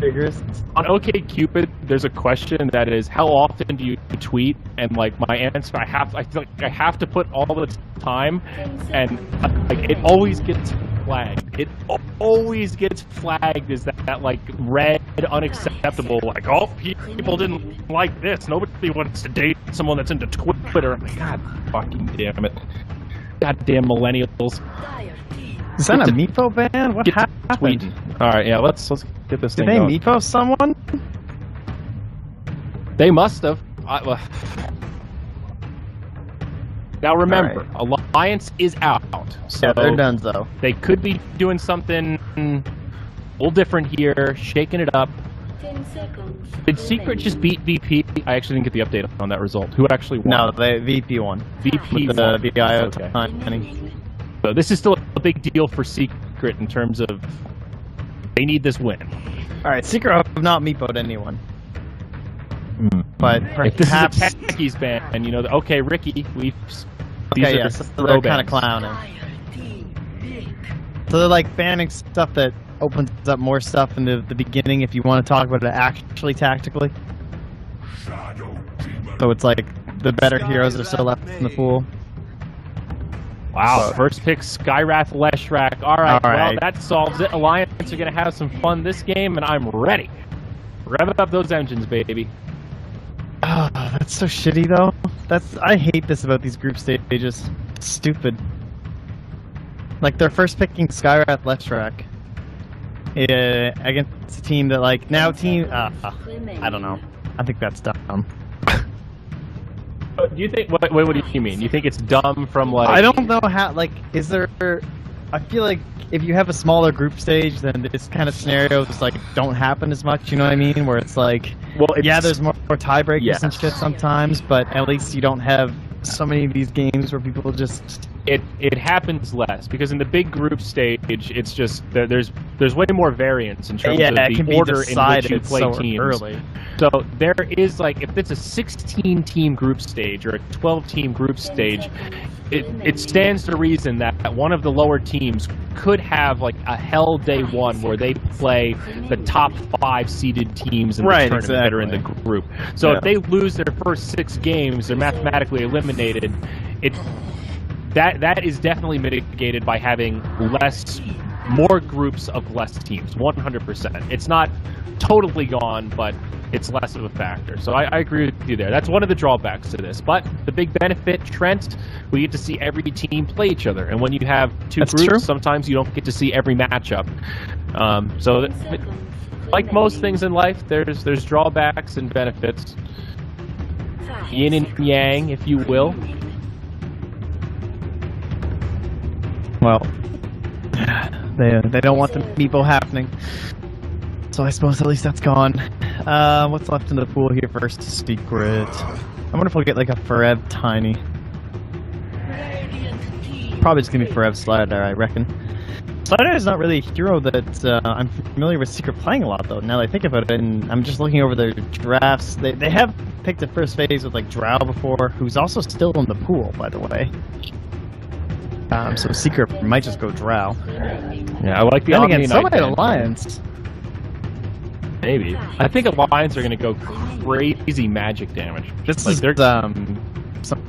figures. On OkCupid, there's a question that is, how often do you tweet? And like my answer, I feel like I have to put all the time, and like it always gets flagged. It always gets flagged as that like red unacceptable. Like, oh, people didn't like this. Nobody wants to date someone that's into Twitter. I'm like, God fucking damn it. Goddamn millennials. Is that a Meepo ban? What happened? Tweeting. All right, yeah, let's get this thing going. Did they Meepo someone? They must have. Now remember, right. Alliance is out. So yeah, they're done though. They could be doing something a little different here, shaking it up. 10 seconds. Did Secret just beat VP? I actually didn't get the update on that result. Who actually won? No, they VP won. VP with won. the VIO Okay. timing. So this is still a big deal for Secret in terms of they need this win. All right, Secret have not Meepo'd anyone. But If this is a perhaps techies ban, and you know, okay, Ricky, these okay, are yeah, so they're kind of clowning. So they're like banning stuff that opens up more stuff in the beginning if you want to talk about it actually tactically. So it's like the better heroes are still left in the pool. Wow, first pick Skywrath Leshrac. All right, well, right. that solves it. Alliance are going to have some fun this game, and I'm ready. Rev up those engines, baby. Oh, that's so shitty, though. I hate this about these group stages. It's stupid. Like, they're first picking Skywrath Leshrac against a team that, like, now team... I don't know. I think that's dumb. Do you think... What do you mean? You think it's dumb from, like... I don't know how... Like, is there... I feel like if you have a smaller group stage, then this kind of scenarios, like, don't happen as much, you know what I mean? Where it's like... Well, yeah, there's more tiebreakers yes. and shit sometimes, but at least you don't have so many of these games where people just... It happens less, because in the big group stage, it's just... There's way more variance in terms of the order in which you play teams. Early. So there is, like, if it's a 16-team group stage or a 12-team group stage, it stands to reason that one of the lower teams could have, like, a hell day one where they play the top 5 seeded teams in the tournament that are in the group. So if they lose their first 6 games, they're mathematically eliminated. That is definitely mitigated by having more groups of less teams, 100%. It's not totally gone, but it's less of a factor. So I agree with you there. That's one of the drawbacks to this. But the big benefit, Trent, we get to see every team play each other. And when you have two groups, sometimes you don't get to see every matchup. So like most things in life, there's drawbacks and benefits. Yin and yang, if you will. Well, they don't want the Meepo happening. So I suppose at least that's gone. What's left in the pool here first? Secret. I wonder if we'll get like a Forev Tiny. Probably just gonna be Forev Slider, I reckon. Slider is not really a hero that I'm familiar with Secret playing a lot though, now that I think about it, and I'm just looking over their drafts. They have picked a first phase with like Drow before, who's also still in the pool, by the way. So Secret might just go Drow. Yeah, I like the then again, so might Alliance. Maybe. I think Alliance are going to go crazy magic damage. This like is some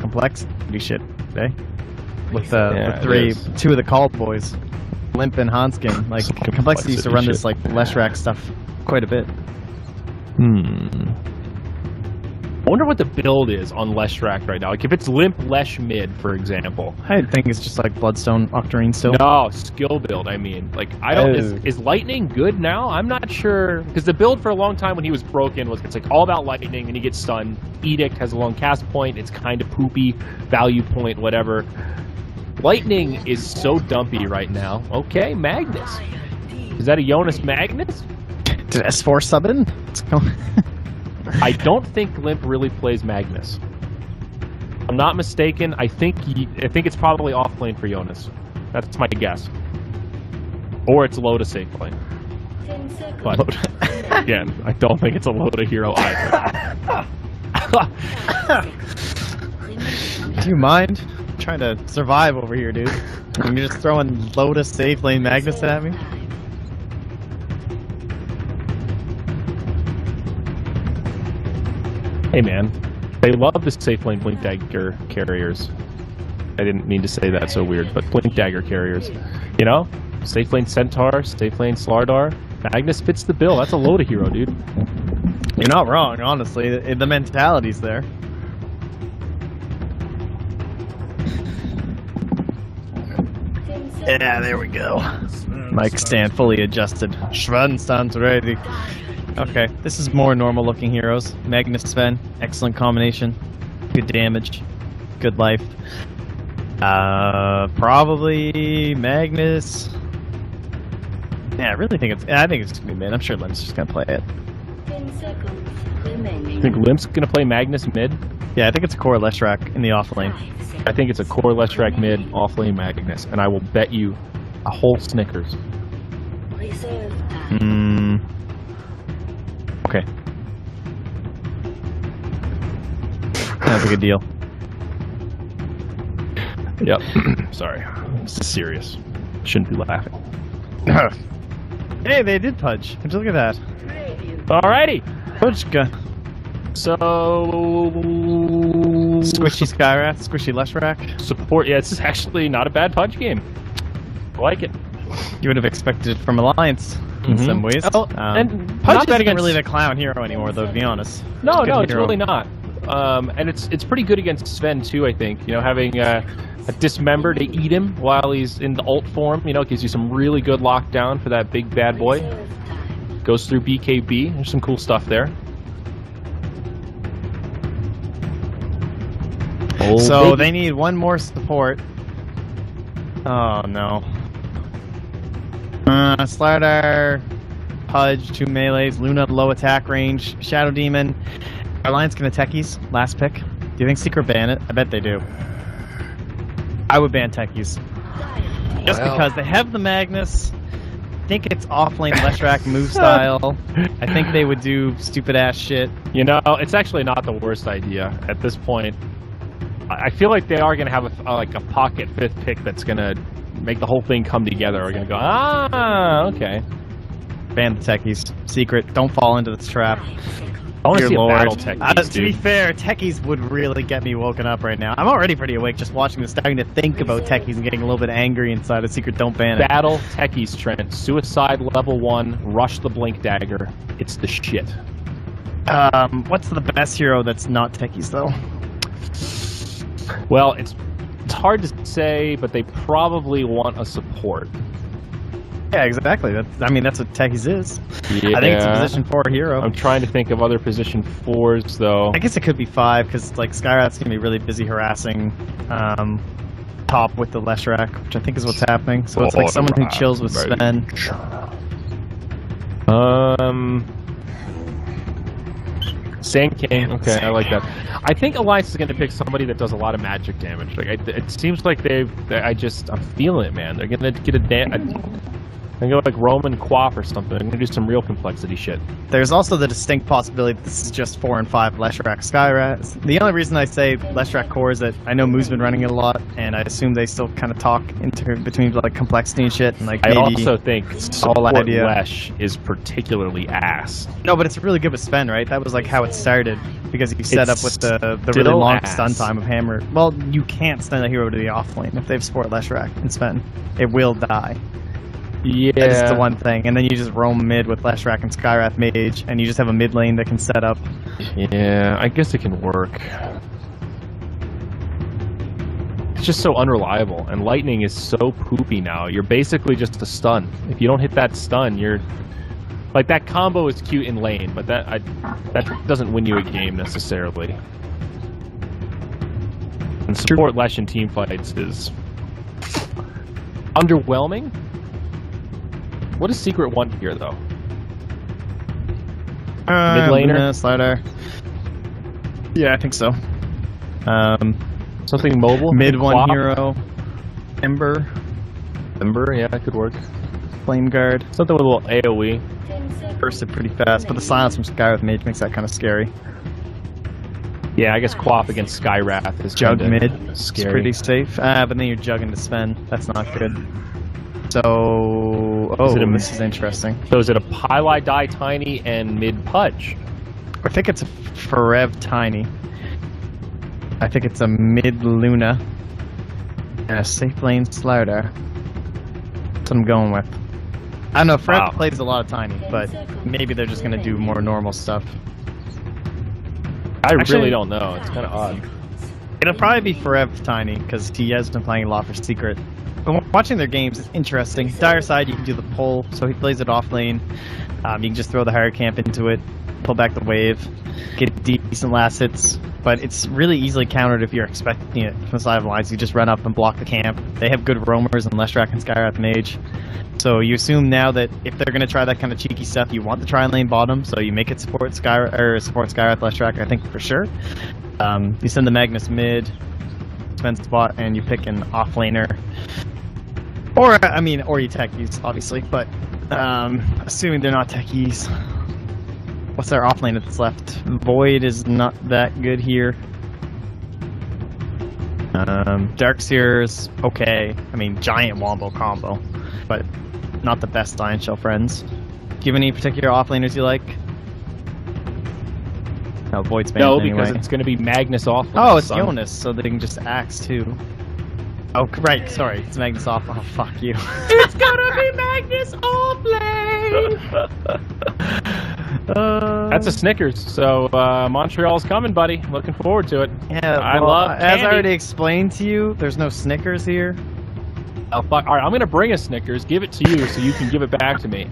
complexity shit today. With two of the call boys, Limp and Hanskin. Like complexity used to run this like Leshrac stuff quite a bit. I wonder what the build is on Leshrac right now. Like if it's Limp Lesh mid, for example. I think it's just like Bloodstone Octarine still. No, skill build, I mean. Like I don't is Lightning good now? I'm not sure. Because the build for a long time when he was broken was it's like all about Lightning and he gets stunned. Edict has a long cast point, it's kind of poopy, value point, whatever. Lightning is so dumpy right now. Okay, Magnus. Is that a Jonas Magnus? Did S4 sub in? Let's go. I don't think Limp really plays Magnus. If I'm not mistaken, I think it's probably off lane for Jonas. That's my guess. Or it's Loda safe lane. But again, I don't think it's a Loda hero either. Do you mind? I'm trying to survive over here, dude. You're just throwing Loda safe lane Magnus at me? Hey man, they love the safe lane blink dagger carriers. I didn't mean to say that so weird, but blink dagger carriers. You know? Safe lane Centaur, safe lane Slardar. Magnus fits the bill. That's a load of hero, dude. You're not wrong, honestly. The mentality's there. Yeah, there we go. Mic stand fully adjusted. Sven stands ready. Okay, this is more normal looking heroes. Magnus Sven, excellent combination. Good damage. Good life. Probably Magnus. Yeah, I really think I think it's gonna be mid. I'm sure Lim's just gonna play it. 10 seconds remaining. You think Limp's gonna play Magnus mid? Yeah, I think it's a core Leshrac in the off lane. 5 seconds. I think it's a core Leshrac mid, off lane Magnus, and I will bet you a whole Snickers. Reserve time. Okay. That's a good deal. Yep. Sorry. This is serious. Shouldn't be laughing. Hey, they did pudge. Would you look at that? Alrighty. Pudge gun. So Squishy Skyrath, squishy Leshrac. support. Yeah, it's actually not a bad punch game. I like it. You would have expected it from Alliance in Mhm. some ways. Oh, and Pudge Pudge isn't against- really the clown hero anymore, though. To be honest. No, Good no, it's hero. really not. And it's pretty good against Sven too. I think having a dismember to eat him while he's in the ult form. Gives you some really good lockdown for that big bad boy. Reserve time. Goes through BKB. There's some cool stuff there. So they need one more support. Oh no. Slardar, Pudge, 2 melees, Luna low attack range, Shadow Demon. Alliance gonna techies, last pick. Do you think Secret ban it? I bet they do. I would ban techies. Just because they have the Magnus. I think it's offlane Leshrac move style. I think they would do stupid ass shit. It's actually not the worst idea at this point. I feel like they are going to have a pocket 5th pick that's going to make the whole thing come together. We're going to go, okay. Ban the techies. Secret, don't fall into this trap. I want to Dear see Lord. a battle technique, To be fair, techies would really get me woken up right now. I'm already pretty awake just watching this, starting to think about techies and getting a little bit angry inside of Secret. Don't ban it. Battle techies, Trent. Suicide level 1. Rush the blink dagger. It's the shit. What's the best hero that's not techies though? Well, it's hard to say, but they probably want a support. Yeah, exactly. That's what techies is. Yeah. I think it's a position 4 hero. I'm trying to think of other position 4s, though. I guess it could be 5 because like Skyrath's gonna be really busy harassing top with the Leshrac, which I think is what's happening. So it's like someone who chills with Sven. Sand King. Okay, I like that. I think Alliance is going to pick somebody that does a lot of magic damage. It seems like I'm feeling it, man. They're going to get and go like Roman Quaff or something. They're going to do some real complexity shit. There's also the distinct possibility that this is just 4 and 5 Leshrac Skyrath. The only reason I say Leshrac core is that I know Moo's been running it a lot, and I assume they still kind of talk between like complexity and shit, and like I maybe also think support idea. Lesh is particularly ass. No, but it's really good with Sven, right? That was like how it started because you set It's up with the really still long ass. stun time of Hammer. Well, you can't stun a hero to the off lane if they've support Leshrac and Sven. It will die. Yeah. That's the one thing. And then you just roam mid with Leshrac and Skyrath Mage, and you just have a mid lane that can set up. Yeah, I guess it can work. It's just so unreliable, and Lightning is so poopy now. You're basically just a stun. If you don't hit that stun, you're... Like, that combo is cute in lane, but that doesn't win you a game, necessarily. And support Lesh in team fights is... underwhelming? What does Secret want here, though? Mid laner? Luna, Slardar. Yeah, I think so. Something mobile? Mid one Quap? hero. Ember. Yeah, that could work. Flame Guard. Something with a little AoE. 10 seconds. Bursted pretty fast, but the silence from Skyrath Mage makes that kind of scary. Yeah, I guess Quaff against Skyrath is Jug kinda mid. It's scary. pretty safe. But then you're jugging to Sven. That's not good. So... Is it a this is interesting. So is it a Pili Die Tiny and mid Pudge? I think it's a Forev Tiny. I think it's a mid Luna and a safe lane Slider. That's what I'm going with. I don't know, Forev plays a lot of Tiny, but maybe they're just going to do more normal stuff. I really don't know. It's kind of odd. It'll probably be Forev Tiny, because he has been playing a lot for Secret. But watching their games is interesting. Dire side, you can do the pull, so he plays it off lane. You can just throw the higher camp into it, pull back the wave, get decent last hits. But it's really easily countered if you're expecting it from the side of the lines. You just run up and block the camp. They have good roamers and Leshrac and Skywrath Mage. So you assume now that if they're going to try that kind of cheeky stuff, you want the tri-lane bottom, so you make it support Skywrath Leshrac, I think, for sure. You send the Magnus mid, spend spot, and you pick an off-laner. Or, I mean, or you techies, obviously, but assuming they're not techies. What's their off-laner that's left? Void is not that good here. Darkseer's okay. I mean, giant wombo combo, but not the best Iron Shell friends. Do you have any particular off-laners you like? No, Void's banned No, anyway. because it's going to be Magnus off. Oh, it's Jonas, so they can just axe too. Oh, right, sorry, it's Magnus off. Oh, fuck you. It's gonna be Magnus off lane! That's a Snickers, so Montreal's coming, buddy. Looking forward to it. Yeah, I well, love as candy. I already explained to you, there's no Snickers here. Oh, fuck. Alright, I'm gonna bring a Snickers, give it to you so you can give it back to me.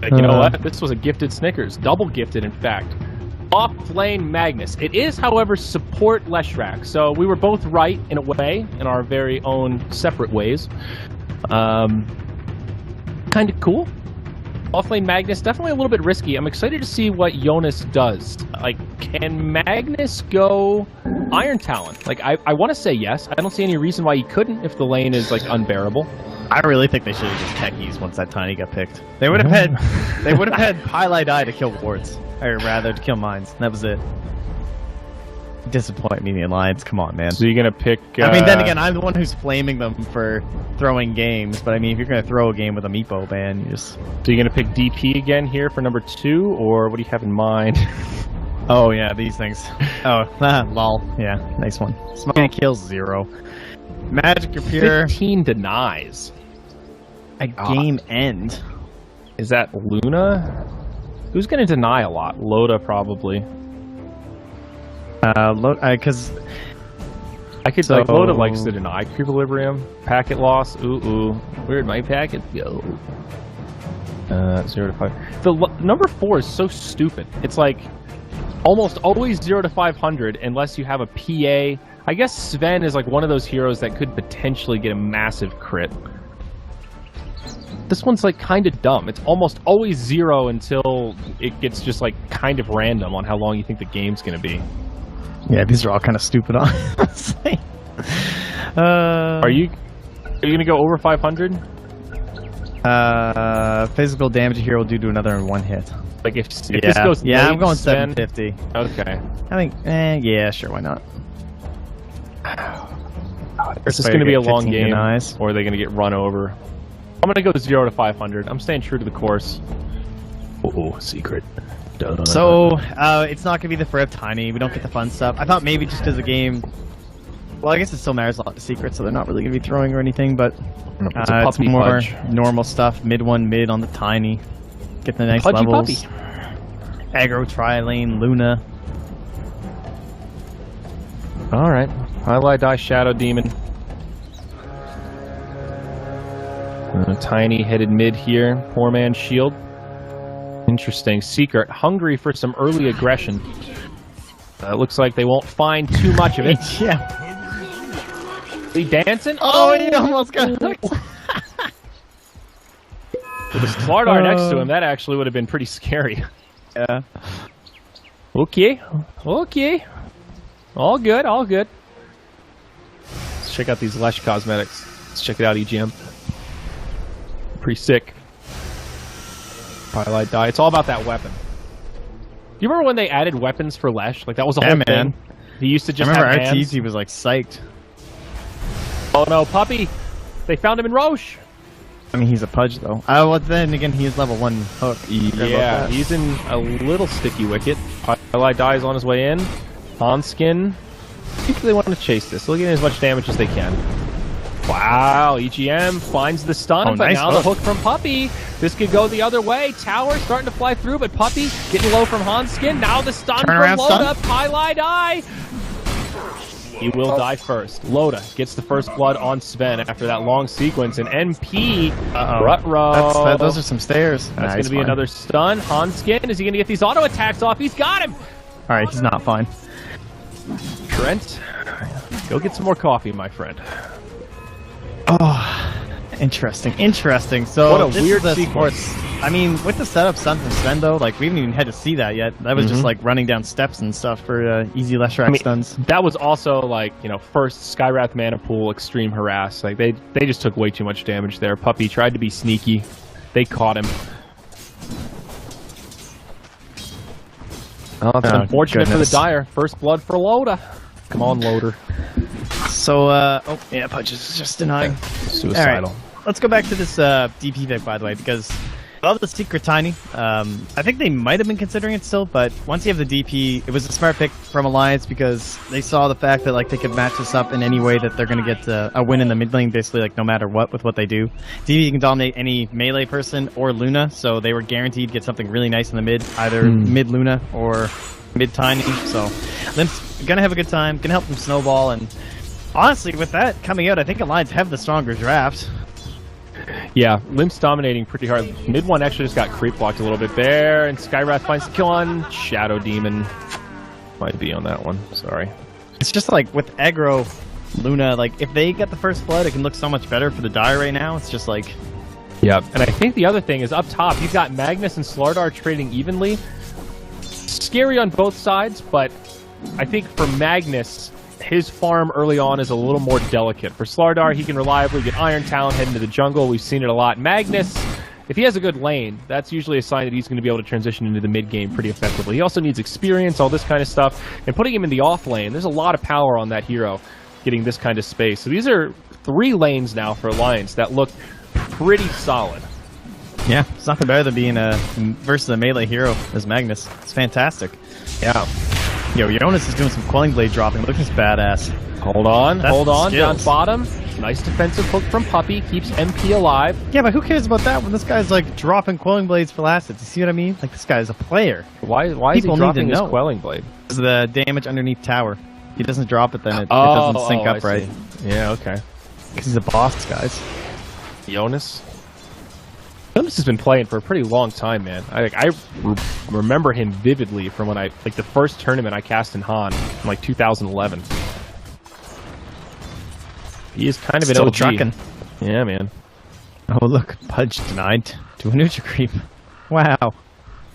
You know what? This was a gifted Snickers. Double gifted, in fact. Off-lane Magnus. It is, however, support Leshrac. So we were both right, in a way, in our very own separate ways. Kind of cool. Off-lane Magnus, definitely a little bit risky. I'm excited to see what Jonas does. Like, can Magnus go Iron Talon? Like, I want to say yes. I don't see any reason why he couldn't if the lane is, like, unbearable. I really think they should have just techies once that Tiny got picked. They would have had Pylai die to kill wards, or rather to kill mines. That was it. Disappoint me in the alliance. Come on, man. So you're gonna pick? I mean, then again, I'm the one who's flaming them for throwing games. But I mean, if you're gonna throw a game with a Meepo ban, you just. So you're gonna pick DP again here for number 2, or what do you have in mind? Oh yeah, these things. Oh, lol. Yeah, nice one. Smite kills 0. Magic or pure. 15 denies. A game end. Is that Luna? Who's gonna deny a lot? Loda probably. Because I could like Loda likes to deny equilibrium, packet loss. Ooh, where'd my packet go? 0 to 5. The number 4 is so stupid. It's like almost always 0 to 500 unless you have a PA. I guess Sven is like one of those heroes that could potentially get a massive crit. This one's like kind of dumb. It's almost always 0 until it gets just like kind of random on how long you think the game's gonna be. Yeah, these are all kind of stupid, honestly. Are you gonna go over 500? Physical damage a hero will do to another in 1 hit. Like if this goes late, I'm going Sven, 750. Okay. I think, yeah, sure, why not? Is this going to be a long game, denies. or are they going to get run over? I'm going to go 0 to 500. I'm staying true to the course. Oh, secret. Dun. So, it's not going to be the Forever Tiny. We don't get the fun stuff. I thought maybe just because the game... Well, I guess it still matters a lot to Secret, so they're not really going to be throwing or anything, but it's more normal stuff. Mid on the Tiny. Get the nice levels. Aggro, Tri-Lane, Luna. Alright. Highlight Die Shadow Demon. Tiny headed mid here. Poor man's shield. Interesting. Secret. Hungry for some early aggression. It looks like they won't find too much of it. Yeah. He dancing? Oh, he almost got hooked. With a Slardar next to him, that actually would have been pretty scary. Yeah. Okay. All good. Let's check out these Lesh cosmetics. Let's check it out, EGM. Pretty sick. Highlight Die. It's all about that weapon. Do you remember when they added weapons for Lesh? Like, that was a whole thing. He used to just have hands. RTZ was like psyched. Oh no, puppy! They found him in Roche! I mean, he's a Pudge, though. Well, then again, he is level 1 hook. Yeah, he's in a little sticky wicket. Highlight dies on his way in. Hanskin. I think they want to chase this. They'll get as much damage as they can. Wow, EGM finds the stun, but nice now the hook from Puppy. This could go the other way. Tower starting to fly through, but Puppy getting low from Hanskin. Now the stun from Loda. Highlight die. He will die first. Loda gets the first blood on Sven after that long sequence, and MP Rutro. Those are some stairs. That's going to be another stun. Hanskin, is he going to get these auto attacks off? He's got him! Alright, he's not fine. Trent, go get some more coffee, my friend. Oh, interesting. So what a weird sequence. I mean, with the setup Sun from Sven, though, like, we haven't even had to see that yet. That was just, like, running down steps and stuff for easy Leshrac stuns. That was also, like, you know, first Skywrath Mana Pool, Extreme Harass. Like, they just took way too much damage there. Puppy tried to be sneaky. They caught him. Oh, it's unfortunate for the Dire. First blood for Loda. Come on, Loader. So, oh, yeah, Pudge is just denying. Suicidal. Right. Let's go back to this DP pick, by the way, because I love the Secret Tiny. I think they might have been considering it still, but once you have the DP, it was a smart pick from Alliance because they saw the fact that, like, they could match this up in any way that they're going to get a win in the mid lane, basically, like, no matter what with what they do. DP can dominate any melee person or Luna, so they were guaranteed to get something really nice in the mid, either mid Luna or mid Tiny. So Limp's going to have a good time, going to help them snowball, and honestly, with that coming out, I think Alliance have the stronger draft. Yeah, Limp's dominating pretty hard. Mid one actually just got creep blocked a little bit there, and Skywrath finds the kill on Shadow Demon. Might be on that one, sorry. It's just like with aggro Luna, like if they get the first blood, it can look so much better for the Dire right now. It's just like... Yep, and I think the other thing is up top, you've got Magnus and Slardar trading evenly. Scary on both sides, but I think for Magnus, his farm early on is a little more delicate. For Slardar, he can reliably get Iron Talon, head into the jungle. We've seen it a lot. Magnus, if he has a good lane, that's usually a sign that he's going to be able to transition into the mid game pretty effectively. He also needs experience, all this kind of stuff. And putting him in the off lane, there's a lot of power on that hero getting this kind of space. So these are 3 lanes now for Alliance that look pretty solid. Yeah, it's nothing better than being versus a melee hero as Magnus. It's fantastic. Yeah. Yo, Jonas is doing some Quelling Blade dropping. Look at this badass. Hold on, That's down bottom. Nice defensive hook from Puppy, keeps MP alive. Yeah, but who cares about that when this guy's like dropping Quelling Blades for last hits? You see what I mean? Like, this guy's a player. Why is he dropping his Quelling Blade? Because the damage underneath tower. If he doesn't drop it, then it doesn't sync up right. Yeah, okay. Because he's a boss, guys. Jonas has been playing for a pretty long time, man. I remember him vividly from when the first tournament I cast in Han in like 2011. He is kind of an Still OG. trucking. Yeah, man. Oh, look, Pudge denied to a neutral creep. Wow.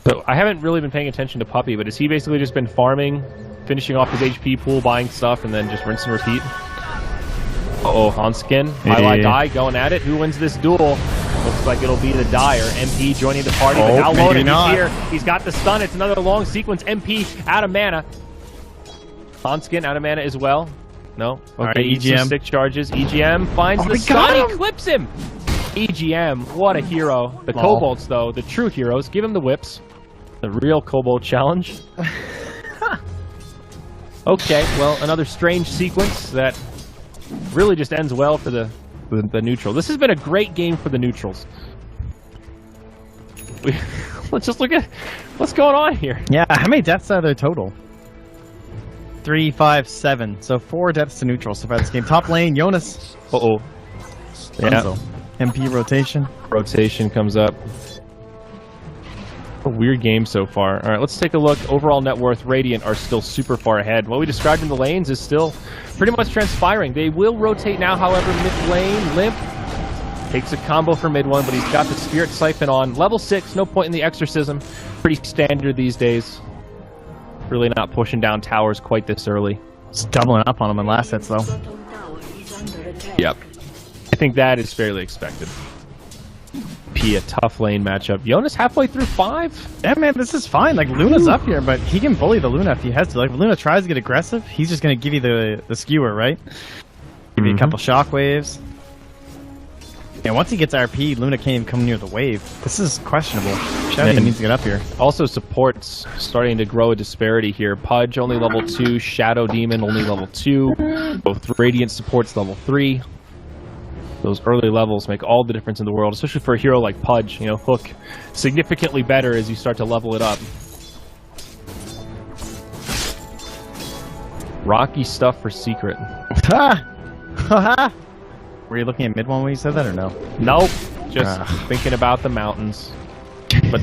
So I haven't really been paying attention to Puppy, but has he basically just been farming, finishing off his HP pool, buying stuff, and then just rinse and repeat? Uh-oh, Hanskin, Highlight Die going at it. Who wins this duel? Looks like it'll be the Dire. MP joining the party, but now Loda, he's here. He's got the stun. It's another long sequence. MP out of mana. Hanskin out of mana as well. No? Okay, all right, EGM. Stick charges. EGM finds the stun. He clips him. EGM, what a hero. The Kobolds, though, the true heroes, give him the whips. The real Kobold challenge. Okay, well, another strange sequence that really just ends well for the neutral. This has been a great game for the neutrals. Let's just look at what's going on here. Yeah, how many deaths are there total? 3, 5, 7. So 4 deaths to neutral so far this game. Top lane, Jonas. Uh-oh. Yeah. MP rotation. Rotation comes up. A weird game so far. All right, let's take a look. Overall net worth, Radiant are still super far ahead. What we described in the lanes is still pretty much transpiring. They will rotate now, however, mid lane. Limp takes a combo for mid one, but he's got the Spirit Siphon on. Level 6, no point in the Exorcism. Pretty standard these days. Really not pushing down towers quite this early. Just doubling up on him in last hits, though. Yep. I think that is fairly expected. A tough lane matchup. Jonas halfway through 5? Yeah, man, this is fine. Like, Luna's up here, but he can bully the Luna if he has to. Like, if Luna tries to get aggressive, he's just going to give you the skewer, right? Give you a couple shockwaves. Yeah, once he gets RP, Luna can't even come near the wave. This is questionable. Shadow needs to get up here. Also, supports starting to grow a disparity here. Pudge only level 2, Shadow Demon only level 2, both Radiant supports level 3. Those early levels make all the difference in the world, especially for a hero like Pudge. You know, Hook significantly better as you start to level it up. Rocky stuff for Secret. Ha! Ha! Were you looking at mid one when you said that, or no? Nope. Just thinking about the mountains. But,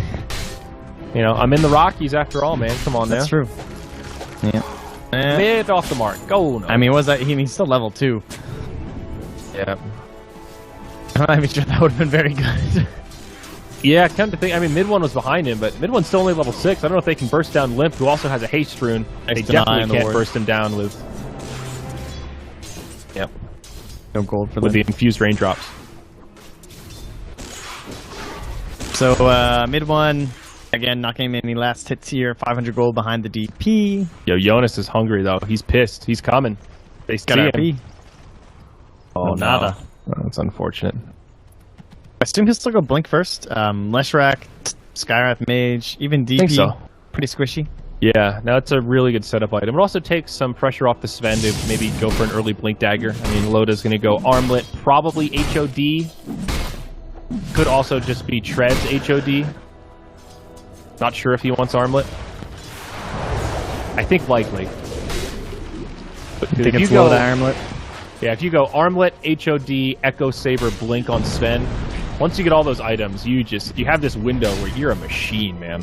you know, I'm in the Rockies after all, man. Come on now. That's true. Yeah. Mid off the mark. Go. No. I mean, was that he's still level 2. Yeah. I'm not even sure that would have been very good. Yeah, come to think, I mean, mid one was behind him, but mid one's still only level 6. I don't know if they can burst down Limp, who also has a haste rune. They definitely can't burst him down with. Yep. No gold for with the infused raindrops. So mid one, again, not getting any last hits here. 500 gold behind the DP. Yo, Jonas is hungry though. He's pissed. He's coming. They see him. Oh, nada. Oh, that's unfortunate. I assume he'll still go Blink first. Leshrac, Skywrath Mage, even DP. Think so. Pretty squishy. Yeah, now it's a really good setup item. It also takes some pressure off the Sven to maybe go for an early Blink Dagger. I mean, Loda's going to go Armlet, probably HOD. Could also just be Treads HOD. Not sure if he wants Armlet. I think likely. But think it's Loda Armlet? Yeah, if you go Armlet, HOD, Echo Saber, Blink on Sven, once you get all those items, you have this window where you're a machine, man.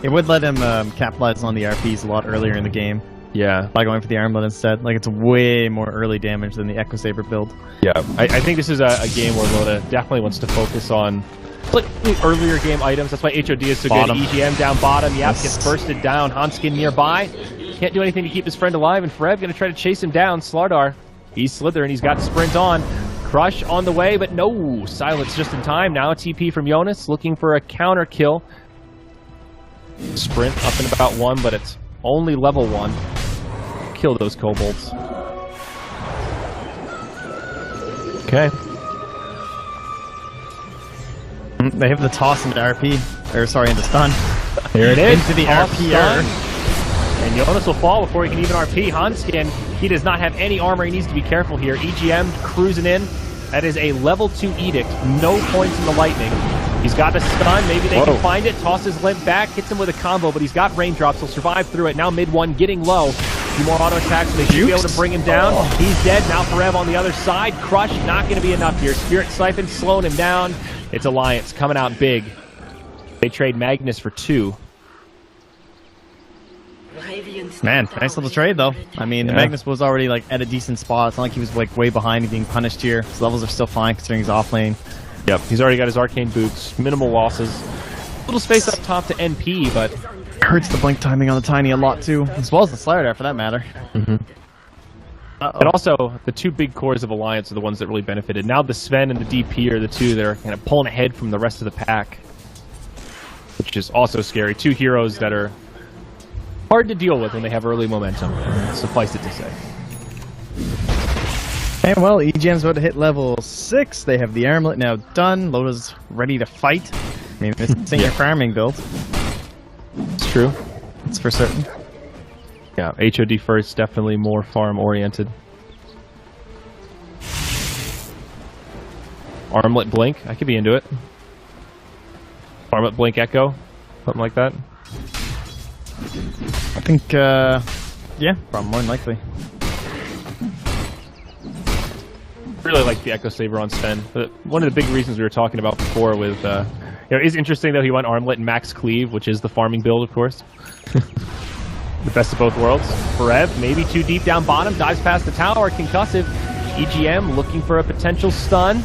It would let him capitalize on the RPs a lot earlier in the game. Yeah. By going for the Armlet instead. Like, it's way more early damage than the Echo Saber build. Yeah, I think this is a game where Loda definitely wants to focus on like earlier game items. That's why HOD is so good. EGM down bottom. Yep, gets bursted down. Hanskin nearby. Can't do anything to keep his friend alive, and Frev going to try to chase him down. Slardar, he's slithering. He's got sprint on. Crush on the way, but no. Silence just in time. Now a TP from Jonas, looking for a counter kill. Sprint up in about 1, but it's only level 1. Kill those kobolds. Okay. They have the toss into RP. Or, sorry, into stun. Here it is. Into the RP. And Jonas will fall before he can even RP. Hanskin, he does not have any armor. He needs to be careful here. EGM cruising in. That is a level 2 Edict. No points in the lightning. He's got a stun. Maybe they can find it. Tosses Limp back. Hits him with a combo, but he's got raindrops. He'll survive through it. Now mid one getting low. A few more auto attacks, so they should be able to bring him down. He's dead. Now Forev on the other side. Crush not going to be enough here. Spirit Siphon slowing him down. It's Alliance coming out big. They trade Magnus for 2. Man, nice little trade though. I mean, Magnus was already like at a decent spot. It's not like he was like way behind and being punished here. His levels are still fine considering he's off lane. Yep, he's already got his arcane boots. Minimal losses. Little space up top to NP, but hurts the blink timing on the Tiny a lot too, as well as the Slardar for that matter. And also, the 2 big cores of Alliance are the ones that really benefited. Now the Sven and the DP are the 2 that are kind of pulling ahead from the rest of the pack, which is also scary. 2 heroes that are hard to deal with when they have early momentum, suffice it to say. Okay, well, EGM's about to hit level 6. They have the Armlet now done. Loda's ready to fight. I mean, this ain't your farming build. It's true. It's for certain. Yeah, HOD first, definitely more farm-oriented. Armlet Blink, I could be into it. Armlet Blink Echo, something like that. I think, yeah, probably more than likely. Really like the Echo Saber on Sven. But one of the big reasons we were talking about before with, you know, it's interesting though he went Armlet and Max Cleave, which is the farming build, of course. The best of both worlds. Forev, maybe too deep down bottom, dives past the tower, concussive. EGM looking for a potential stun.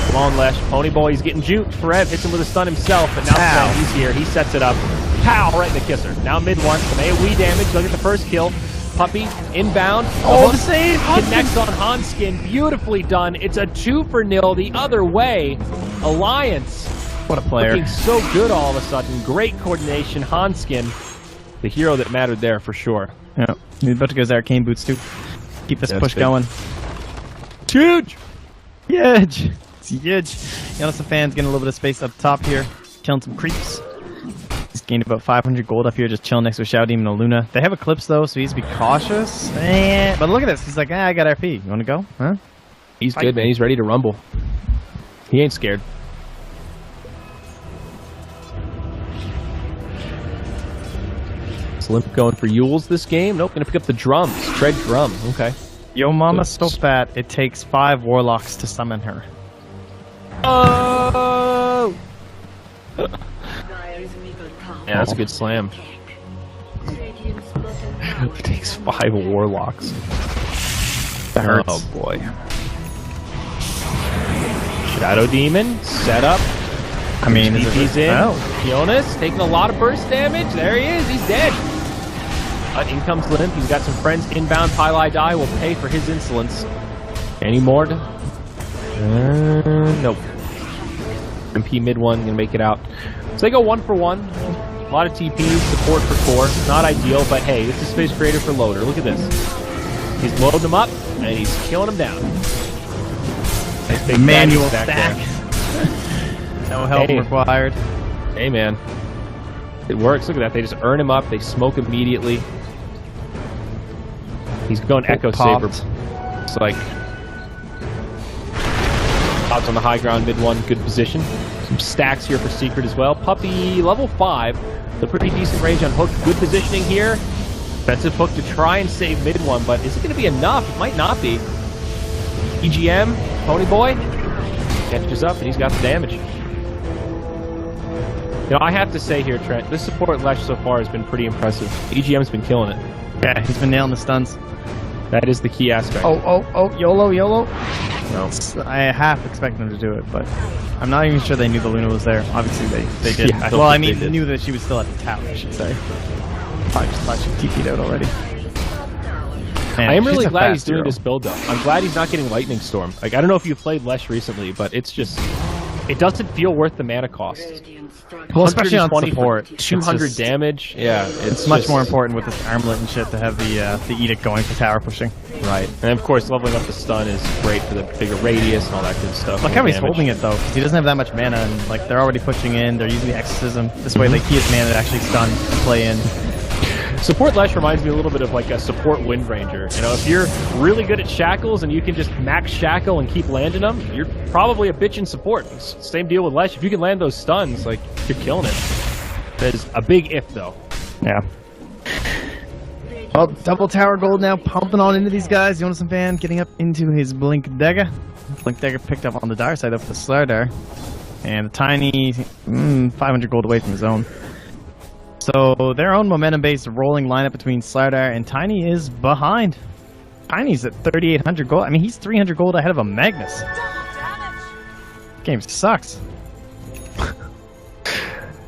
Come on, Lesh. Ponyboy, he's getting juked. Forev hits him with a stun himself, but now Sven, he's here. He sets it up. Pow! Right in the kisser. Now mid one. Some AoE damage. They'll get the first kill. Puppy, inbound. Oh, the save! Connects on Hanskin. Beautifully done. It's a 2-for-0 the other way. Alliance. What a player. Looking so good all of a sudden. Great coordination. Hanskin, the hero that mattered there for sure. Yeah. He's about to go his arcane boots too. Keep this push going. Huge! Huge! It's huge. Jonas the Fan's getting a little bit of space up top here, killing some creeps. He's gained about 500 gold up here, just chilling next to a Shadow Demon and a Luna. They have Eclipse though, so he has to be cautious. But look at this. He's like, I got RP. You want to go? Huh? He's good, man. He's ready to rumble. He ain't scared. Limp going for Yules this game. Nope, gonna pick up the drums. Tread drum. Okay. Yo mama's so fat, it takes 5 warlocks to summon her. Oh! Dire's middle tower. Yeah, that's a good slam. Radiant's bottom It takes 5 warlocks. That hurts. Oh boy. Shadow Demon, set up. I mean, he's in. Oh. Jonas taking a lot of burst damage. There he is. He's dead. In comes Limp. He's got some friends inbound. Pili Die will pay for his insolence. Any more? Nope. MP mid one gonna make it out. So they go 1 for 1. A lot of TPs, support for core. Not ideal, but hey, this is space creator for loader. Look at this. He's loading them up and he's killing them down. Nice big Manual stack stack. there. No help required. Hey man, it works. Look at that. They just earn him up. They smoke immediately. He's going Echo Saber. It's like pops on the high ground, mid one, good position. Some stacks here for Secret as well. Puppy level 5, the pretty decent range on hook. Good positioning here. Defensive hook to try and save mid one, but is it going to be enough? It might not be. EGM, Pony Boy catches up and he's got the damage. You know, I have to say here, Trent, this support Lesh so far has been pretty impressive. EGM's been killing it. Yeah, he's been nailing the stuns. That is the key aspect. Oh, YOLO. No. I half expected them to do it, but I'm not even sure they knew the Luna was there. Obviously, they did. Yeah, Well, I mean, they they did. knew that she was still at the tower, I should say. Probably just thought she TP'd out already. Man, I am she's really a glad he's fast doing hero. this build, though. I'm glad he's not getting Lightning Storm. Like, I don't know if you've played Lesh recently, but it's just... It doesn't feel worth the mana cost. Radiant structure. Well, especially on 120 support. for 200 It's just- damage. Yeah, It's much more important with this armlet and shit to have the edict going for tower pushing. Right. And of course, leveling up the stun is great for the bigger radius and all that good stuff. Look More how he's damage. holding it though, because he doesn't have that much mana, and like they're already pushing in. They're using the exorcism. This way, like he has mana to actually stun and play in. Support Lesh reminds me a little bit of like a support Wind Ranger. You know, if you're really good at shackles and you can just max shackle and keep landing them, you're probably a bitch in support. Same deal with Lesh. If you can land those stuns, like, you're killing it. There's a big if, though. Yeah. Well, double tower gold now, pumping on into these guys. Jonas and Van getting up into his Blink Dagger. Blink Dagger picked up on the Dire side up with the Slardar. And a tiny 500 gold away from his own. So their own momentum-based rolling lineup between Slardar and Tiny is behind. Tiny's at 3,800 gold. I mean, he's 300 gold ahead of a Magnus. Game sucks.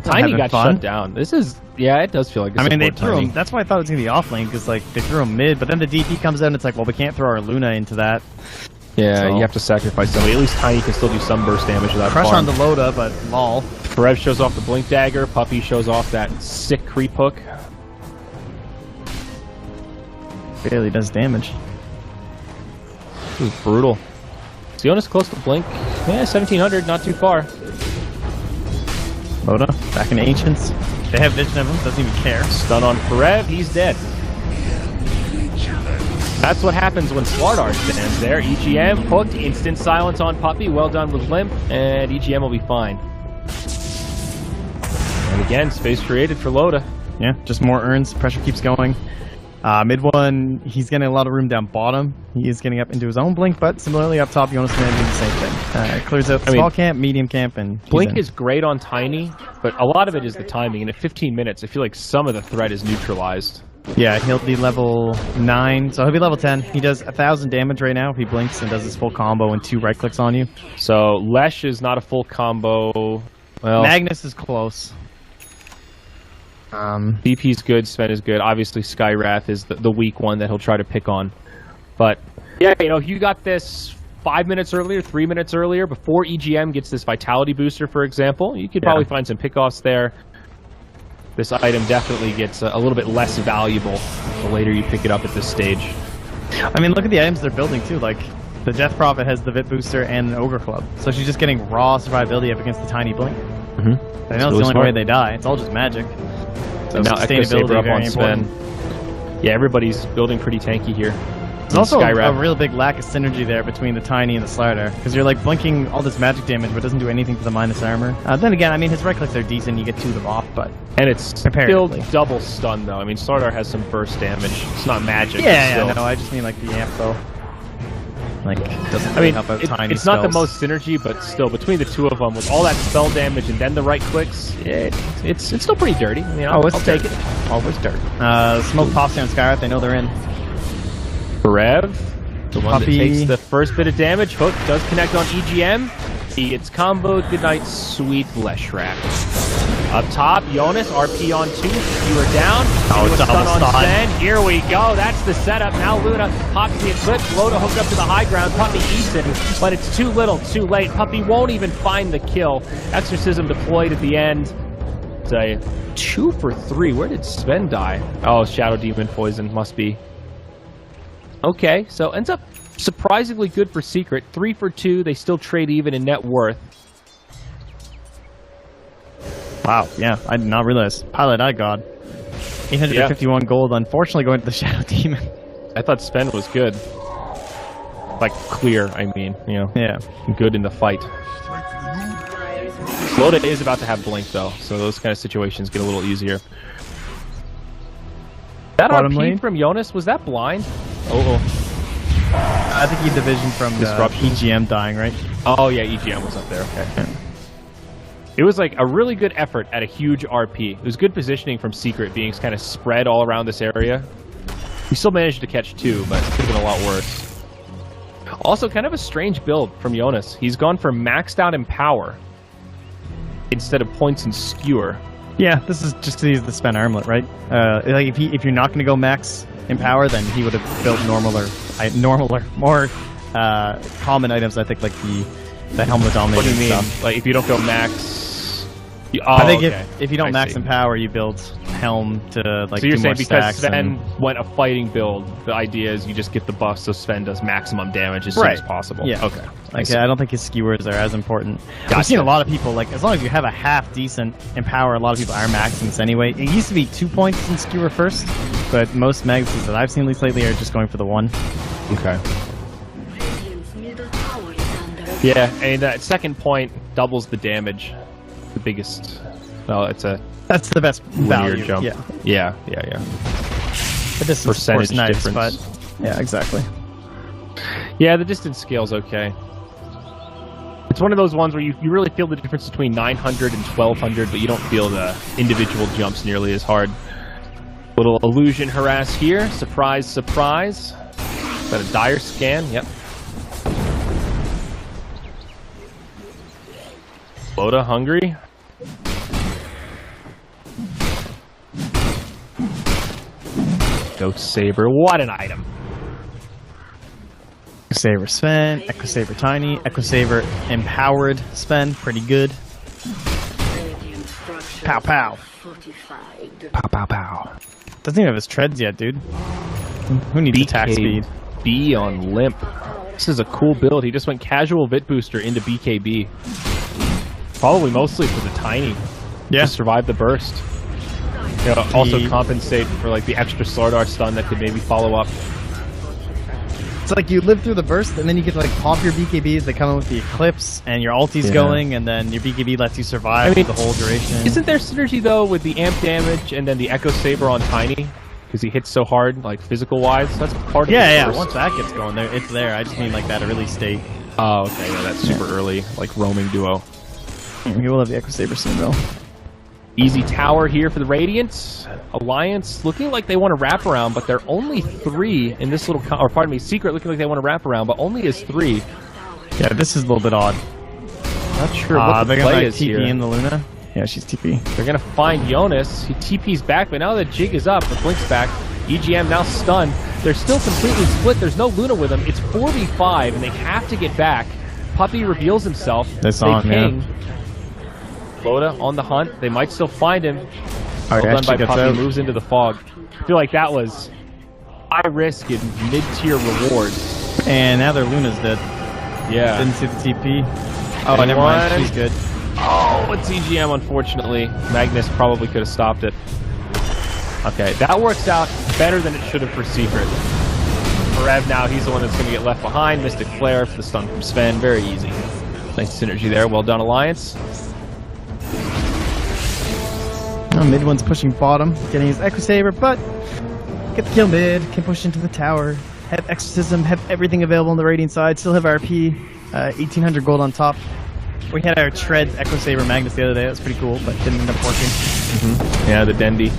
Tiny Having got fun. shut down. This is... Yeah, it does feel like a I mean, they support threw Tiny. him. That's why I thought it was going to be off lane, because like they threw him mid, but then the DP comes out and it's like, well, we can't throw our Luna into that. Yeah, So- you have to sacrifice somebody. At least Tiny can still do some burst damage without Pressure farm. on the Loda, but lol. Forev shows off the Blink Dagger. Puppy shows off that sick creep hook. Barely does damage. This is brutal. Siona's close to Blink. Yeah, 1,700, not too far. Loda, back in Ancients. They have vision of him, doesn't even care. Stun on Forev, he's dead. That's what happens when Slardar stands there. EGM hooked, instant silence on Puppy. Well done with Limp, and EGM will be fine. And again, space created for Loda. Yeah, just more urns. Pressure keeps going. Mid one, he's getting a lot of room down bottom. He is getting up into his own Blink, but similarly up top, Jonas Van doing the same thing. Clears out the small camp, medium camp, and he's Blink in. is great on Tiny, but a lot of it is the timing. And at 15 minutes, I feel like some of the threat is neutralized. Yeah, he'll be level 9, so he'll be level 10. He does 1,000 damage right now if he blinks and does his full combo and 2 right clicks on you. So Lesh is not a full combo. Well, Magnus is close. DP's good, Sven is good. Obviously, Skywrath is the weak one that he'll try to pick on. But, yeah, you know, if you got this 5 minutes earlier, 3 minutes earlier, before EGM gets this Vitality booster, for example, you could probably find some pickoffs there. This item definitely gets a little bit less valuable the later you pick it up at this stage. I mean, look at the items they're building, too. Like, The Death Prophet has the Vit Booster and an Ogre Club, so she's just getting raw survivability up against the tiny Blink. I know it's the only way they die. It's all just magic. So and now Echo Saber up on Sven. Important. Yeah, everybody's building pretty tanky here. There's also a real big lack of synergy there between the Tiny and the Slider, because you're like blinking all this magic damage, but it doesn't do anything to the minus armor. Then again, I mean, his right clicks are decent, you get 2 of them off, but... And it's still double stun, though. I mean, Slardar has some burst damage. It's not magic. Yeah, no, I just mean like the amp, though. Like, doesn't really help out Tiny it's not the most synergy, but still, between the 2 of them, with all that spell damage and then the right clicks, it's still pretty dirty. I mean, I'll take it. Always dirty. Smoke pops on Skyrath, they know they're in. Rev, the one that takes the first bit of damage. Hook does connect on EGM. He gets comboed. Good night, sweet Leshrac. Up top, Jonas, RP on 2. You are down. Oh, stun on Sven. Here we go. That's the setup. Now Luna pops the Eclipse. Loda hooked up to the high ground. Puppey eats it, but it's too little, too late. Puppey won't even find the kill. Exorcism deployed at the end. It's a 2 for 3. Where did Sven die? Oh, Shadow Demon poison. Must be. Okay, so ends up surprisingly good for Secret. 3 for 2. They still trade even in net worth. Wow, yeah, I did not realize. Pilot Eye God. 851 gold, unfortunately going to the Shadow Demon. I thought Sven was good. Like, clear, I mean, you know. Yeah. Good in the fight. Loda is about to have Blink, though, so those kind of situations get a little easier. That RP from Jonas, was that blind? I think he division from EGM dying, right? Oh, yeah, EGM was up there, okay. Yeah. It was like a really good effort at a huge RP. It was good positioning from Secret, being kind of spread all around this area. We still managed to catch 2, but it could have been a lot worse. Also, kind of a strange build from Jonas. He's gone for maxed out Empower instead of points and Skewer. Yeah, this is just to use the Sven Armlet, right? Like if you're not going to go max Empower, then he would have built more common items. I think like the helmet dominating. What do you mean? Stuff. Like if you don't go max. I think if you don't max Empower, you build Helm to like. So you're do saying more because Sven and... went a fighting build, the idea is you just get the buff so Sven does maximum damage as soon as possible. Yeah. Okay. Like I don't think his skewers are as important. Gotcha. I've seen a lot of people like as long as you have a half decent Empower, a lot of people are maxing this anyway. It used to be 2 points in skewer first, but most Magnuses that I've seen at least lately are just going for the 1. Okay. Yeah, and that second point doubles the damage. The biggest. Well, that's the best value. Jump. Yeah. But this percentage is nice, difference. But yeah, exactly. Yeah, the distance scale's okay. It's one of those ones where you really feel the difference between 900 and 1200, but you don't feel the individual jumps nearly as hard. Little illusion harass here. Surprise, surprise. Is that a dire scan? Yep. Loda hungry. Ghost Saber, what an item. Echo Saber Sven, Echo Saber Tiny, Echo Saber Empowered Sven, pretty good. Pow pow. Pow pow pow. Doesn't even have his treads yet, dude. Who needs attack speed? B on Limp. This is a cool build. He just went casual Vit Booster into BKB. Probably mostly for the Tiny. Yeah. To survive the burst. You know, also compensate for like the extra Slardar stun that could maybe follow up. It's like you live through the burst, and then you get to like pop your BKBs that come in with the Eclipse, and your ulti's going, and then your BKB lets you survive the whole duration. Isn't there synergy though with the amp damage and then the Echo Saber on Tiny? Because he hits so hard, like physical-wise. That's part of the burst. Once that gets going, it's there. I just mean like that early state. Oh, okay. Yeah, that's super early, like roaming duo. We will have the Echo Saber soon, though. Easy tower here for the Radiant. Alliance looking like they want to wrap around, but they're only 3 in this little... or pardon me, Secret looking like they want to wrap around, but only is 3. Yeah, this is a little bit odd. Not sure what the play is here. TP in the Luna? Yeah, she's TP. They're going to find Jonas. He TP's back, but now the jig is up. The Blink's back. EGM now stunned. They're still completely split. There's no Luna with them. It's 4v5, and they have to get back. Puppey reveals himself. They ping. Loda on the hunt. They might still find him. Well done by Puppey. Moves into the fog. I feel like that was high risk and mid-tier rewards. And now their Luna's dead. Yeah. Didn't see the TP. Oh, never mind. She's good. Oh, it's EGM, unfortunately. Magnus probably could have stopped it. Okay, that works out better than it should have for Secret. For Rev now, he's the one that's going to get left behind. Mystic Flare for the stun from Sven. Very easy. Nice synergy there. Well done, Alliance. Oh, mid one's pushing bottom, getting his Echo Saber, but get the kill mid, can push into the tower, have Exorcism, have everything available on the Radiant side, still have RP, 1800 gold on top. We had our Tread Echo Saber Magnus the other day, that was pretty cool, but didn't end up working. Yeah, the Dendy.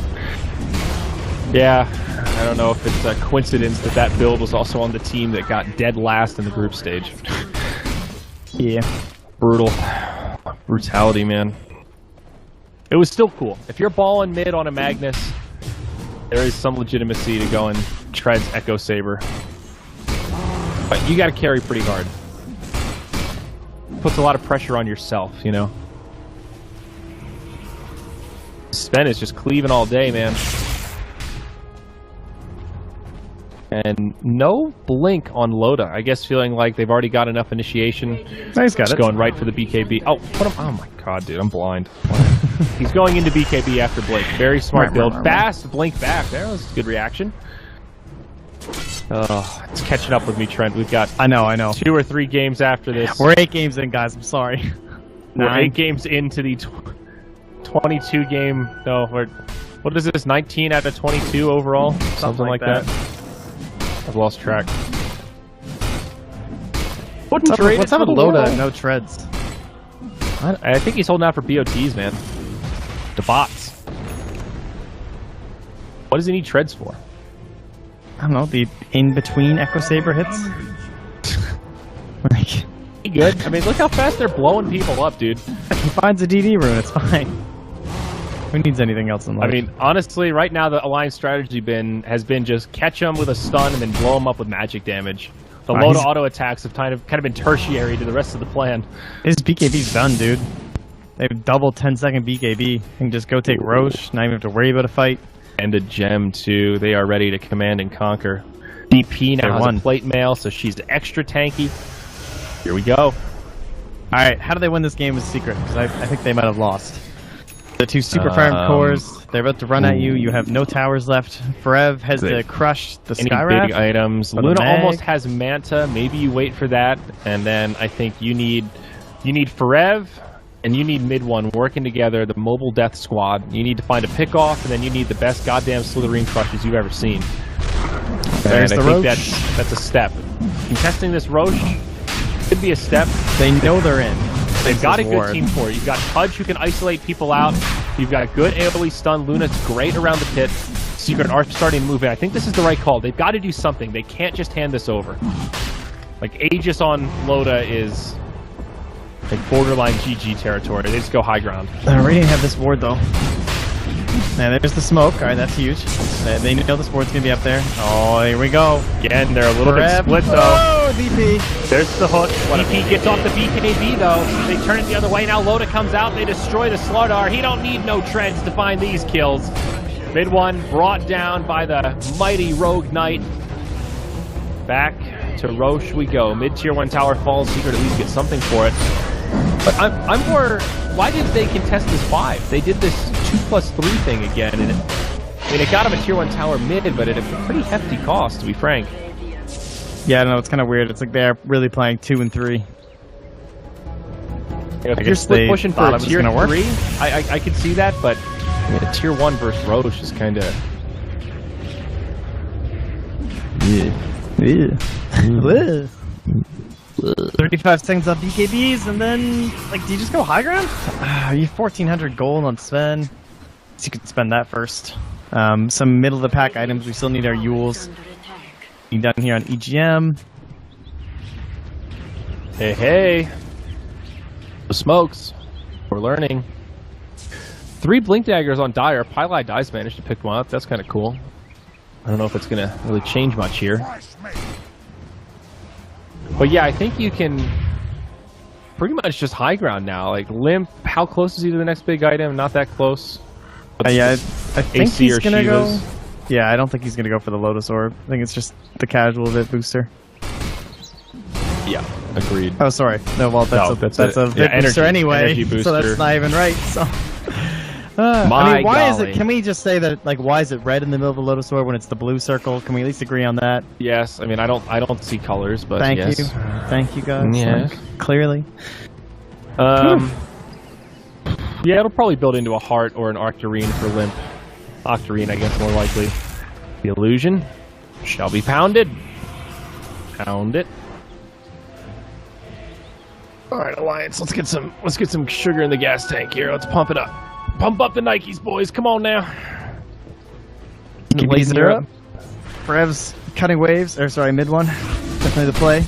Yeah, I don't know if it's a coincidence that that build was also on the team that got dead last in the group stage. Yeah. Brutal. Brutality, man. It was still cool. If you're balling mid on a Magnus, there is some legitimacy to going Tread's Echo Saber. But you gotta carry pretty hard. Puts a lot of pressure on yourself, you know? Sven is just cleaving all day, man. And no blink on Loda. I guess feeling like they've already got enough initiation. Nice, got it. Going right for the BKB. Oh, oh my god, dude, I'm blind. He's going into BKB after Blink. Very smart build. Fast blink back. There was a good reaction. Oh, it's catching up with me, Trent. We've got I know. 2 or 3 games after this. We're 8 games in, guys. I'm sorry. We're 8 games into the 22 game. No, what is this? 19 out of 22 overall? Something like that. I've lost track. What's up with Loda? No treads. I think he's holding out for BOTs, man. The bots. What does he need treads for? I don't know, the in-between Echo Saber hits? Like, he good? I mean, look how fast they're blowing people up, dude. He finds a DD rune, it's fine. Who needs anything else in life? I mean, honestly, right now the Alliance strategy has been just catch them with a stun and then blow them up with magic damage. The Loda auto attacks have kind of been tertiary to the rest of the plan. His BKB's done, dude. They have double 10-second BKB. You can just go take Roche, not even have to worry about a fight. And a gem, too. They are ready to command and conquer. DP now has a plate mail, so she's extra tanky. Here we go. Alright, how do they win this game with Secret? Because I think they might have lost. The 2 super farm cores, they're about to run at you. You have no towers left. Forev has to crush the Skyraft. Any big items. Luna almost has Manta. Maybe you wait for that. And then I think you need Forev and you need mid one working together, the mobile death squad. You need to find a pick-off, and then you need the best goddamn Slytherin crushes you've ever seen. There's and the I think Roche. that's a step. Contesting this Roche could be a step. They know they're in. They've got a good team for it. You've got Pudge who can isolate people out. You've got good AoE stun. Luna's great around the pit. Secret are starting to move in. I think this is the right call. They've got to do something. They can't just hand this over. Like, Aegis on Loda is like borderline GG territory. They just go high ground. Radiant have this ward, though. And there's the smoke. Alright, that's huge. They know this ward's going to be up there. Oh, here we go. Again, they're a little bit split, though. Oh, DP. There's the hook. DP gets off the BKB, though. They turn it the other way. Now Loda comes out. They destroy the Slardar. He don't need no treads to find these kills. Mid one brought down by the mighty Rogue Knight. Back to Roche we go. Mid tier 1 tower falls. Secret at least get something for it. But I'm more... Why did they contest this 5? They did this 2+3 thing again, and it got him a tier 1 tower mid, but at a pretty hefty cost, to be frank. Yeah, I don't know, it's kind of weird. It's like they're really playing 2 and 3. If you're split pushing for a tier 3, I could see that, but a tier 1 versus Roche is kind of... Yeah. 35 seconds on BKBs, and then, like, do you just go high ground? You have 1,400 gold on Sven. So you could spend that first. Some middle-of-the-pack items. We still need our Yules. Being done here on EGM. Hey, hey. The smokes. We're learning. 3 Blink Daggers on Dire. Pylai Dice managed to pick one up. That's kind of cool. I don't know if it's going to really change much here. But yeah, I think you can pretty much just high ground now. Like, Limp, how close is he to the next big item? Not that close. Yeah, I think he's going to go... Yeah, I don't think he's going to go for the Lotus Orb. I think it's just the casual bit booster. Yeah, agreed. Oh, sorry. No, well, that's No, a that's that's a- a bit yeah, booster energy anyway. booster. So that's not even right. So. I My mean, why is golly. it? Can we just say that? Like, why is it red in the middle of the Lotus Sword when it's the blue circle? Can we at least agree on that? Yes, I mean I don't see colors, but Thank yes. you, guys. Yes. Like, clearly. Yeah, it'll probably build into a heart or an octarine for Limp. Octarine, I guess, more likely. The illusion shall be pounded. Pound it. All right, Alliance. Let's get some sugar in the gas tank here. Let's pump it up. Pump up the Nikes, boys. Come on now. Keep Blazing it her up. Revs cutting waves. Or sorry, mid one. Definitely the play.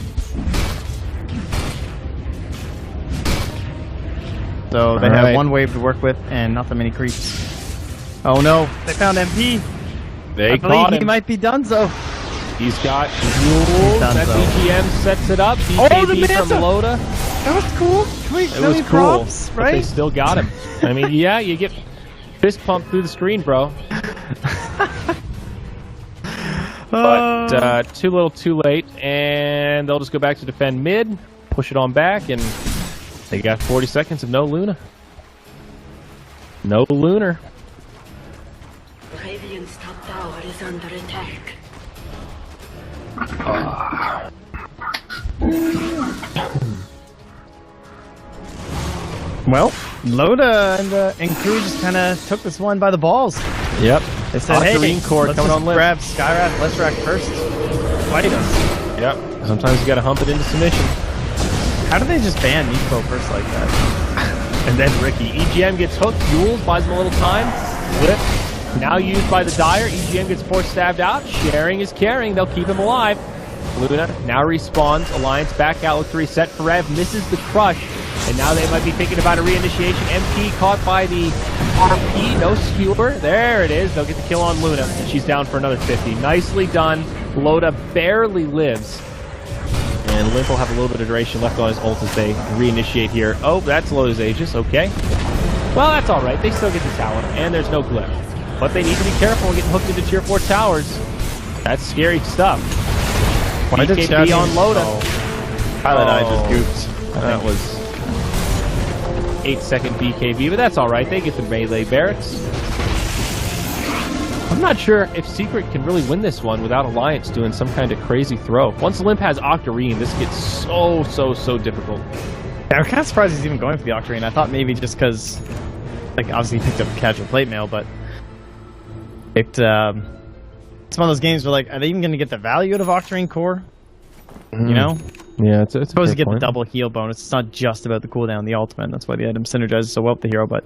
So they have Alright. one wave to work with and not that many creeps. Oh no, they found MP. They I caught believe him. he might be done so. He's got rules. done That so. BGM sets it up. Oh, the BKB from Manta! Loda. That was cool. It was cool, props, but they right? still got him. I mean, yeah, you get fist pumped through the screen, bro. But too little, too late, and they'll just go back to defend mid, push it on back, and they got 40 seconds of no Luna. No Lunar. Radiant's top tower is under attack. Well, Loda and crew just kind of took this one by the balls. Yep. They said, "Hey, Octarine core let's coming just on Limp." grab Skyrath, Lesrac first. Fight us." Yep. Sometimes you gotta hump it into submission. How do they just ban Neepo first like that? And then Ricky. EGM gets hooked. Jules buys him a little time. Whip. Now used by the Dire. EGM gets force stabbed out. Sharing is caring. They'll keep him alive. Luna now respawns. Alliance back out with the reset. Rev misses the crush. And now they might be thinking about a reinitiation. MP caught by the RP. No skewer. There it is. They'll get the kill on Luna. And she's down for another 50. Nicely done. Loda barely lives. And Limp will have a little bit of duration left on his ult as they reinitiate here. Oh, that's Loda's Aegis. Okay. Well, that's alright. They still get the tower. And there's no glyph. But they need to be careful getting hooked into tier 4 towers. That's scary stuff. Why did BKB Shaggy- on Loda. Oh. Pilot Eye just gooped. That was 8-second BKB, but that's alright. They get the melee barracks. I'm not sure if Secret can really win this one without Alliance doing some kind of crazy throw. Once Limp has Octarine, this gets so difficult. Yeah, I'm kind of surprised he's even going for the Octarine. I thought maybe just because, like, obviously he picked up casual plate mail, but it's one of those games where, like, are they even going to get the value out of Octarine core? You know? Yeah, it's Supposed to get the double heal bonus. It's not just about the cooldown, the ultimate. That's why the item synergizes so well with the hero. But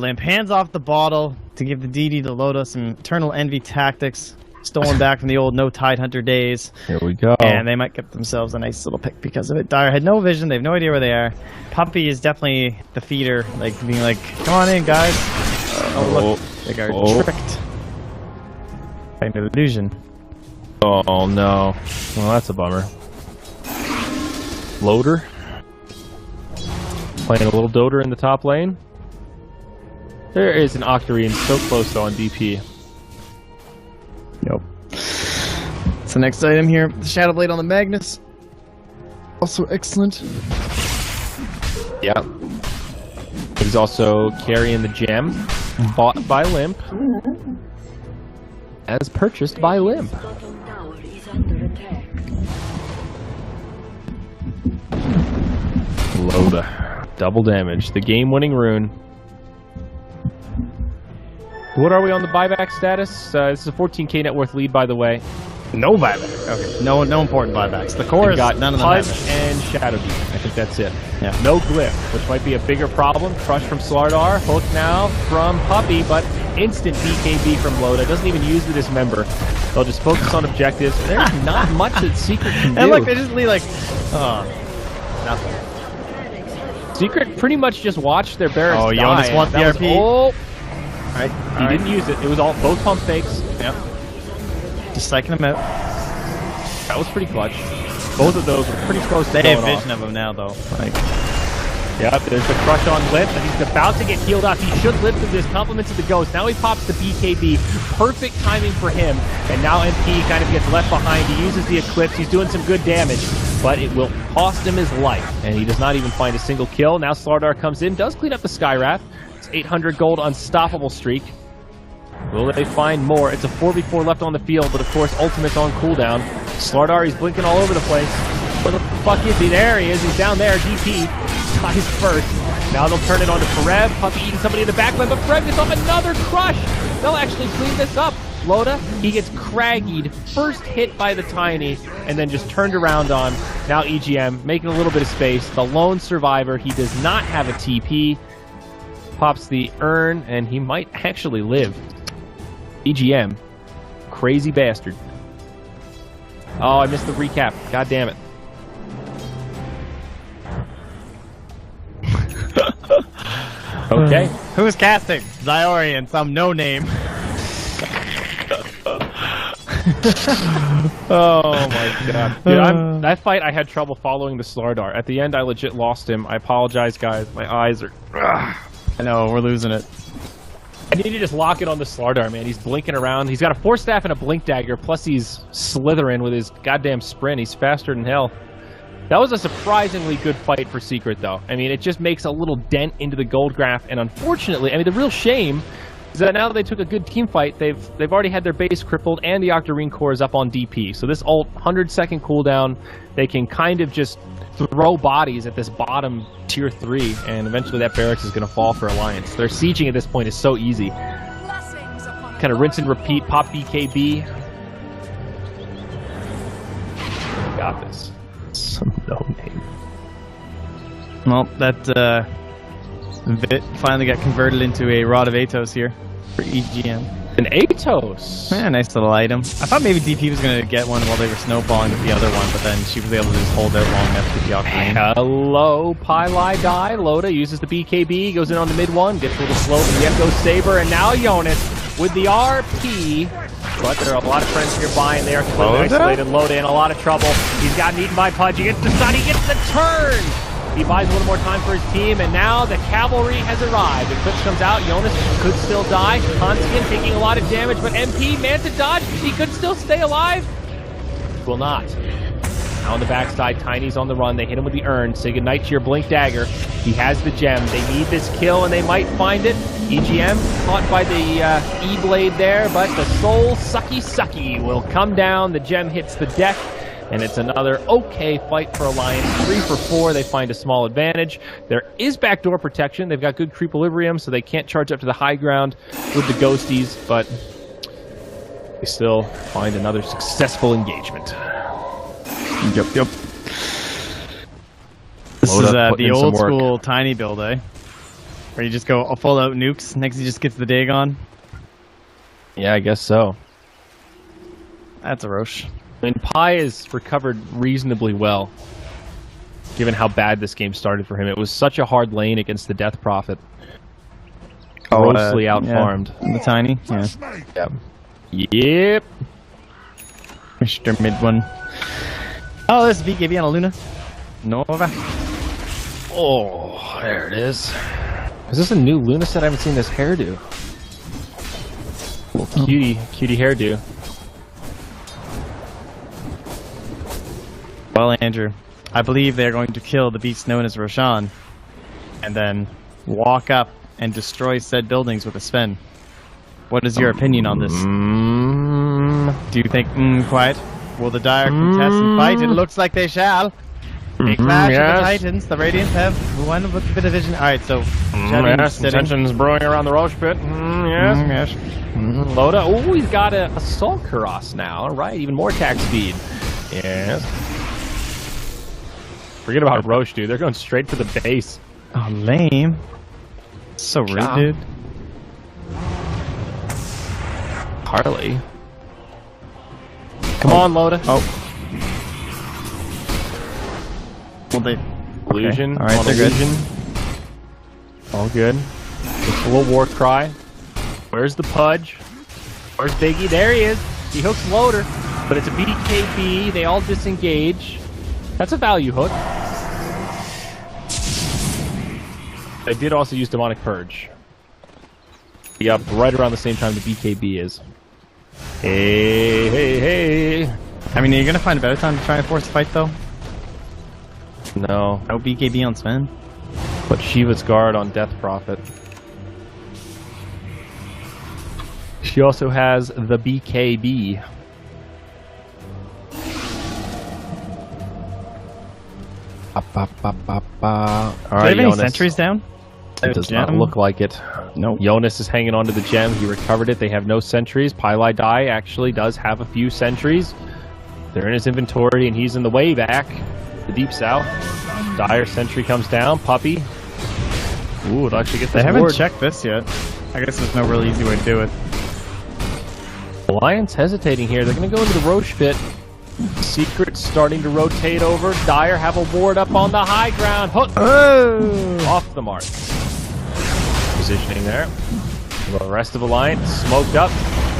Limp hands off the bottle to give the DD to Loda some Eternal Envy tactics, stolen back from the old No Tide Hunter days. Here we go. And they might get themselves a nice little pick because of it. Dire had no vision. They have no idea where they are. Puppy is definitely the feeder, like being like, "Come on in, guys." Oh, look, they got tricked by an illusion. Oh no. Well, that's a bummer. Loader. Playing a little Doter in the top lane. There is an Octarine so close though on DP. Nope. It's the next item here. The Shadow Blade on the Magnus. Also excellent. Yeah. He's also carrying the gem. Bought by Limp. As purchased by Limp. Bottom tower is under attack. Loda. Double damage. The game-winning rune. What are we on the buyback status? This is a 14k net worth lead, by the way. No buyback. Okay. No important buybacks. The core We've is got none of them Pudge have it. and Shadow Deep. I think that's it. Yeah. No glyph, which might be a bigger problem. Crush from Slardar. Hook now from Puppy, but instant BKB from Loda. Doesn't even use the Dismember. They'll just focus on objectives. There's not much that Secret can do. And look, they just leave like, nothing. Secret pretty much just watched their barracks die. Jonas and wants the that was RP. all- Right. He didn't use it. It was all both pump fakes. Yep. Just psyching them out. That was pretty clutch. Both of those were pretty close to They going have off. vision of them now, though. Like, Yep, there's the crush on Lip, and he's about to get healed up. He should live through this. Compliments of the Ghost. Now he pops the BKB. Perfect timing for him. And now MP kind of gets left behind. He uses the Eclipse. He's doing some good damage, but it will cost him his life. And he does not even find a single kill. Now Slardar comes in, does clean up the Skywrath. It's 800 gold unstoppable streak. Will they find more? It's a 4v4 left on the field, but of course, Ultimate's on cooldown. Slardar, he's blinking all over the place. Where the fuck is he? There he is. He's down there. DP. Dies first. Now they'll turn it on to Ferev. Puppy eating somebody in the backline, but Ferev gets off another crush. They'll actually clean this up. Loda, he gets craggied. First hit by the Tiny, and then just turned around on. Now EGM, making a little bit of space. The lone survivor. He does not have a TP. Pops the urn, and he might actually live. EGM. Crazy bastard. Oh, I missed the recap. God damn it. Okay. Who's casting? Zyori and some no-name. Oh my god. Dude, that fight, I had trouble following the Slardar. At the end, I legit lost him. I apologize, guys. My eyes are... I know, we're losing it. I need to just lock it on the Slardar, man. He's blinking around. He's got a Force Staff and a Blink Dagger, plus he's slithering with his goddamn sprint. He's faster than hell. That was a surprisingly good fight for Secret, though. I mean, it just makes a little dent into the gold graph, and unfortunately, I mean, the real shame is that now that they took a good team fight, they've already had their base crippled, and the Octarine core is up on DP. So this ult, 100-second cooldown, they can kind of just throw bodies at this bottom tier 3, and eventually that barracks is going to fall for Alliance. Their sieging at this point is so easy. Kind of rinse and repeat, pop BKB. Got this. Some no-name. Well, that Vit finally got converted into a Rod of Atos here for EGM. An Atos! Yeah, nice little item. I thought maybe DP was going to get one while they were snowballing with the other one, but then she was able to just hold out long enough to get the Octarine. Hello, Pylai die. Loda uses the BKB, goes in on the mid one, gets a little slow for the Echo Saber, and now Jonas with the RP. But there are a lot of friends nearby, and they are completely isolated. Loda in a lot of trouble. He's gotten eaten by Pudge. He gets the stun. He gets the turn. He buys a little more time for his team, and now the cavalry has arrived. Eclipse comes out. Jonas could still die. Hanskin taking a lot of damage, but MP managed to dodge. He could still stay alive. Will not. Now on the backside, Tiny's on the run. They hit him with the urn. Say goodnight to your Blink Dagger. He has the gem. They need this kill, and they might find it. EGM caught by the E-Blade there, but the Soul Sucky will come down. The gem hits the deck, and it's another okay fight for Alliance. 3 for 4. They find a small advantage. There is backdoor protection. They've got good creequilibrium, so they can't charge up to the high ground with the ghosties, but they still find another successful engagement. Yep. This is the old school Tiny build, eh? Where you just go full out nukes, next he just gets the Dagon. Yeah, I guess so. That's a Roche. I mean, Pi has recovered reasonably well, given how bad this game started for him. It was such a hard lane against the Death Prophet. Grossly out-farmed. Yeah. The Tiny? Yeah. Yep. Mr. Mid one. Oh, this is BKB on a Luna. Nova. Oh, there it is. Is this a new Luna set? I haven't seen this hairdo. Little cutie hairdo. Well, Andrew, I believe they're going to kill the beast known as Roshan, and then walk up and destroy said buildings with a Sven. What is your opinion on this? Do you think, quiet? Will the dire contest and fight? It looks like they shall. A clash of the Titans. The Radiants have one with a bit of vision. Alright, so... yes, tensions brewing around the Roche pit. Yes. Loda. Oh, he's got a Soul Kuros now. Alright, even more attack speed. Yes. Forget about Roche, dude. They're going straight for the base. Oh, lame. So rude, dude. Harley. Come on, Loda. Oh. Well, they... Illusion. Okay. Alright, they're good. All good. Just a little war cry. Where's the Pudge? Where's Biggie? There he is. He hooks Loader. But it's a BKB. They all disengage. That's a value hook. They did also use Demonic Purge. Be up right around the same time the BKB is. Hey, hey, hey. I mean, are you gonna find a better time to try and force a fight, though? No. No BKB on Sven? But Shiva's Guard on Death Prophet. She also has the BKB. Do they have any sentries down? It does not look like it. No. Jonas is hanging on to the gem. He recovered it. They have no sentries. Pylai Dai actually does have a few sentries. They're in his inventory, and he's in the way back. The deep south. Dire sentry comes down. Puppy. Ooh, it'll actually get this They haven't board. checked this yet. I guess there's no real easy way to do it. Alliance hesitating here. They're going to go into the Roche pit. Secret starting to rotate over. Dire have a ward up on the high ground. Hook. Oh! Off the mark. Positioning there. The rest of Alliance smoked up.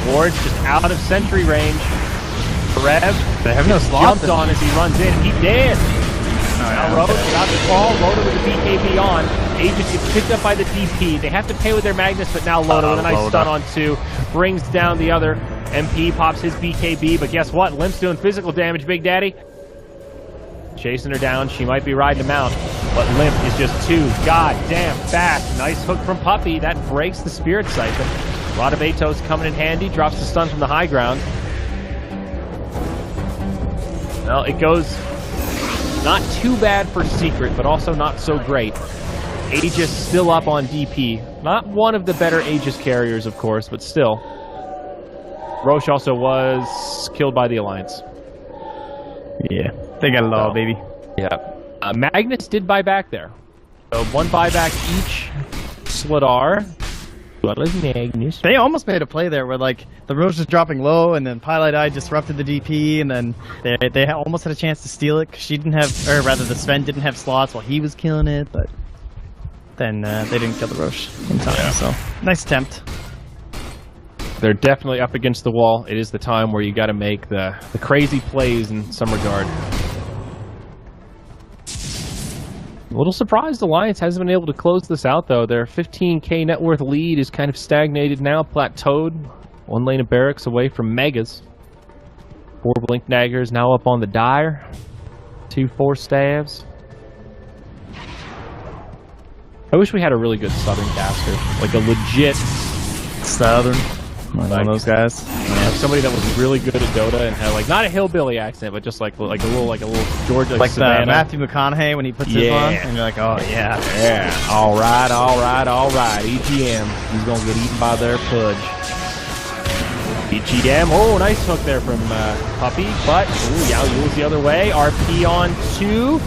Ward's just out of sentry range. Rev. They have no slots. Jumped on as he runs in. He did. Now Rhoda without the call. Loda with the BKB on. Agent gets picked up by the DP. They have to pay with their Magnus, but now Loda with a nice stun on 2. Brings down the other. MP pops his BKB, but guess what? Limp's doing physical damage, Big Daddy. Chasing her down. She might be riding him out, but Limp is just too goddamn fast. Nice hook from Puppy. That breaks the Spirit Siphon. A lot of Atos coming in handy. Drops the stun from the high ground. Well, it goes not too bad for Secret, but also not so great. Aegis still up on DP. Not one of the better Aegis carriers, of course, but still. Roche also was killed by the Alliance. Yeah, they got it all, baby. Yeah. Magnus did buy back there. So 1 buyback each. Sladar. What is Magnus? They almost made a play there where, like, the Roche was dropping low, and then Pylai Dai disrupted the DP, and then they almost had a chance to steal it, because she didn't have, or rather, the Sven didn't have slots while he was killing it, but then they didn't kill the Roche in time, so nice attempt. They're definitely up against the wall. It is the time where you got to make the crazy plays in some regard. A little surprised Alliance hasn't been able to close this out, though. Their 15k net worth lead is kind of stagnated now, plateaued. 1 lane of barracks away from Megas. 4 Blink Daggers now up on the Dire. 2 Force Staves. I wish we had a really good Southern caster. Like a legit Southern. One of those guys. Yeah, somebody that was really good at Dota and had, like, not a hillbilly accent, but just like a little Georgia, like Savannah. the Matthew McConaughey when he puts his on, and you're like, oh yeah, yeah. All right. EGM, he's gonna get eaten by their pudge. EGM, oh, nice hook there from Puppy, but Yao Yule's the other way. RP on 2.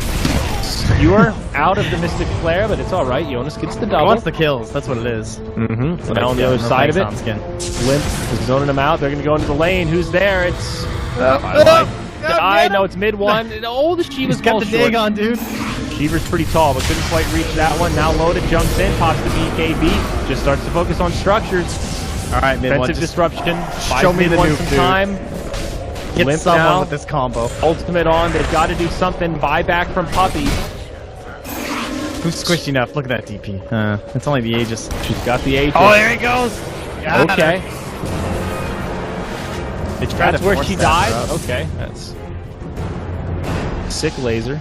Skewer out of the Mystic Flare, but it's all right. Jonas gets the double. He wants the kills. That's what it is. So now on the other side of it, Limp is zoning them out. They're going to go into the lane. Who's there? It's... I know it's mid one. Oh, the Shiva's got the dig on, dude. Shiva's pretty tall, but couldn't quite reach that one. Now Loda jumps in, pops the BKB. Just starts to focus on structures. All right, mid one. Defensive disruption. Show me the nuke, some time. Get Limp someone now. with this combo. Ultimate on. They've got to do something. Buyback from Puppy. Who's squishy enough? Look at that DP. It's only the Aegis. She's got the Aegis. Oh, there he goes. Okay. That's where she died? Up. Okay, that's... Sick laser.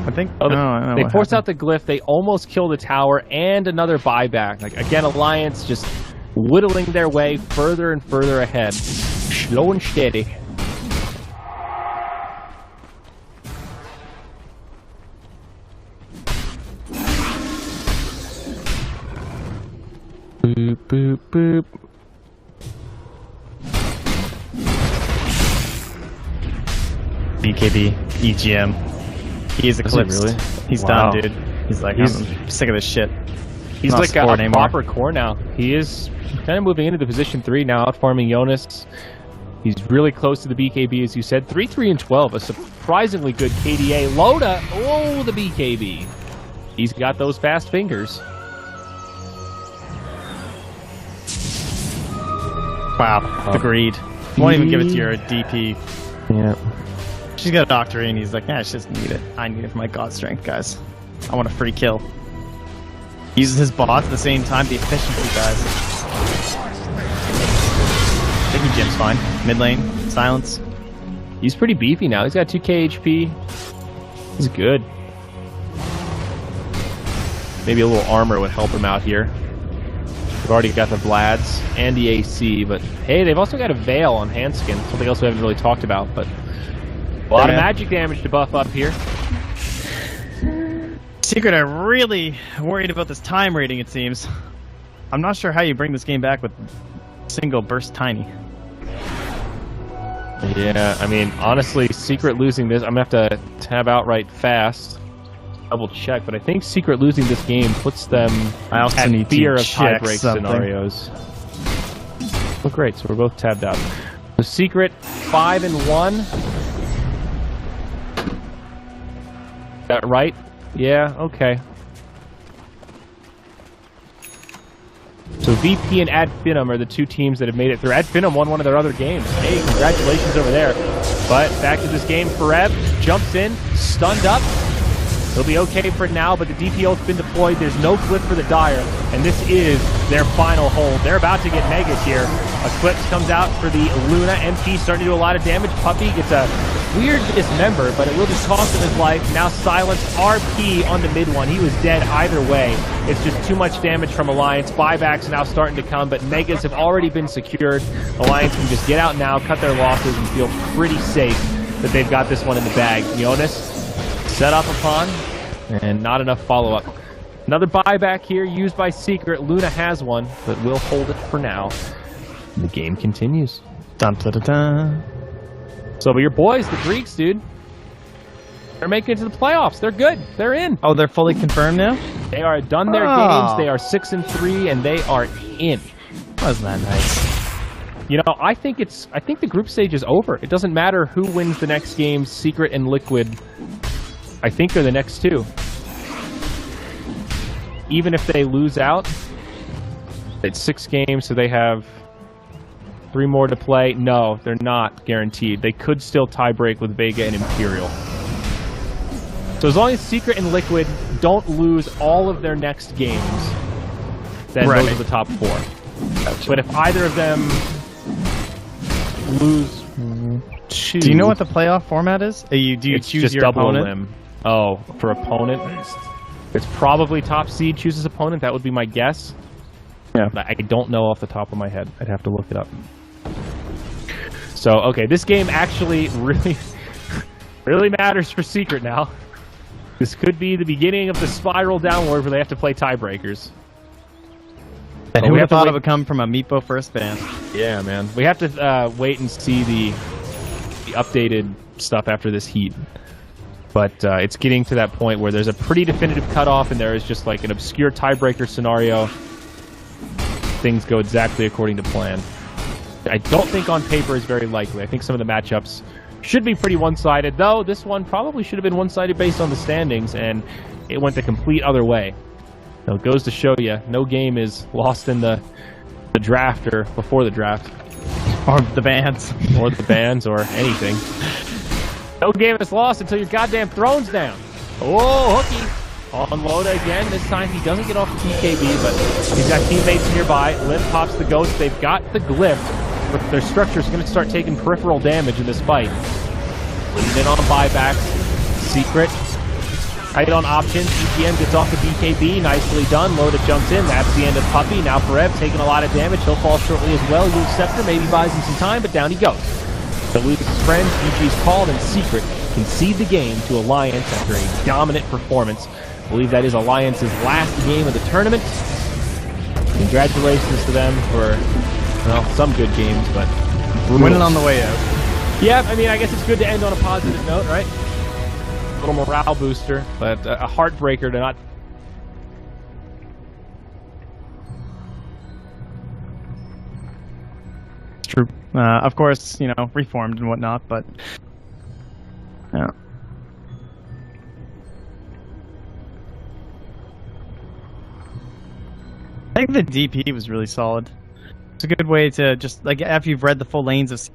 I think... they force out the glyph, they almost kill the tower, and another buyback. Like, again, Alliance just whittling their way further and further ahead. Slow and steady. Boop, boop, boop. BKB, EGM. He's eclipsed. Really? He's done, dude. He's like, I'm sick of this shit. He's like a proper core now. He is kind of moving into the position 3 now, out farming Jonas. He's really close to the BKB, as you said. 3-3 and 12, a surprisingly good KDA. Loda, oh, the BKB. He's got those fast fingers. Wow, the greed. Won't even give it to your DP. Yeah. She's got a Doctorine, he's like, yeah, she doesn't need it. I need it for my god strength, guys. I want a free kill. Uses his bots at the same time. The efficiency, guys. I think Jim's fine. Mid lane, silence. He's pretty beefy now. He's got 2k HP. He's good. Maybe a little armor would help him out here. They've already got the Vlads and the AC, but hey, they've also got a Veil on Handskin. Something else we haven't really talked about, but a lot of magic damage to buff up here. Secret are really worried about this time rating, it seems. I'm not sure how you bring this game back with single burst tiny. Yeah, I mean, honestly, Secret losing this, I'm going to have to tab out right fast. Double check, but I think Secret losing this game puts them I also at need fear to of check tie-break something. scenarios. Oh, great, so we're both tabbed out. So Secret 5-1. Is that right? Yeah, okay. So VP and Adfinum are the two teams that have made it through. Adfinum won one of their other games. Hey, congratulations over there. But back to this game, Fereb jumps in, stunned up. He'll be okay for now, but the DPO's been deployed. There's no clip for the Dire, and this is their final hold. They're about to get megas here. Eclipse comes out for the Luna. MP starting to do a lot of damage. Puppy gets a weird dismember, but it will just cost him his life. Now Silence RP on the mid one. He was dead either way. It's just too much damage from Alliance. Buybacks now starting to come, but megas have already been secured. Alliance can just get out now, cut their losses, and feel pretty safe that they've got this one in the bag. Jonas set up upon, and not enough follow-up. Another buyback here used by Secret. Luna has one, but we'll hold it for now. The game continues. Dun, dun, dun, dun. So, but your boys, the Greeks, dude, they're making it to the playoffs. They're good. They're in. Oh, they're fully confirmed now? They are done their games. They are 6-3, and they are in. Wasn't that nice? You know, I think the group stage is over. It doesn't matter who wins the next game. Secret and Liquid, I think, are the next two. Even if they lose out, it's 6 games, so they have 3 more to play. No, they're not guaranteed. They could still tie break with Vega and Imperial. So as long as Secret and Liquid don't lose all of their next games, then those are the top 4. Gotcha. But if either of them lose 2... Do you know what the playoff format is? Do you it's choose just your double opponent? limb. Oh, for opponent? It's probably top seed chooses opponent. That would be my guess. Yeah. But I don't know off the top of my head. I'd have to look it up. So, okay, this game actually really matters for Secret now. This could be the beginning of the spiral downward where they have to play tiebreakers. And who would have thought it would come from a Meepo first band? Yeah, man. We have to wait and see the updated stuff after this heat. But it's getting to that point where there's a pretty definitive cutoff and there is just like an obscure tiebreaker scenario. Things go exactly according to plan. I don't think on paper is very likely. I think some of the matchups should be pretty one-sided, though this one probably should have been one-sided based on the standings, and it went the complete other way. So it goes to show you, no game is lost in the draft or before the draft. Or the bands. Or the bands or anything. No game is lost until your goddamn throne's down. Oh, Hooky. On Loda again. This time he doesn't get off the TKB, but he's got teammates nearby. Lip pops the Ghost. They've got the Glyph, but their structure is going to start taking peripheral damage in this fight. Lead in on buybacks. Secret. Tight on options. EPM gets off the BKB. Nicely done. Loda jumps in. That's the end of Puppy. Now Fereb taking a lot of damage. He'll fall shortly as well. Lose Scepter maybe buys him some time, but down he goes. To lose his friends, GG's called, and Secret concede the game to Alliance after a dominant performance. I believe that is Alliance's last game of the tournament. Congratulations to them for, well, some good games, but winning on the way out. Yeah, I mean, I guess it's good to end on a positive note, right? A little morale booster, but a heartbreaker to not... True. Of course, you know, reformed and whatnot, but... Yeah. I think the DP was really solid. It's a good way to just, like, after you've read the full lanes of...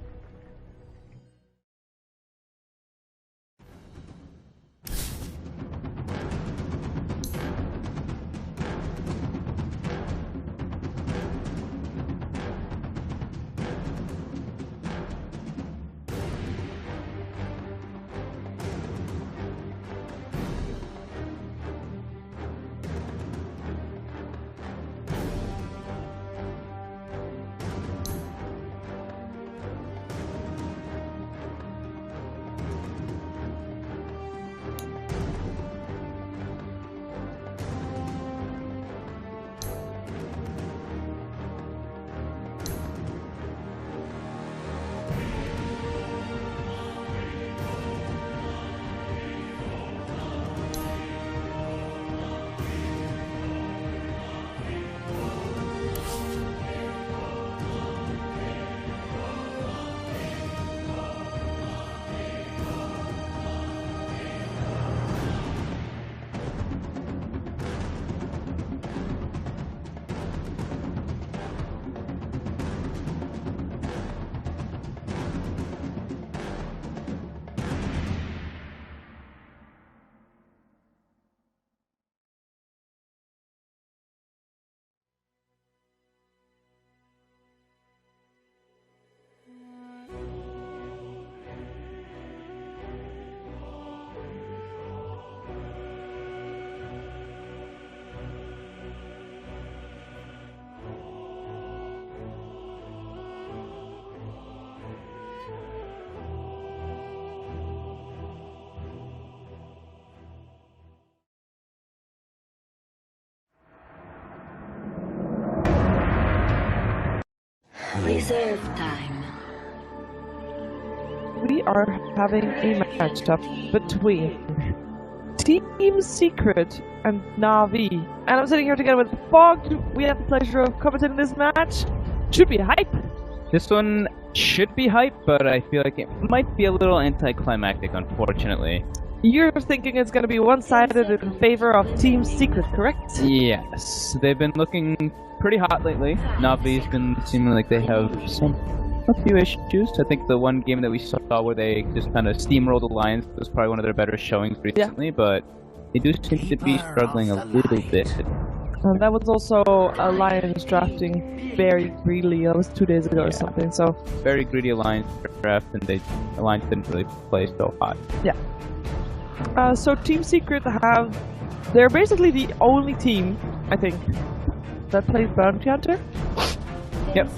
Save time. We are having a matchup between Team Secret and Navi. And I'm sitting here together with Fog. We have the pleasure of commentating this match. Should be hype. This one should be hype, but I feel like it might be a little anticlimactic, unfortunately. You're thinking it's going to be one-sided in favor of Team Secret, correct? Yes, they've been looking pretty hot lately. Navi's been seeming like they have a few issues. I think the one game that we saw where they just kind of steamrolled Alliance was probably one of their better showings recently, but they do seem to be struggling a little bit. And that was also Alliance drafting very greedily. That was 2 days ago or something. So very greedy Alliance draft, and Alliance didn't really play so hot. Yeah. So Team Secret they're basically the only team, I think, that plays Bounty Hunter. Yep.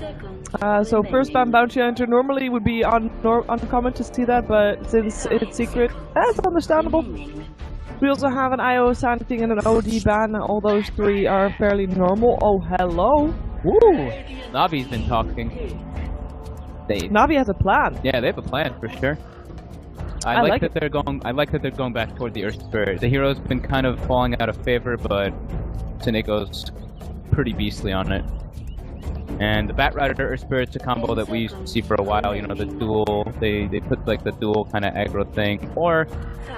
So first ban Bounty Hunter normally would be uncommon to see that, but since it's Secret, that's understandable. We also have an IO Sand and an OD ban. All those three are fairly normal. Oh, hello. Woo! Navi's been talking. Navi has a plan. Yeah, they have a plan for sure. I like that they're going back toward the Earth Spirit. The hero's been kind of falling out of favor, but Taneko's pretty beastly on it. And the Bat Rider Earth Spirit's a combo that we used to see for a while, you know, the dual, they put like the dual kind of aggro thing, or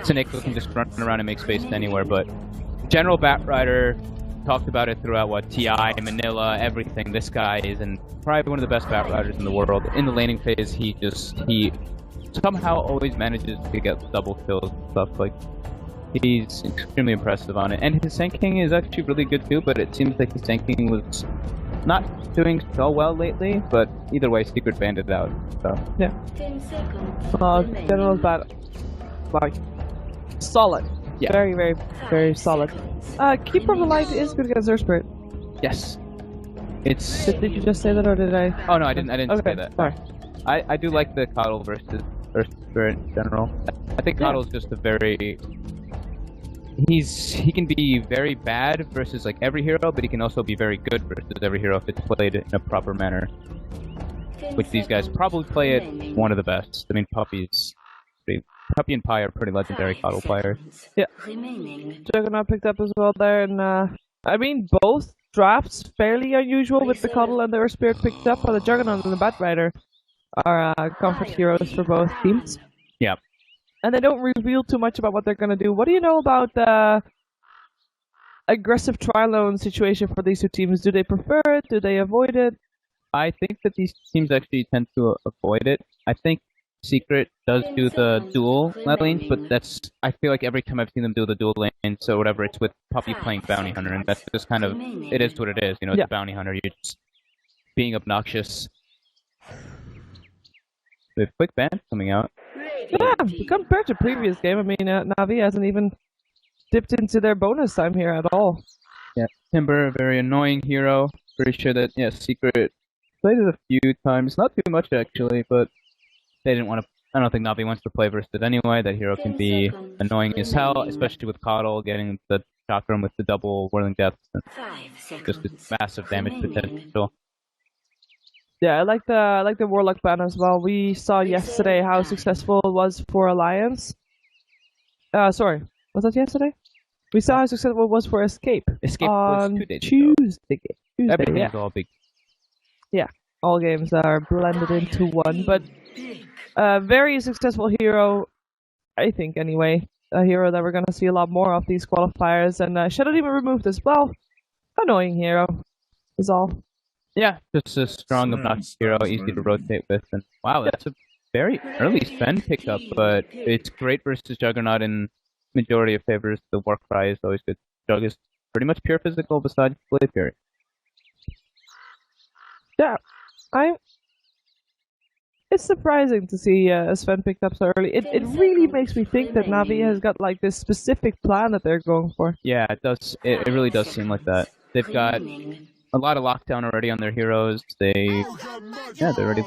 Taneko can just run around and make space anywhere, but General Bat Rider talked about it throughout, TI, Manila, everything. This guy is probably one of the best Bat Riders in the world. In the laning phase, he somehow always manages to get double kills and stuff. Like, he's extremely impressive on it. And his Sanking is actually really good too, but it seems like his Sanking was not doing so well lately, but either way, Secret banned it out, so. Yeah. General's bad. Like, solid. Yeah. Very, very, very solid. Keeper of the Light is good against Earth Spirit. Yes. Did you just say that, or did I? Oh no, I didn't say that. Sorry. I do like the Coddle versus Earth Spirit in general. I think Coddle's just a very... He can be very bad versus like every hero, but he can also be very good versus every hero if it's played in a proper manner. Which these guys probably play it one of the best. I mean, Puppy and Pi are pretty legendary Coddle players. Yeah. Juggernaut picked up as well there, and I mean, both drafts fairly unusual with the Coddle and the Earth Spirit picked up, but the Juggernaut and the Bat Rider are comfort heroes for both teams. Yeah. And they don't reveal too much about what they're going to do. What do you know about the aggressive trial-own situation for these two teams? Do they prefer it? Do they avoid it? I think that these teams actually tend to avoid it. I think Secret does do the dual lanes, but I feel like every time I've seen them do the dual lanes, or whatever, it's with Puppy playing Bounty Hunter, and that's just kind of, it is what it is, you know, it's a Bounty Hunter, you're just being obnoxious. The quick ban coming out. Yeah, compared to previous game, I mean, Navi hasn't even dipped into their bonus time here at all. Yeah, Timber, a very annoying hero. Pretty sure that, Secret played it a few times. Not too much, actually, but they didn't want to... I don't think Navi wants to play versus it anyway. That hero can be annoying as hell, especially with Coddle getting the chakram with the double Whirling Deaths. Just this massive damage potential. Yeah, I like the Warlock ban as well. We saw yesterday how successful it was for Alliance. Sorry, was that yesterday? We saw how successful it was for Escape. Escape was 2 days Tuesday. Everything's all big. Yeah, all games are blended into one, but very successful hero, I think anyway. A hero that we're gonna see a lot more of these qualifiers, and Shadow Demon removed as well. Annoying hero is all. Yeah, just a strong, obnoxious hero, easy to rotate with, and wow, that's a very early Sven pickup, but it's great versus Juggernaut in majority of favors. The Warcry is always good. Jug is pretty much pure physical besides Blade Fury. Yeah, it's surprising to see Sven picked up so early. It really makes me think that Navi has got like this specific plan that they're going for. Yeah, it does. It really does seem like that. They've got a lot of lockdown already on their heroes. They're already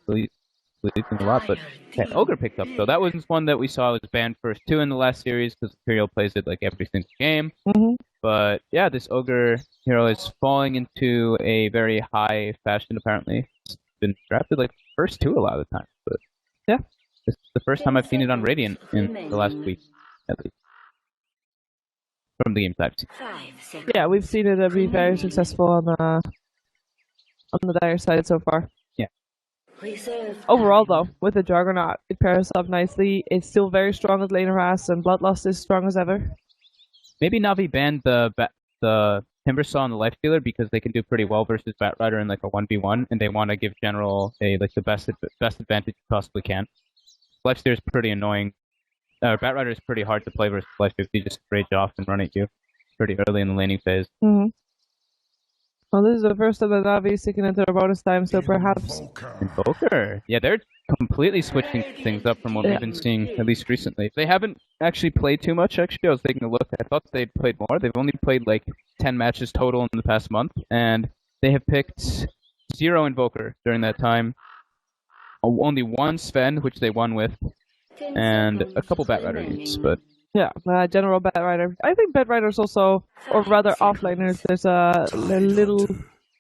sleeping a lot. But Ogre picked up, so that was one that we saw was banned first too in the last series because Imperial plays it like every single game. But yeah, this Ogre hero is falling into a very high fashion apparently. been drafted like first two a lot of the time. But yeah, this is the first time I've seen it on Radiant in the last week, at least. From the games I've seen. Yeah, we've seen it be very successful on the dire side so far. Yeah. Overall, though, with the Juggernaut, it pairs up nicely. It's still very strong as lane harass, and Bloodlust is strong as ever. Maybe Navi banned the Timbersaw and the Lifestealer because they can do pretty well versus Batrider in like a 1v1, and they want to give General the best advantage you possibly can. Lifestealer is pretty annoying. Batrider is pretty hard to play versus Lifestealer. You just rage off and run at you pretty early in the laning phase. Mm-hmm. Well, this is the first of the Navi sticking into the bonus time, so perhaps... Invoker! Yeah, they're completely switching things up from what we've been seeing, at least recently. They haven't actually played too much, actually. I was taking a look. I thought they'd played more. They've only played like 10 matches total in the past month, and they have picked 0 Invoker during that time. Only 1 Sven, which they won with, and a couple Batrider units, but... Yeah, General Batrider. I think Batriders also, or rather offliners, there's a little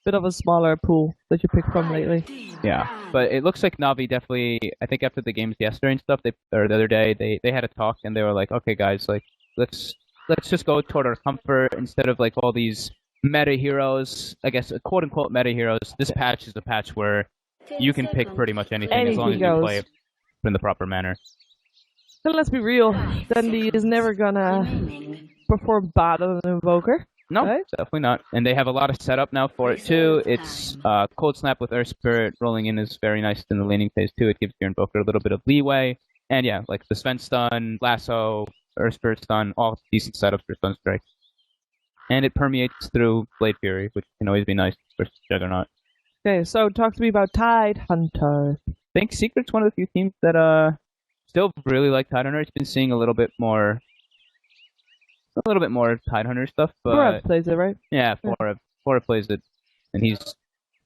bit of a smaller pool that you pick from lately. Yeah, but it looks like Navi definitely, I think after the games yesterday and stuff, or the other day, they had a talk and they were like, okay guys, like, let's just go toward our comfort instead of like all these meta heroes, I guess, quote unquote meta heroes. This patch is a patch where you can pick pretty much anything as long as you play it in the proper manner. And let's be real, Dundee is never gonna perform bad on an Invoker. No, right? Definitely not. And they have a lot of setup now for it too. It's Cold Snap with Earth Spirit rolling in is very nice in the laning phase too. It gives your Invoker a little bit of leeway. And yeah, like the Sven stun, Lasso, Earth Spirit stun, all decent setups for Stun Strike. And it permeates through Blade Fury, which can always be nice versus Juggernaut. Okay, so talk to me about Tidehunter. I think Secret's one of the few teams that still really like Tidehunter. It's been seeing a little bit more Tidehunter stuff, but Forev plays it, right? Yeah, Forev plays it, and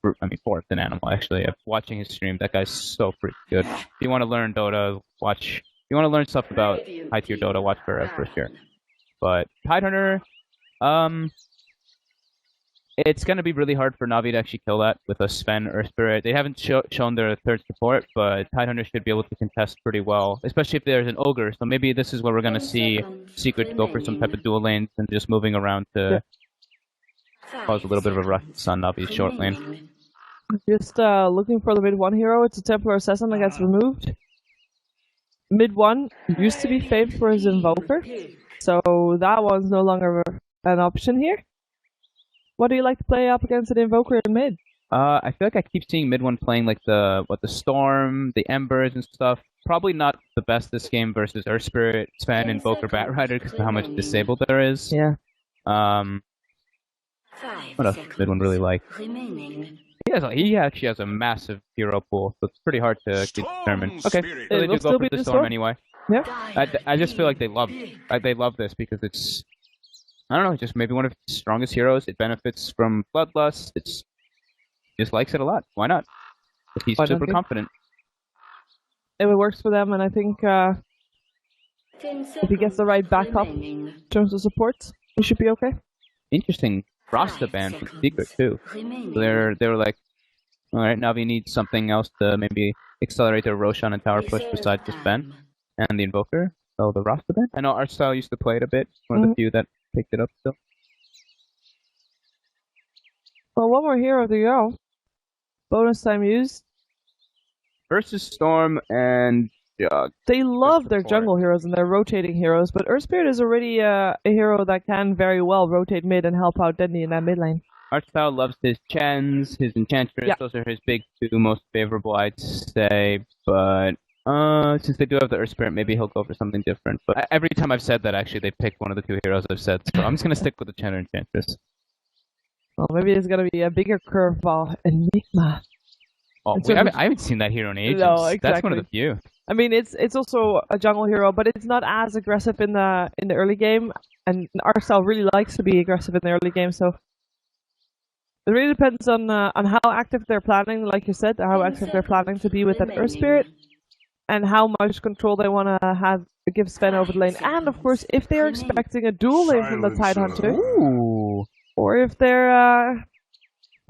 Forev's an animal. Actually, watching his stream, that guy's so freaking good. If you want to learn Dota, if you want to learn stuff about high tier Dota, watch Forev for sure. But Tidehunter, it's going to be really hard for Navi to actually kill that with a Sven or Spirit. They haven't shown their third support, but Tidehunter should be able to contest pretty well, especially if there's an Ogre. So maybe this is where we're going to see Secret go for some type of dual lanes and just moving around to cause a little bit of a rush on Navi's short lane. Just looking for the mid 1 hero. It's a Templar Assassin that gets removed. Mid 1 used to be faved for his Invoker, so that one's no longer an option here. What do you like to play up against an Invoker in mid? I feel like I keep seeing mid 1 playing like the Storm, the Embers and stuff. Probably not the best this game versus Earth Spirit, Sven, Invoker, Batrider because of how much disabled there is. Yeah. What else does mid 1 really like? He actually has a massive hero pool, so it's pretty hard to determine. Okay, so they do go for the Storm anyway. Yeah. I just feel like they love this because it's, I don't know, just maybe one of its strongest heroes. It benefits from Bloodlust. He just likes it a lot. Why not? If he's super confident. If it works for them, and I think if he gets the right backup in terms of support, he should be okay. Interesting. Rasta ban from Secret too. So they were like, all right, Navi needs something else to maybe accelerate their Roshan and tower push besides the ban and the Invoker. So the Rasta ban. I know Artstyle used to play it a bit. One of the few that picked it up still. Well, one more hero to go. Bonus time used. Versus Storm and Jug. They love their jungle heroes and their rotating heroes, but Earth Spirit is already a hero that can very well rotate mid and help out Dendy in that mid lane. Artstyle loves his Chens, his Enchantress. Yeah. Those are his big 2 most favorable, I'd say. But since they do have the Earth Spirit, maybe he'll go for something different. But every time I've said that, actually, they picked one of the 2 heroes I've said. So I'm just going to stick with the Chen or Enchantress. Well, maybe it's going to be a bigger curveball. Enigma. Oh, wait, I haven't seen that hero in ages. No, exactly. That's one of the few. I mean, it's also a jungle hero, but it's not as aggressive in the early game. And Artstyle really likes to be aggressive in the early game, so it really depends on how active they're planning, like you said, how active they're planning to be with that Earth Spirit, and how much control they want to give Sven over the lane. And of course, if they're expecting a dual lane from the Tidehunter, or if they're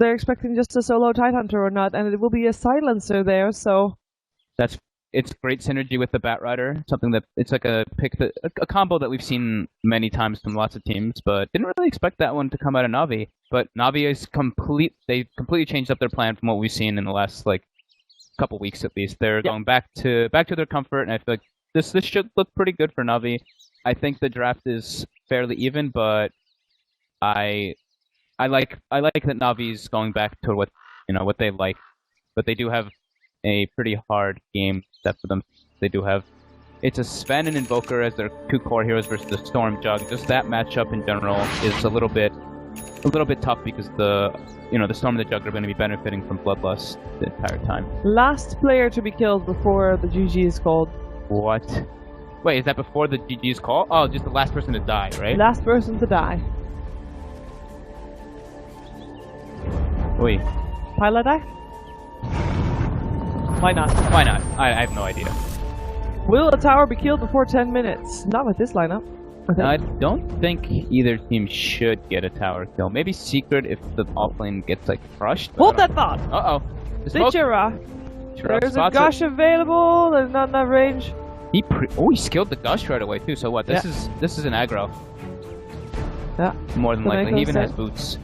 they're expecting just a solo Tidehunter or not, and it will be a silencer there, so... It's great synergy with the Batrider, something that it's like a combo that we've seen many times from lots of teams, but didn't really expect that one to come out of Na'Vi. But Na'Vi is they completely changed up their plan from what we've seen in the last like couple weeks at least. They're going back to their comfort, and I feel like this should look pretty good for Na'Vi. I think the draft is fairly even, but I like that Na'Vi's going back to what they like, but they do have a pretty hard game set for them. They do have it's a Sven and Invoker as their two core heroes versus the Storm Jug. Just that matchup in general is a little bit tough because the Storm and the Jug are going to be benefiting from Bloodlust the entire time. Last player to be killed before the GG is called. What? Wait, is that before the GG is called? Oh, just the last person to die, right? Last person to die. Wait. Pilot die? Why not? Why not? I have no idea. Will a tower be killed before 10 minutes? Not with this lineup. I don't think either team should get a tower kill. Maybe Secret if the offlane gets like crushed. Hold that thought! Uh-oh. Chirra. There's a gush available, there's not enough range. He skilled the gush right away too, so what? This is an aggro. Yeah. More than likely. He even has boots.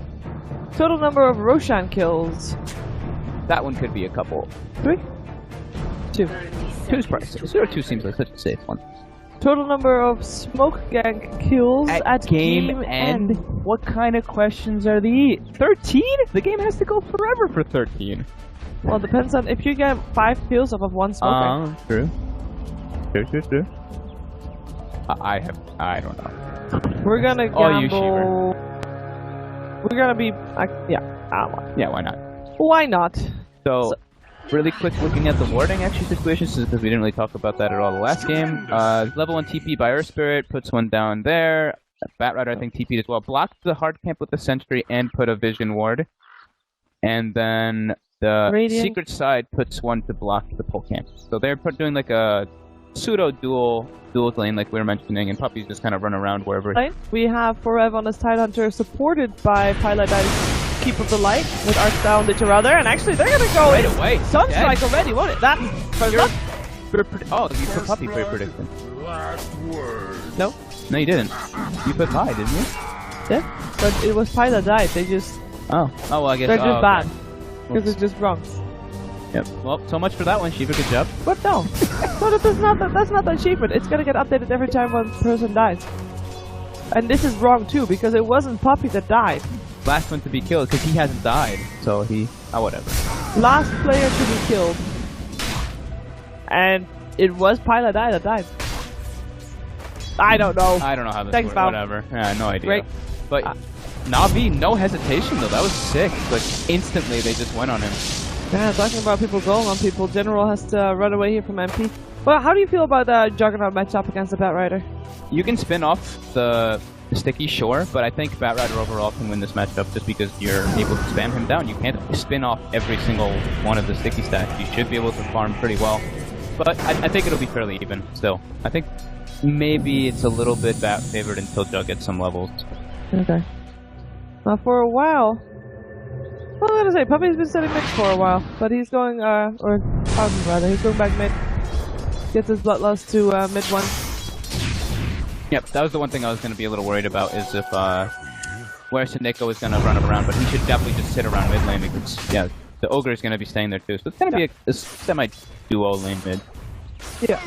Total number of Roshan kills. That one could be a couple. 3? 2. 2's priceless. 2 seems like such a safe one. Total number of Smoke Gang kills at game end. What kind of questions are these? 13? The game has to go forever for 13. Well, it depends on if you get 5 kills off of one Smoke Gang. True. I don't know. We're gonna gamble. We're gonna be yeah, why not? Why not? So really quick looking at the warding actually situations, because we didn't really talk about that at all the last game. Level 1 TP by Earth Spirit puts one down there. Batrider I think TP'd as well. Blocked the hard camp with the sentry and put a vision ward. And then the Secret side puts one to block the pole camp. So they're doing like a pseudo dual lane like we were mentioning, and Puppy's just kind of run around wherever. We have Forev on his Tidehunter supported by Pilot Keep of the Light with Arc Down the Geralder, and actually they're gonna go right away. Sunstrike already, won't it? That you put Puppy for your prediction. No, you didn't. You put Pi, didn't you? Yeah, but it was Pilot died. They just well I guess they're just bad because okay. it's just wrong. Yep. Well, so much for that one, Shiva. Good job. But no, that's not the achievement. It's gonna get updated every time one person dies. And this is wrong too, because it wasn't Puppy that died. Last one to be killed, because he hasn't died, so he... whatever. Last player to be killed. And it was Pilot that died. I don't know. I don't know how this Thanks, works. Val. Whatever. Yeah, no idea. Great. But Na'Vi, no hesitation though. That was sick. Like, instantly they just went on him. Yeah, talking about people going on people. General has to run away here from MP. Well, how do you feel about the Juggernaut matchup against the Batrider? You can spin off the sticky, sure, but I think Batrider overall can win this matchup just because you're able to spam him down. You can't spin off every single one of the sticky stacks. You should be able to farm pretty well. But I think it'll be fairly even still. I think maybe it's a little bit favored until Jug gets some levels. Okay. Now for a while... Well, I'm gonna say, Puppy's been setting mid for a while, but he's going, or Fountain rather, he's going back mid. Gets his Bloodlust to mid 1. Yep, that was the one thing I was going to be a little worried about, is if, where Sineko is going to run around, but he should definitely just sit around mid lane, because, yeah, the Ogre is going to be staying there too, so it's going to be a semi-duo lane mid. Yeah,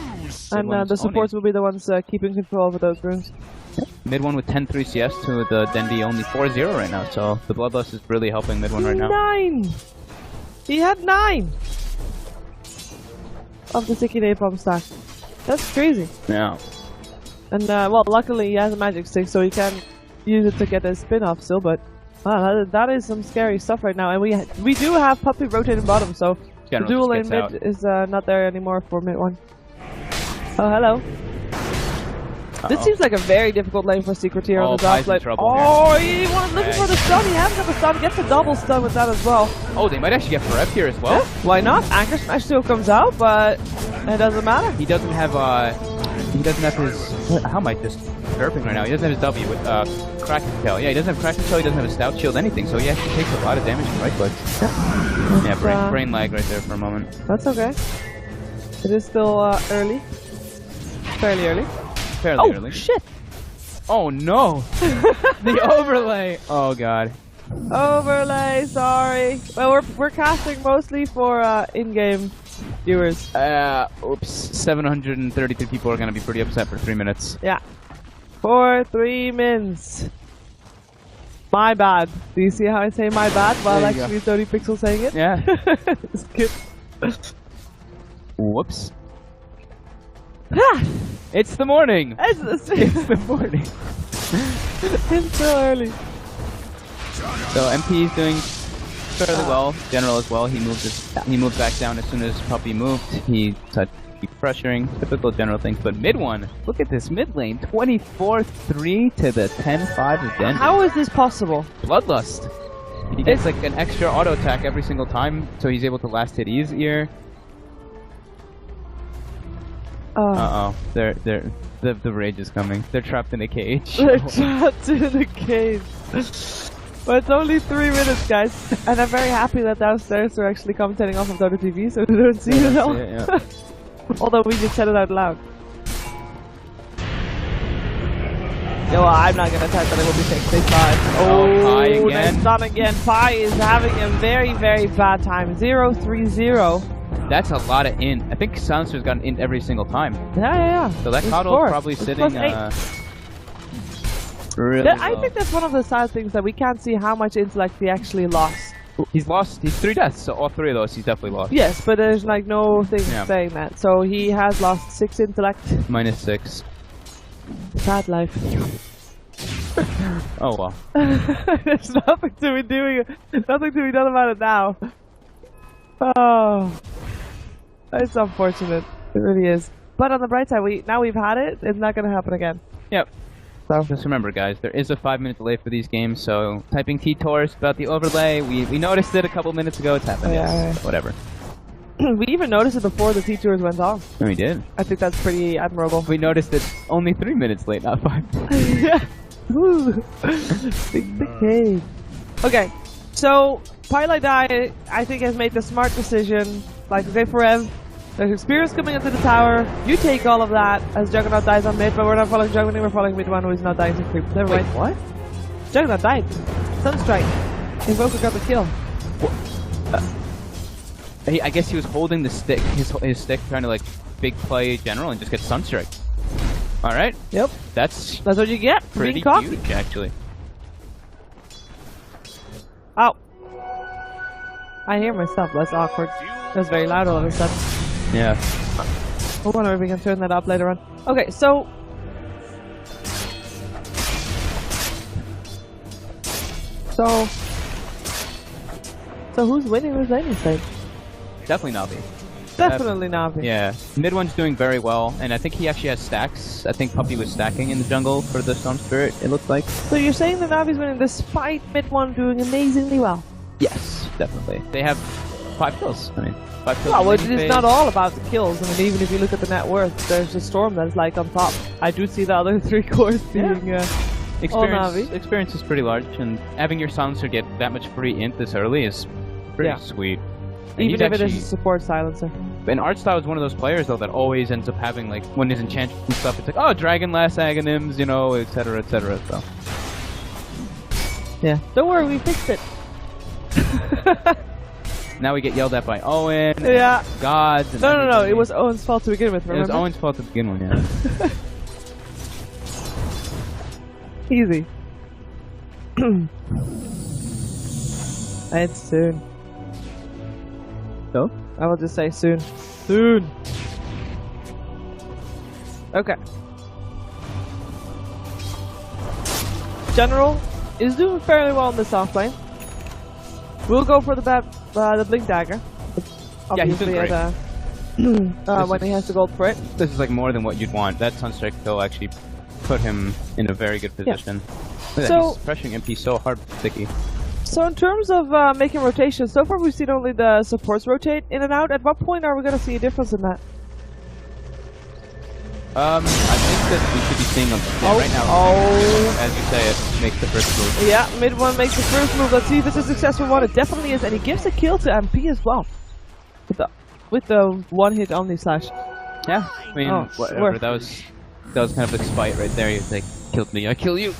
and the supports will be the ones keeping control over those rooms. Mid 1 with 10-3 CS to the Dendi only 4-0 right now, so the Bloodlust is really helping mid 1 right now. 9! He had 9! Of the sticky napalm stack. That's crazy. Yeah. And, well, luckily he has a magic stick, so he can use it to get a spin-off still, but wow, that is some scary stuff right now. And we do have Puppy rotating bottom, so the dual lane mid is not there anymore for mid 1. Oh, hello. This seems like a very difficult lane for Secret here on the top lane. Oh, he was looking for the stun. He has got the stun. Gets a double stun with that as well. Oh, they might actually get Forev here as well. Yeah, why not? Anchor Smash still comes out, but it doesn't matter. He doesn't have he doesn't have his. How am I just burping right now? He doesn't have his W with Kraken Tail. Yeah, he doesn't have Kraken Tail. He doesn't have a Stout Shield, anything. So he actually takes a lot of damage from right clicks. Yeah, brain lag right there for a moment. That's okay. It is still early. Fairly early. Fairly early. Oh shit! Oh no! The overlay. Oh god. Overlay. Sorry. Well, we're casting mostly for in-game viewers. Oops. 733 people are gonna be pretty upset for 3 minutes. Yeah. For 3 mins. My bad. Do you see how I say my bad while actually 30 Pixel saying it? Yeah. It's good. Whoops. It's the morning. It's the morning. It's still early. So MP is doing fairly well. General as well. He moved back down as soon as Puppy moved. He started keep pressuring. Typical general things. But mid one, look at this mid lane. 24-3 to the 10-5 again. How is this possible? Bloodlust. He gets like an extra auto attack every single time, so he's able to last hit easier. The rage is coming. They're trapped in a cage. They're trapped in a cage. But it's only 3 minutes, guys. And I'm very happy that downstairs we're actually commentating off of the other TV, so we don't see it at all. Yeah. Although we just said it out loud. Yeah, well, I'm not gonna type that it will be 6-5. Oh, Pi again. Nice done again. Pi is having a very, very bad time. 0-3-0. That's a lot of int. I think Silencer's got an int every single time. Yeah. So that Coddle's probably sitting really I think that's one of the sad things, that we can't see how much intellect he actually lost. He's 3 deaths, so all 3 of those he's definitely lost. Yes, but there's like no thing saying that. So he has lost 6 intellect. -6. Sad life. Oh well. There's nothing to be done about it now. Oh, it's unfortunate. It really is. But on the bright side, we've had it. It's not going to happen again. Yep. So just remember, guys, there is a 5-minute delay for these games. So typing T-Tors about the overlay. We noticed it a couple minutes ago. It's happened. Yeah. Whatever. We even noticed it before the T-Tours went on. We did. I think that's pretty admirable. We noticed it only 3 minutes late, not 5. Yeah. Big cave. Okay, so Pilot Die, I think, has made the smart decision. Like I say, for Ev, there's experience coming into the tower. You take all of that as Juggernaut dies on mid, but we're not following Juggernaut, we're following mid one who is not dying to creep. Never mind. What? Juggernaut died. Sunstrike. Invoker got the kill. I guess he was holding the stick, his stick, trying to like big play general and just get Sunstrike. All right. Yep. That's what you get for pretty being cocky. huge, actually. Oh. I hear myself. That's awkward. That's very loud all of a sudden. Yeah. I wonder if we can turn that up later on. Okay, so... So who's winning this laning stage? Definitely Navi. Definitely Navi. Yeah. Mid one's doing very well, and I think he actually has stacks. I think Puppy was stacking in the jungle for the Storm Spirit, it looks like. So you're saying that Navi's winning despite mid one doing amazingly well? Yes, definitely. They have 5 kills. I mean, 5 kills. Well, it's not all about the kills. I mean, even if you look at the net worth, there's a Storm that is like on top. I do see the other 3 cores being all Navi. Experience is pretty large, and having your silencer get that much free int this early is pretty sweet. And even if it is a support silencer. And Archstyle is one of those players, though, that always ends up having, like, when his enchantments and stuff, it's like, oh, Dragon Last Aghanims, you know, etc., etc., so. Yeah. Don't worry, we fixed it. Now we get yelled at by Owen. Yeah. Gods. And no. It was Owen's fault to begin with, remember? It was Owen's fault to begin with, yeah. Easy. It's soon. So? I will just say soon. Soon! Okay. General is doing fairly well in this off lane. We'll go for the Blink Dagger. Yeah, he's doing great. When he has the gold for it. This is like more than what you'd want. That Sunstrike kill actually put him in a very good position. Yeah. So, he's pressuring MP so hard, sticky. So in terms of making rotations, so far we've seen only the supports rotate in and out. At what point are we going to see a difference in that? I think that we should be seeing them right now. Oh. As you say, it makes the first move. Yeah, mid one makes the first move. Let's see if it's a successful one. It definitely is, and he gives a kill to MP as well. With the one-hit Omni Slash. Yeah, I mean, whatever. That was kind of the spite right there. He was like, killed me, I kill you.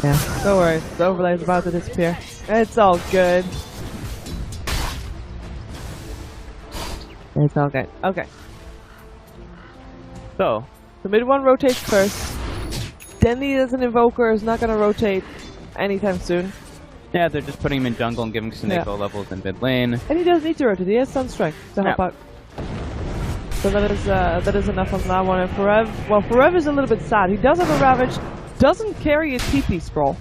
Yeah, don't worry. The overlay is about to disappear. It's all good. It's all good. Okay. So, the mid one rotates first. Denny as an invoker is not going to rotate anytime soon. Yeah, they're just putting him in jungle and giving Suneko levels in mid lane. And he doesn't need to rotate. He has Sunstrike to help out. So that is enough on that one. And Forev, well, Forev is a little bit sad. He does have a Ravage, doesn't carry a TP scroll,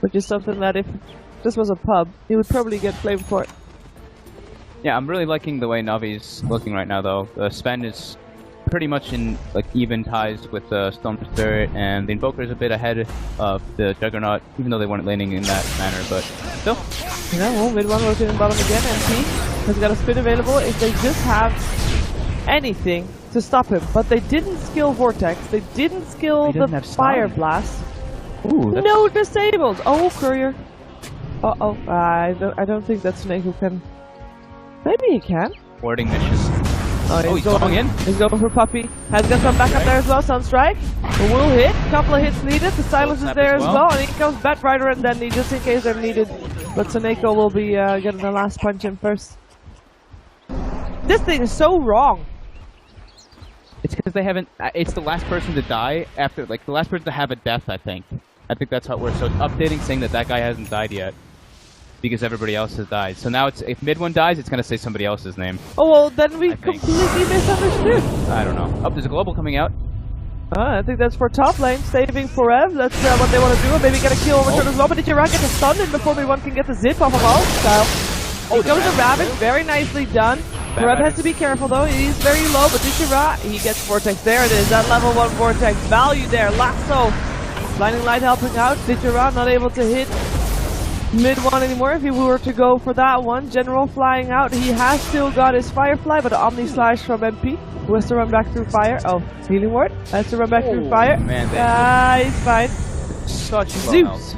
which is something that if this was a pub, he would probably get flamed for it. Yeah, I'm really liking the way Navi's looking right now, though. Sven is pretty much in like even ties with Storm Spirit, and the Invoker is a bit ahead of the Juggernaut, even though they weren't laning in that manner, but still. Yeah, well, mid one rotating bottom again, MP has got a spin available if they just have anything to stop him. But they didn't skill Vortex, they didn't skill the Fire Blast. Ooh, no disabled! Oh, Courier. Uh-oh, I don't think that's Snake who can... Maybe he can. Warding mission. Oh, he's going in. He's going for Puppy. Has got some backup there as well. Sunstrike will hit. Couple of hits needed. The silence is there as well. And in comes Batrider and Denny just in case they're needed. But Suneko will be getting the last punch in first. This thing is so wrong. It's because they haven't. It's the last person to die after, like, the last person to have a death, I think. I think that's how it works. So it's updating saying that guy hasn't died yet. Because everybody else has died. So now it's, if mid one dies, it's gonna say somebody else's name. Oh, well, then we completely misunderstood. I don't know. Oh, there's a global coming out. I think that's for top lane, saving Forev. That's what they want to do. Maybe get a kill overturn as well. But Ichiran gets a stun in before mid one can get the zip off of all style. Oh, here comes the Ravage. Very nicely done. Forev has to be careful though. He's very low, but Ichiran, he gets Vortex. There it is. That level 1 Vortex value there. Lasso. Blinding Light helping out. Ichiran not able to hit mid one anymore if he were to go for that one. General flying out. He has still got his Firefly, but Omni Slash from MP. Who has to run back through fire. Oh, healing ward. Has to run back through fire. Man, he's fine. Such Zeus.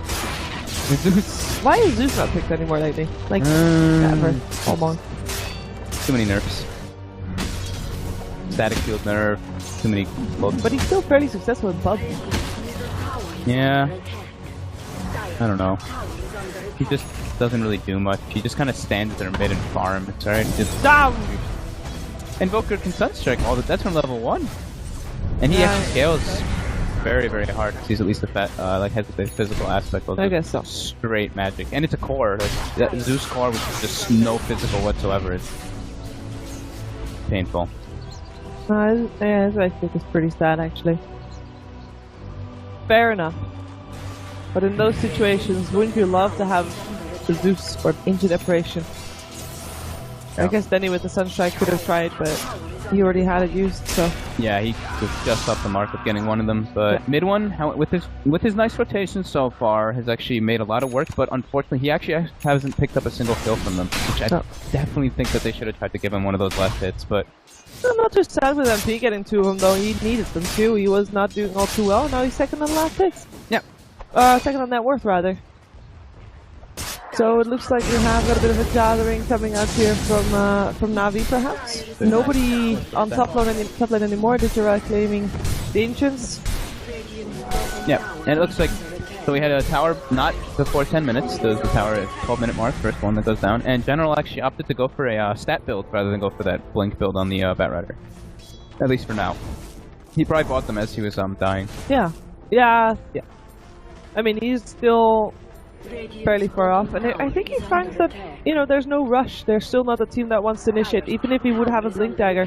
Zeus. Why is Zeus not picked anymore lately? Like, never. Hold on. Too many nerfs. Static field nerf. Too many. But he's still fairly successful in pub. Yeah. I don't know. He just doesn't really do much. He just kind of stands there mid and farm. It's alright. Just down. Invoker can Sunstrike all that. That's from level 1, and he actually scales very, very hard. He's at least has the physical aspect of straight magic, and it's a core. Like, that Zeus core with just no physical whatsoever. It's painful. Yeah, I think it's pretty sad actually. Fair enough. But in those situations, wouldn't you love to have the Zeus or Ancient Apparition? Yeah. I guess Denny with the Sunstrike could have tried, but he already had it used, so... Yeah, he was just off the mark of getting one of them, but mid one, with his nice rotation so far, has actually made a lot of work, but unfortunately he actually hasn't picked up a single kill from them, which I definitely think that they should have tried to give him one of those last hits, but... I'm not too sad with MP getting 2 of them, though. He needed them too. He was not doing all too well. Now he's second on last hits. Yeah. Second on net worth, rather. So it looks like we have got a bit of a gathering coming out here from Navi, perhaps. Nobody on top lane anymore. Digera claiming the Ancients. Yeah, and it looks like so we had a tower not before 10 minutes. There was the tower at 12-minute mark, first one that goes down, and General actually opted to go for a stat build rather than go for that blink build on the Batrider. At least for now. He probably bought them as he was dying. Yeah. I mean, he's still fairly far off, and I think he finds that, you know, there's no rush. There's still not a team that wants to initiate. Even if he would have a Blink Dagger,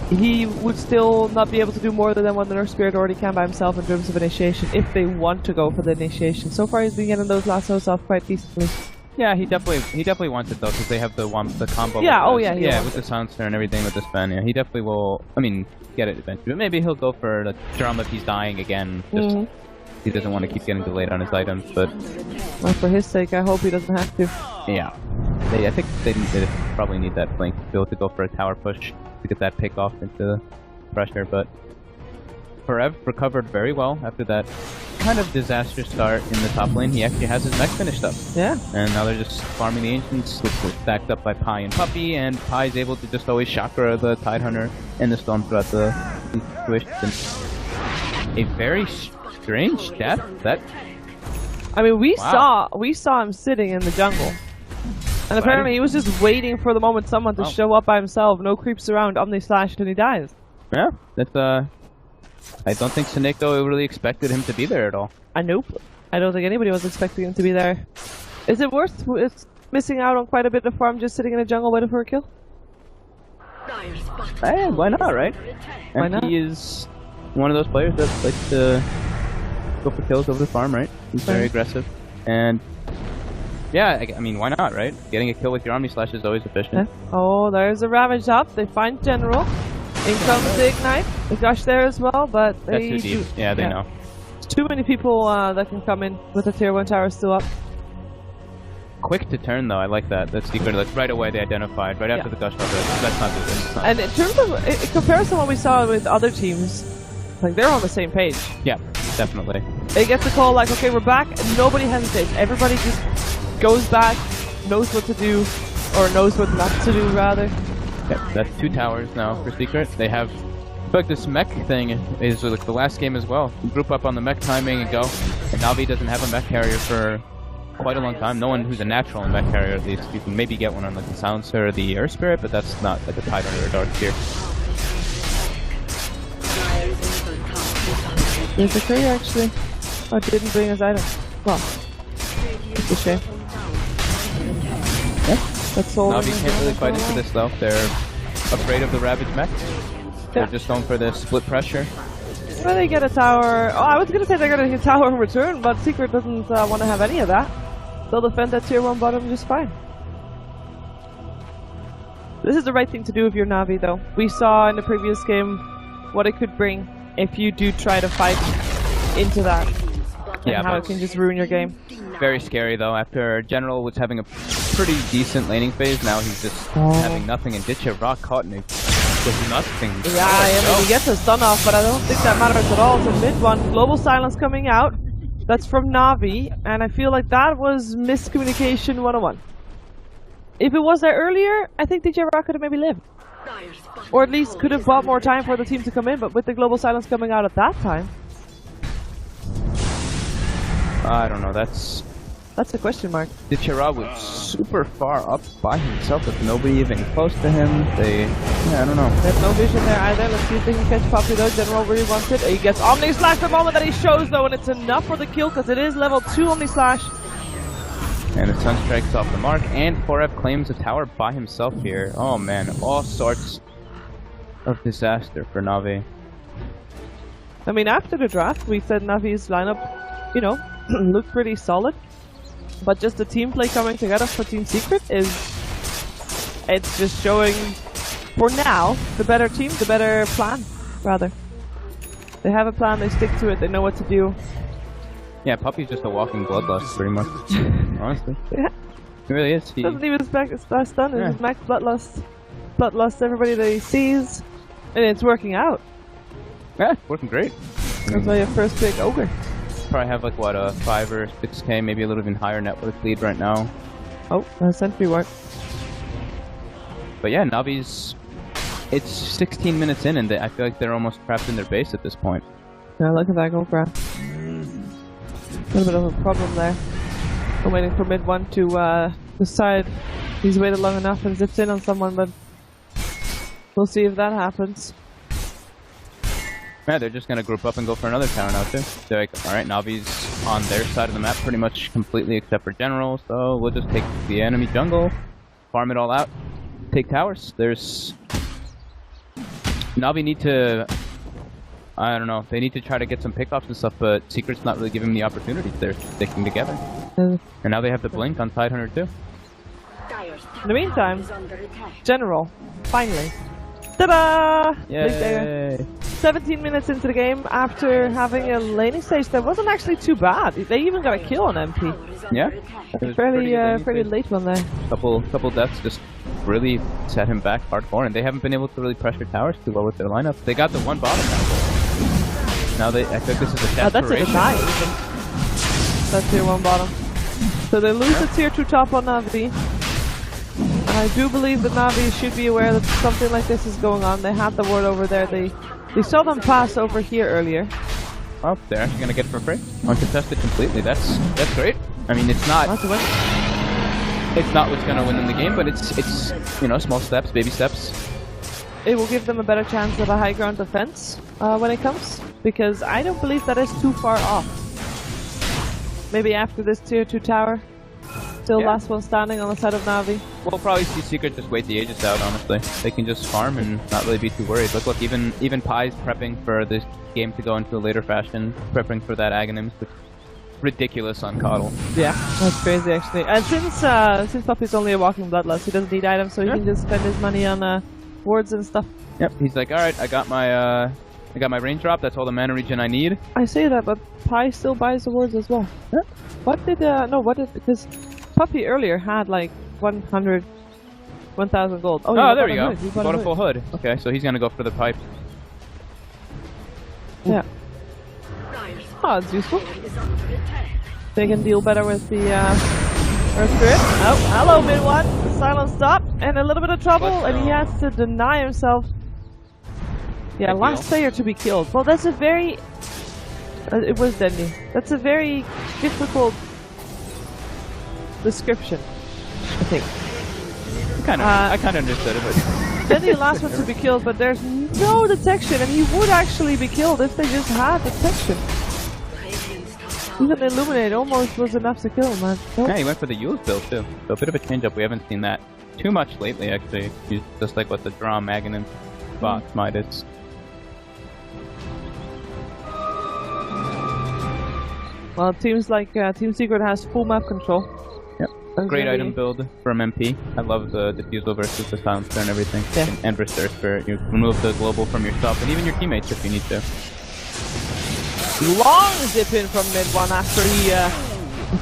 he would still not be able to do more than what the Nurse Spirit already can by himself in terms of initiation, if they want to go for the initiation. So far he's been getting those lassos off quite decently. Yeah, he definitely wants it though, because they have the combo. Yeah, with the silencer and everything with the Sven. Yeah, he definitely will. I mean, get it eventually, but maybe he'll go for the drum if he's dying again. Just he doesn't want to keep getting delayed on his items, but well, for his sake, I hope he doesn't have to. Yeah. I think they probably need that blink to be able to go for a tower push to get that pick off into pressure, but Forev recovered very well after that kind of disaster start in the top lane. He actually has his mech finished up. Yeah. And now they're just farming the Ancients, which was backed up by Pi and Puppy, and Pi's able to just always chakra the Tidehunter and the Storm throughout the situation. A very strange death. That I mean, we saw him sitting in the jungle. And apparently he was just waiting for the moment someone to show up by himself, no creeps around, Omni Slash, and he dies. Yeah, that's I don't think Seneko really expected him to be there at all. Nope. I don't think anybody was expecting him to be there. Is it worth missing out on quite a bit of farm just sitting in a jungle waiting for a kill? Hey, why not, right? Why and not? he is one of those players that likes to go for kills over the farm, right? He's very aggressive. And yeah, I mean, why not, right? Getting a kill with your Omni Slash is always efficient. Yeah. Oh, there's a Ravage up. They find General. In comes the Ignite. The Gush there as well, but they That's too deep. Yeah, they know. There's too many people that can come in with a tier 1 tower still up. Quick to turn though, I like that. That's secret. Like right away they identified, right after the Gush level. That's not good. And in terms of, in comparison to what we saw with other teams, like they're on the same page. Yeah, definitely. They get the call like, okay, we're back, and nobody hesitates. Everybody just goes back, knows what to do, or knows what not to do rather. Yep, that's 2 towers now for Secret. They have, like this mech thing is like the last game as well. You group up on the mech timing and go. And Navi doesn't have a mech carrier for quite a long time. No one who's a natural mech carrier at least. You can maybe get one on like the Silencer or the Air Spirit, but that's not like a Tidehunter or Dark Tier. There's a courier actually. Oh, didn't bring his item. Well, it's a shame. Yeah. That's all. Navi can't really fight into this though. They're afraid of the Ravage mech. They're just going for the split pressure. Well, they get a tower. Oh, I was gonna say they're gonna get a tower in return, but Secret doesn't want to have any of that. They'll defend that tier 1 bottom just fine. This is the right thing to do if you're Navi, though. We saw in the previous game what it could bring if you do try to fight into that. Yeah, and how it can just ruin your game. Very scary though. After General was having a pretty decent laning phase, now he's just having nothing. And Ditch a rock caught and with nothing. Yeah, I mean, he gets a stun off, but I don't think that matters at all. So mid one, Global Silence coming out. That's from Navi, and I feel like that was miscommunication 101. If it was there earlier, I think DJ Rock could have maybe lived. Or at least could have bought more time for the team to come in, but with the Global Silence coming out at that time. I don't know, that's a question mark. Dichara was super far up by himself with nobody even close to him. I don't know. There's no vision there either. Let's see if they can catch Poppy though. General really wants it. He gets Omni Slash the moment that he shows though, and it's enough for the kill because it is level 2 Omni Slash. And the Sunstrike's off the mark, and Forev claims a tower by himself here. Oh man, all sorts of disaster for Navi. I mean, after the draft, we said Navi's lineup, you know, looked pretty solid. But just the team play coming together for Team Secret it's just showing, for now, the better team, the better plan, rather. They have a plan, they stick to it, they know what to do. Yeah, Puppy's just a walking bloodlust, pretty much. Honestly. Yeah. He really is. Doesn't even stun, it's max bloodlust. Bloodlust everybody that he sees. And it's working out. Yeah, working great. That's why your first pick, Ogre. Probably have like what, a 5 or 6k, maybe a little even higher net worth lead right now. Oh, sentry work. But yeah, Navi's, it's 16 minutes in and I feel like they're almost trapped in their base at this point. Yeah, look at that go grab. A little bit of a problem there. I'm waiting for mid one to decide he's waited long enough and zips in on someone, but we'll see if that happens. Yeah, they're just gonna group up and go for another tower now too. They're like, alright, Navi's on their side of the map pretty much completely except for General, so we'll just take the enemy jungle, farm it all out, take towers. There's... Navi need to... I don't know, they need to try to get some pickoffs and stuff, but Secret's not really giving them the opportunities. They're sticking together. And now they have the blink on Tidehunter too. In the meantime, General, finally. Ta-da! Yay! 17 minutes into the game, after having a laning stage that wasn't actually too bad. They even got a kill on MP. Yeah, it was Fairly late one there. Couple deaths just really set him back hardcore, and they haven't been able to really pressure towers too well with their lineup. They got the one bottom now. I think this is a that's a desperation. deny even. That's tier 1 bottom. So they lose the tier 2 top on Navi. I do believe that Navi should be aware that something like this is going on. They had the ward over there. They saw them pass over here earlier. Oh, they're actually gonna get it for free. Uncontested completely. That's great. I mean, it's not That's a win. it's not what's gonna win in the game, but it's you know, small steps, baby steps. It will give them a better chance of a high ground defense when it comes, because I don't believe that is too far off. Maybe after this tier 2 tower. Still last one standing on the side of Navi. We'll probably see Secret just wait the Aegis out, honestly. They can just farm and not really be too worried. Look, even Pie's prepping for this game to go into a later fashion, prepping for that Aghanims, which is ridiculous on Coddle. Yeah, that's crazy actually. And since Puppy's only a walking bloodlust, he doesn't need items, so he can just spend his money on wards and stuff. Yep, he's like, alright, I got my range drop, that's all the mana regen I need. I say that, but Pie still buys the wards as well. Yeah. Because Puppy earlier had like 1,000 gold. Oh, there we go. Bought a full hood. Okay, so he's gonna go for the pipe. Yeah. Oh, it's useful. They can deal better with the Earth Spirit. Oh, hello, mid one. Silence stop. And a little bit of trouble, and he has to deny himself. Yeah, last player to be killed. Well, that's a very... it was Dendy. That's a very difficult description, I think. I kind of understood it, but... Dendy, the last one to be killed, but there's no detection, and he would actually be killed if they just had detection. Even Illuminate almost was enough to kill him, man. Nope. Yeah, he went for the Yule's build too. So a bit of a change up. We haven't seen that too much lately, actually. He's just like what the draw Magnet box Midas. Well, it seems like Team Secret has full map control. Yep. Great item build from MP. I love the Diffusal versus the Silencer and everything. Yeah. And Berserk Spirit. You remove the global from yourself and even your teammates if you need to. Long zip in from mid one after he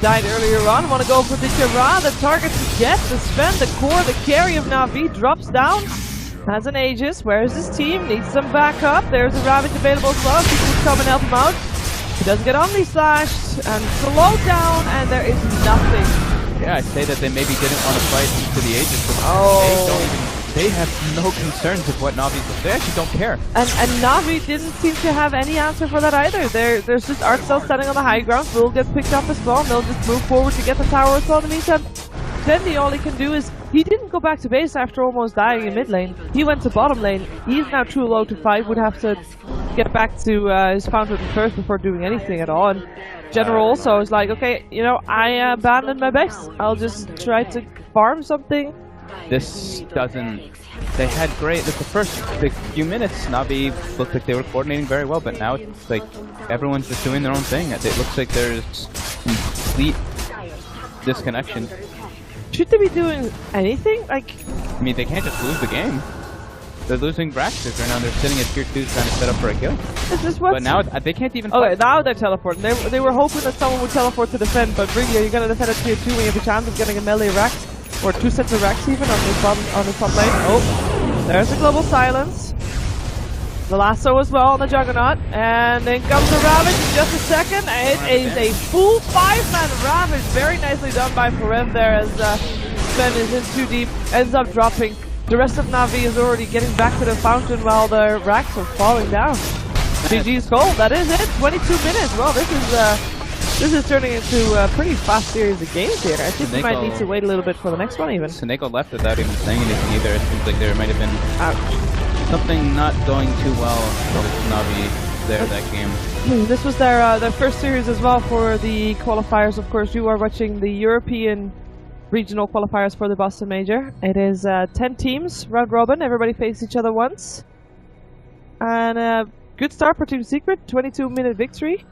died earlier on. Want to go for the Kira. The target to get, the Sven, the core, the carry of Navi drops down. Has an Aegis. Where's his team? Needs some backup. There's a Ravage available as well. People can come and help him out. He doesn't get Omni Slashed and slowed down, and there is nothing. Yeah, I'd say that they maybe didn't want to fight into the Aegis. They have no concerns with what Navi's doing. They actually don't care. And Navi didn't seem to have any answer for that either. There's just Arcel standing on the high ground. Will gets picked up as well, and they'll just move forward to get the tower as well. In the meantime, Fendi, all he can do is, he didn't go back to base after almost dying in mid lane. He went to bottom lane. He's now too low to fight, would have to get back to his fountain first before doing anything at all. And General also is like, okay, you know, I abandoned my base. I'll just try to farm something. This doesn't... They had great... The first few minutes, Navi looked like they were coordinating very well, but now it's like everyone's just doing their own thing. It looks like there's complete disconnection. Should they be doing anything? Like, I mean, they can't just lose the game. They're losing Braxters right now. They're sitting at tier 2 trying to set up for a kill. is this what? But now they can't even... Okay, now they're teleporting. They were hoping that someone would teleport to defend, but really, are you going to defend at tier 2 when you have a chance of getting a melee rack? Or 2 sets of racks even on the top lane. Oh, there's the global silence. The lasso as well on the Juggernaut. And then comes the Ravage in just a second. It is a full 5-man Ravage. Very nicely done by Forev there as Sven is in too deep. Ends up dropping. The rest of Navi is already getting back to the fountain while the racks are falling down. GG's goal, that is it. 22 minutes. Well, this is turning into a pretty fast series of games here. I think we might need to wait a little bit for the next one even. Seneko left without even saying anything either. It seems like there might have been something not going too well with Navi there that game. This was their first series as well for the qualifiers. Of course, you are watching the European regional qualifiers for the Boston Major. It is 10 teams, round robin. Everybody faces each other once. And good start for Team Secret, 22-minute victory.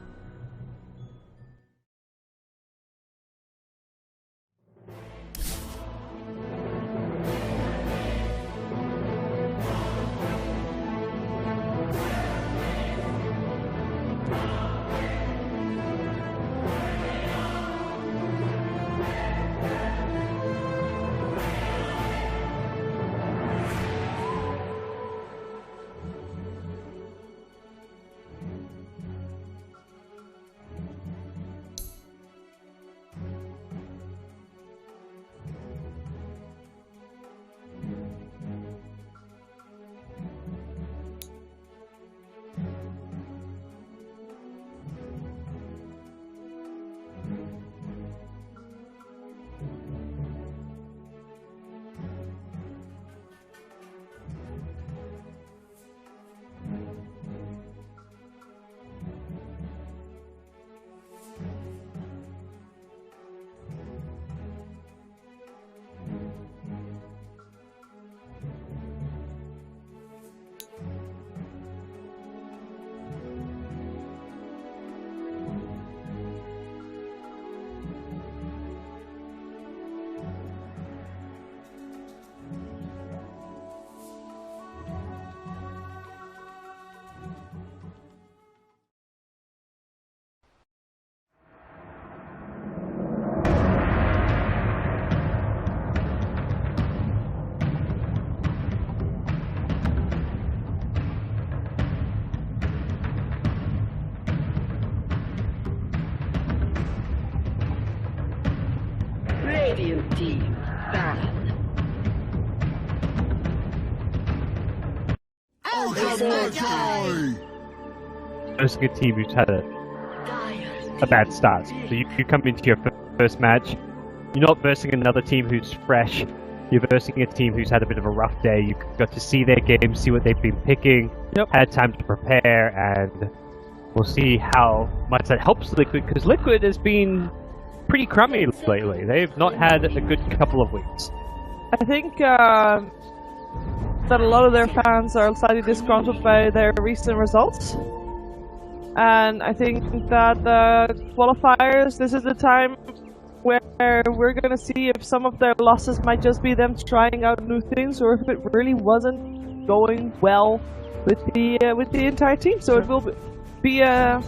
Radiant team, Baron. Versing a team who's had a bad start. So you come into your first match, you're not versing another team who's fresh, you're versing a team who's had a bit of a rough day. You got to see their game, see what they've been picking, had time to prepare, and we'll see how much that helps Liquid, because Liquid has been pretty crummy lately. They've not had a good couple of weeks. I think that a lot of their fans are slightly disgruntled by their recent results. And I think that the qualifiers, this is the time where we're going to see if some of their losses might just be them trying out new things, or if it really wasn't going well with the entire team. So it will be an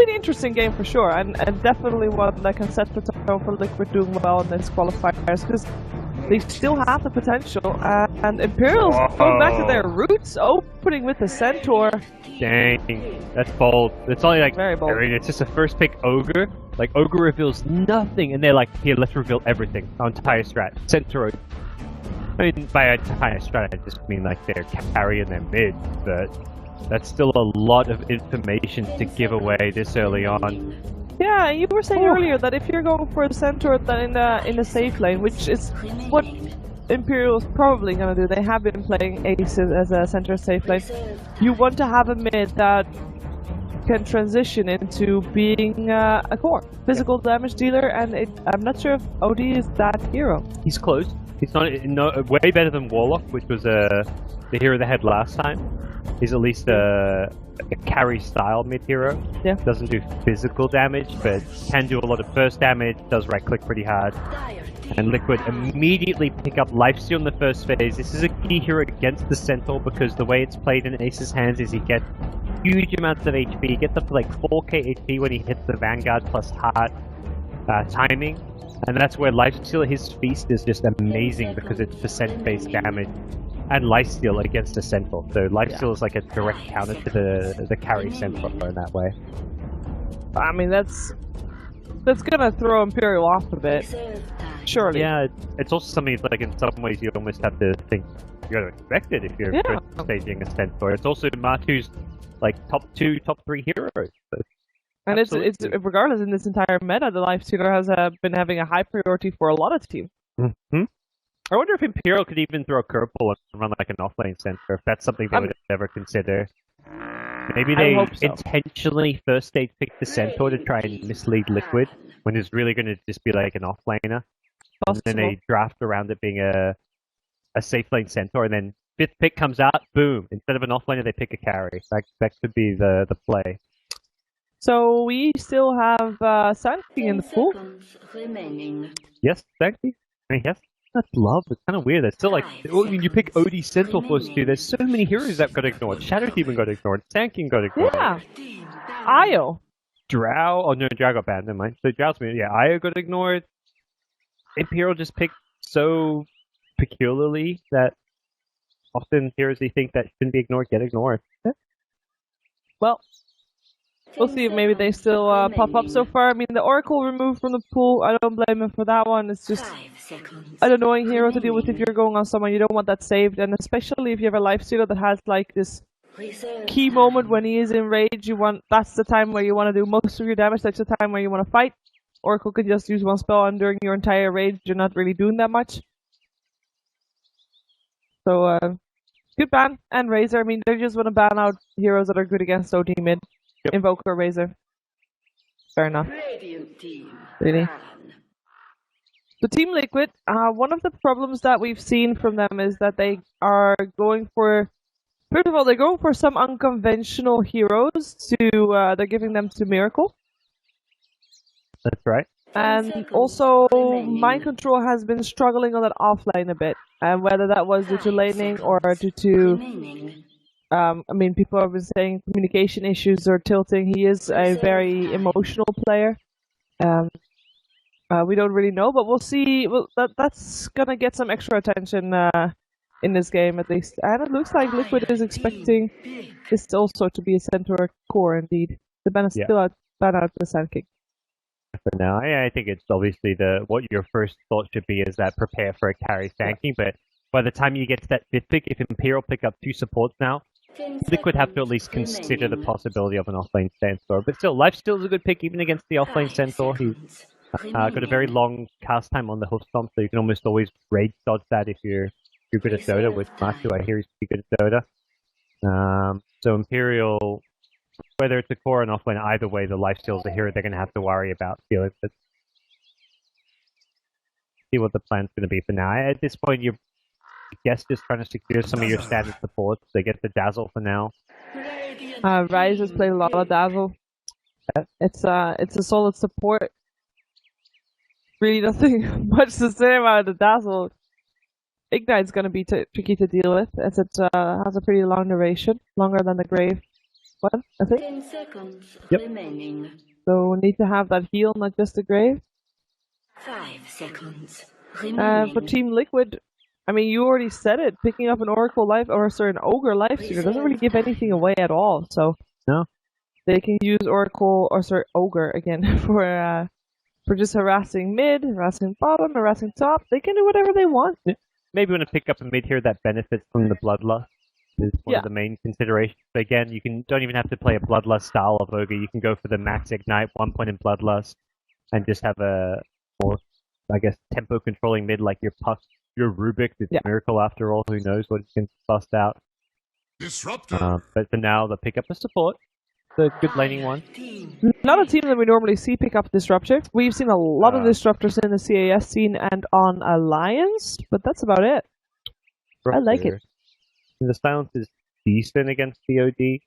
interesting game for sure, and definitely one that can set the tone for Liquid doing well in this qualifiers, because they still have the potential, and Imperial's going back to their roots, opening with the Centaur. Dang, that's bold. It's only like very bold. It's just a first pick Ogre. Like Ogre reveals nothing, and they're like, here, let's reveal everything. Our entire strat. Centaur. I mean, by entire strat, I just mean like their carry and their mid, but that's still a lot of information to give away this early on. Yeah, you were saying earlier that if you're going for a Centaur in the safe lane, which is what Imperial's probably gonna do, they have been playing Ace as a center safe lane. You want to have a mid that can transition into being a core physical damage dealer, and I'm not sure if OD is that hero. He's close. He's not way better than Warlock, which was the hero they had last time. He's at least a carry style mid hero. Yeah. Doesn't do physical damage, but can do a lot of burst damage, does right click pretty hard. And Liquid immediately pick up lifesteal in the first phase. This is a key hero against the Centaur, because the way it's played in Ace's hands is he gets huge amounts of HP. He gets up to like 4k HP when he hits the Vanguard plus heart timing. And that's where lifesteal, his feast, is just amazing because it's percent based damage. And lifesteal against the Centaur. So lifesteal is like a direct counter to the carry Centaur in that way. I mean, that's gonna throw Imperial off a bit. Surely. Yeah, it's also something like in some ways you almost have to think you gotta expect it if you're staging a Centaur. It's also Matu's like top 2, top 3 heroes. So and it's regardless, in this entire meta, the lifestealer has been having a high priority for a lot of teams. Mm-hmm. I wonder if Imperial could even throw a curveball and run like an offlane Centaur, if that's something they would ever consider. Maybe they intentionally first stage pick the Centaur to try and mislead Liquid, when it's really going to just be like an offlaner. And then they draft around it being a safe lane Centaur, and then 5th pick comes out, boom! Instead of an offlaner, they pick a carry. That could be the play. So we still have Sanking in the pool. Yes, Sanking? I mean, yes. That's love. It's kind of weird. It's still like, when you pick OD Centaur first too, there's so many heroes that got ignored. Shadow Demon got ignored. Sanking got ignored. Yeah. Io. Drow. Oh no, Drow got banned. Never mind. So Drow's me. Yeah, Io got ignored. Imperial just picked so peculiarly that often heroes they think that shouldn't be ignored get ignored. Well, we'll see if maybe they still pop up so far. I mean, the Oracle removed from the pool. I don't blame him for that one. It's just an annoying hero to deal with if you're going on someone. You don't want that saved, and especially if you have a lifestealer that has like this key moment when he is in rage. That's the time where you want to do most of your damage. That's the time where you want to fight. Oracle could just use one spell, and during your entire rage, you're not really doing that much. So, good ban. And Razor, I mean, they just want to ban out heroes that are good against OD mid. Yep. Invoker, Razor. Fair enough. Really. So Team Liquid, one of the problems that we've seen from them is that they are going for... First of all, they're going for some unconventional heroes to... they're giving them to Miracle. That's right. And also, Mind Control has been struggling on that offlane a bit. And whether that was due to laning or due to... I mean, people have been saying communication issues or tilting. He is a very emotional player. We don't really know, but we'll see. Well, that's gonna get some extra attention in this game at least. And it looks like Liquid is expecting this also to be a center core indeed. The ban is still ban out the Sand King. For now, I think it's obviously what your first thought should be is that prepare for a carry Sand King, but by the time you get to that fifth pick, if Imperial pick up 2 supports now, Liquid have to at least consider the possibility of an offlane Centaur. But still, Lifesteal is a good pick even against the offlane Centaur. He's got a very long cast time on the hoof stomp, so you can almost always rage dodge that if you're good at Dota, which Matthew I hear is pretty good at Dota. So Imperial, whether it's a core or an offlane, either way, the Lifesteal is a hero they're going to have to worry about dealing with. See what the plan's going to be for now. At this point, you're just trying to secure some of your standard supports. They get the Dazzle for now. Rise has played a lot of Dazzle. It's a solid support. Really nothing much to say about the Dazzle. Ignite's going to be tricky to deal with, as it has a pretty long duration, longer than the Grave one, I think. 10 seconds Yep. remaining. So we need to have that heal, not just the Grave. 5 seconds For remaining. Team Liquid, I mean, you already said it. Picking up an Oracle an Ogre Lifestealer doesn't really give anything away at all. So no, they can use Ogre again for just harassing mid, harassing bottom, harassing top. They can do whatever they want. maybe want to pick up a mid here that benefits from the Bloodlust is one of the main considerations. But again, you don't even have to play a Bloodlust style of Ogre. You can go for the max Ignite, 1 point in Bloodlust, and just have a more, I guess, tempo controlling mid like your Puck, your Rubik. It's Miracle after all. Who knows what it can bust out. Disruptor. But for now, they'll pick up a support. The good laning one. Not a team that we normally see pick up Disruptor. We've seen a lot of Disruptors in the CAS scene and on Alliance, but that's about it. I like it. The silence is decent against COD.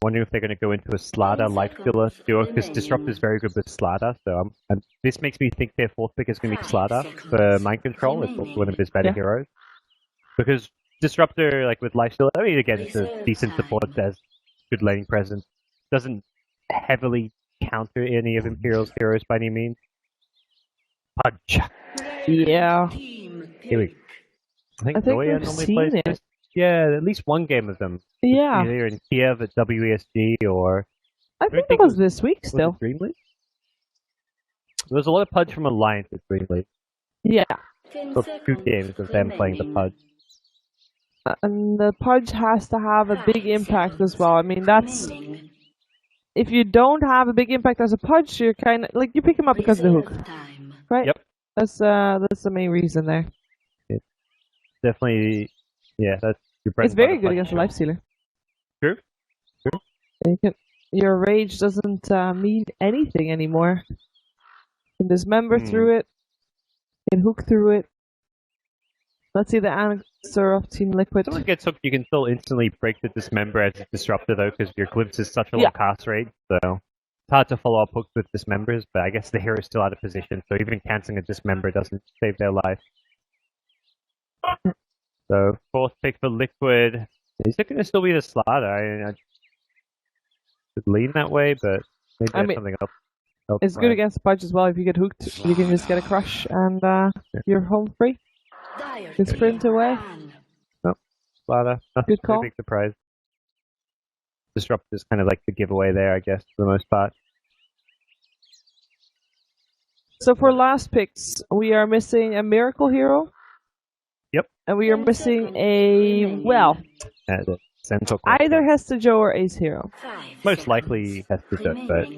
Wondering if they're going to go into a Slada Lifestealer duo, because Disruptor is very good with Slada. So this makes me think their fourth pick is going to be Slada for Mind Control. It's also one of his better heroes. Because Disruptor, like with Lifestealer, I mean, again, it's a decent support as good laning presence. Doesn't heavily counter any of Imperial's heroes by any means. Punch. Yeah. Here we go. I think we've Zoya normally seen plays it. this. Yeah, at least one game of them. Yeah. Either in Kiev at WESG or... I think it was this week still. Was it Dream League? There was a lot of Pudge from Alliance at Dream League. Yeah. So 2 games of them playing the Pudge. And the Pudge has to have a big impact as well. I mean, that's... If you don't have a big impact as a Pudge, you're kind of... Like, you pick him up because of the hook. Right? Yep. That's the main reason there. It's definitely... Yeah, that's your bread It's and butter very good Pudge against a show. Lifestealer. True. Your rage doesn't mean anything anymore. You can dismember through it. You can hook through it. Let's see the answer of Team Liquid. If someone gets hooked, you can still instantly break the Dismember as a Disruptor, though, because your Glimpse is such a low cast rate, so it's hard to follow up hooks with Dismembers, but I guess the hero's still out of position, so even cancelling a Dismember doesn't save their life. So, 4th pick for Liquid. Is it going to still be the Slaughter? could lean that way, but maybe I there's mean, something else. It's good against Pudge as well. If you get hooked, you can just get a crush and you're home free. You sprint away. Slider. Good call. Big surprise. Disrupt is kind of like the giveaway there, I guess, for the most part. So for last picks, we are missing a miracle hero. Yep. And we are missing a, well, either Hester Joe or Ace Hero. Most likely Hester Joe, but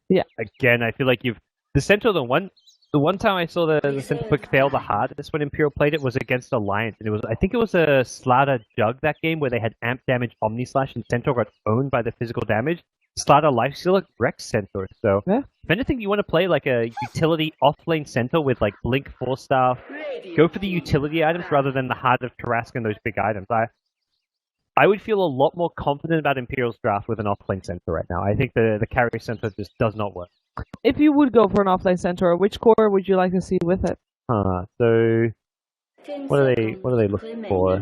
yeah. Again, I feel like the Centaur, the one time I saw the Centaur pick fail the hardest when Imperial played it was against Alliance, and I think it was a Slaughter Jug that game where they had amp damage Omni Slash and Centaur got owned by the physical damage. Slaughter Lifestealer wrecks Centaur, so if anything you want to play like a utility off-lane Centaur with like Blink 4 stuff, go for the utility items rather than the Heart of Tarrasque and those big items. I would feel a lot more confident about Imperial's draft with an off-lane Centaur right now. I think the carry Centaur just does not work. If you would go for an offlane Centaur, which core would you like to see with it? So what are they looking for?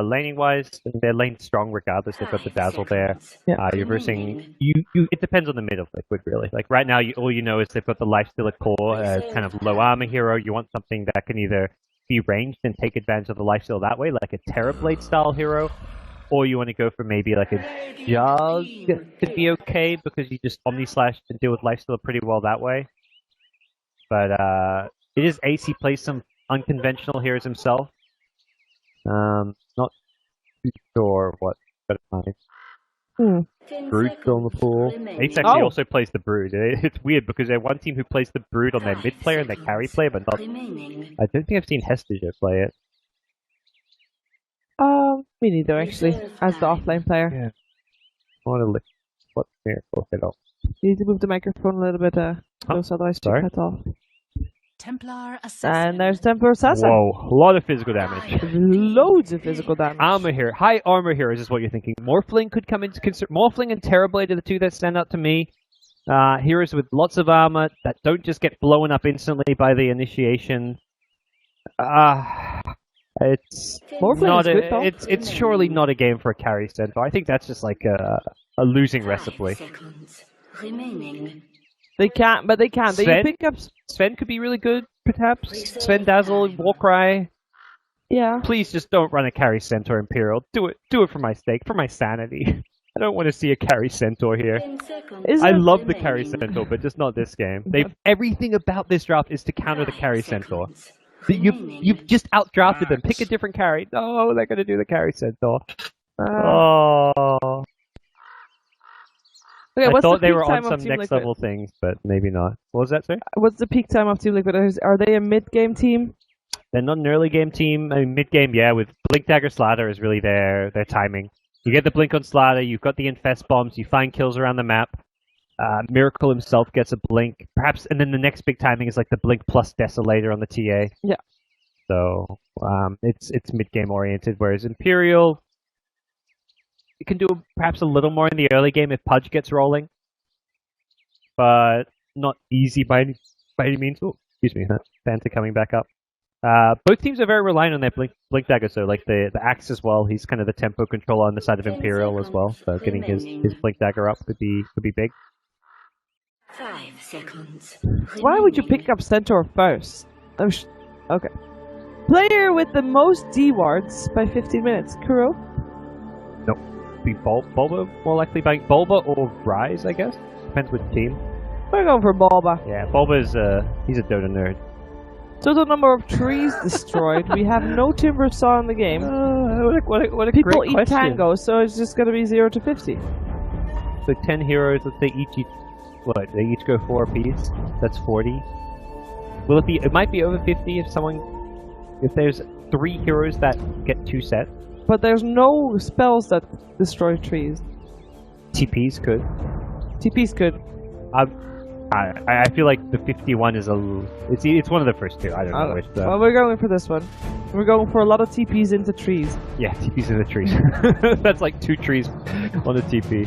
Laning wise, they're lane strong regardless. They've got the dazzle there. Yeah. You're versing you. It depends on the mid of liquid really. Like right now, all you know is they've got the Lifestealer core, kind of low armor hero. You want something that can either be ranged and take advantage of the lifesteal that way, like a Terrorblade style hero. Or you want to go for maybe like a Jug could be okay because you just Omni Slash and deal with lifesteal pretty well that way. But it is Ace. He plays some unconventional heroes himself. Not too sure what better time. Brood still in the pool. Ace actually also plays the Brood. It's weird because they're one team who plays the Brood on their mid player and their carry player, but not. I don't think I've seen Hester play it. Me neither, actually, as the offlane player. Yeah. I want to look what miracle hit off. You need to move the microphone a little bit close, otherwise you cut off. Templar Assassin. And there's Templar Assassin. Whoa, a lot of physical damage. Loads of physical damage. Armor here, high armor heroes is what you're thinking. Morphling could come into Morphling and Terrorblade are the two that stand out to me. Heroes with lots of armor that don't just get blown up instantly by the initiation. It's not it's surely not a game for a carry Centaur. I think that's just like a losing recipe. They can't. Sven? Pick up. Sven could be really good, perhaps. Sven Dazzle, Warcry. Yeah. Please just don't run a carry Centaur Imperial. Do it for my sake, for my sanity. I don't want to see a carry Centaur here. I love the carry Centaur, but just not this game. Everything about this draft is to counter the carry Centaur. You've just outdrafted them. Pick a different carry. No, they're going to do the carry Centaur. Okay, I thought they were on some next level things, but maybe not. What was that, sir? What's the peak time of Team Liquid? Are they a mid-game team? They're not an early game team. I mean, mid-game, yeah, with Blink Dagger Slaughter is really their timing. You get the Blink on Slaughter, you've got the Infest Bombs, you find kills around the map. Miracle himself gets a Blink, perhaps, and then the next big timing is like the Blink plus Desolator on the TA. Yeah. So, it's mid-game oriented, whereas Imperial, you can do perhaps a little more in the early game if Pudge gets rolling, but not easy by any means. Oh, excuse me, Fanta coming back up. Both teams are very reliant on their blink dagger, so like the Axe as well. He's kind of the tempo controller on the side of Imperial as well. So getting his blink dagger up could be big. 5 seconds. Why would you pick up Centaur first? Okay. Player with the most D wards by 15 minutes. Kuro? Nope. Be Bulba more likely by Bulba or Rise, I guess. Depends which team. We're going for Bulba. Yeah, Bulba's he's a Dota nerd. Total number of trees destroyed. We have no timber saw in the game. What a People great eat question. tango, so it's just gonna be 0 to 50. So 10 heroes, let's say they each go 4 apiece. That's 40. Will it be? It might be over 50 if there's 3 heroes that get 2 sets. But there's no spells that destroy trees. TPs could. TPs could. I feel like the 51 is it's one of the first 2. I don't know which. Well, we're going for this one. We're going for a lot of TPs into trees. Yeah, TPs in the trees. That's like 2 trees on a TP.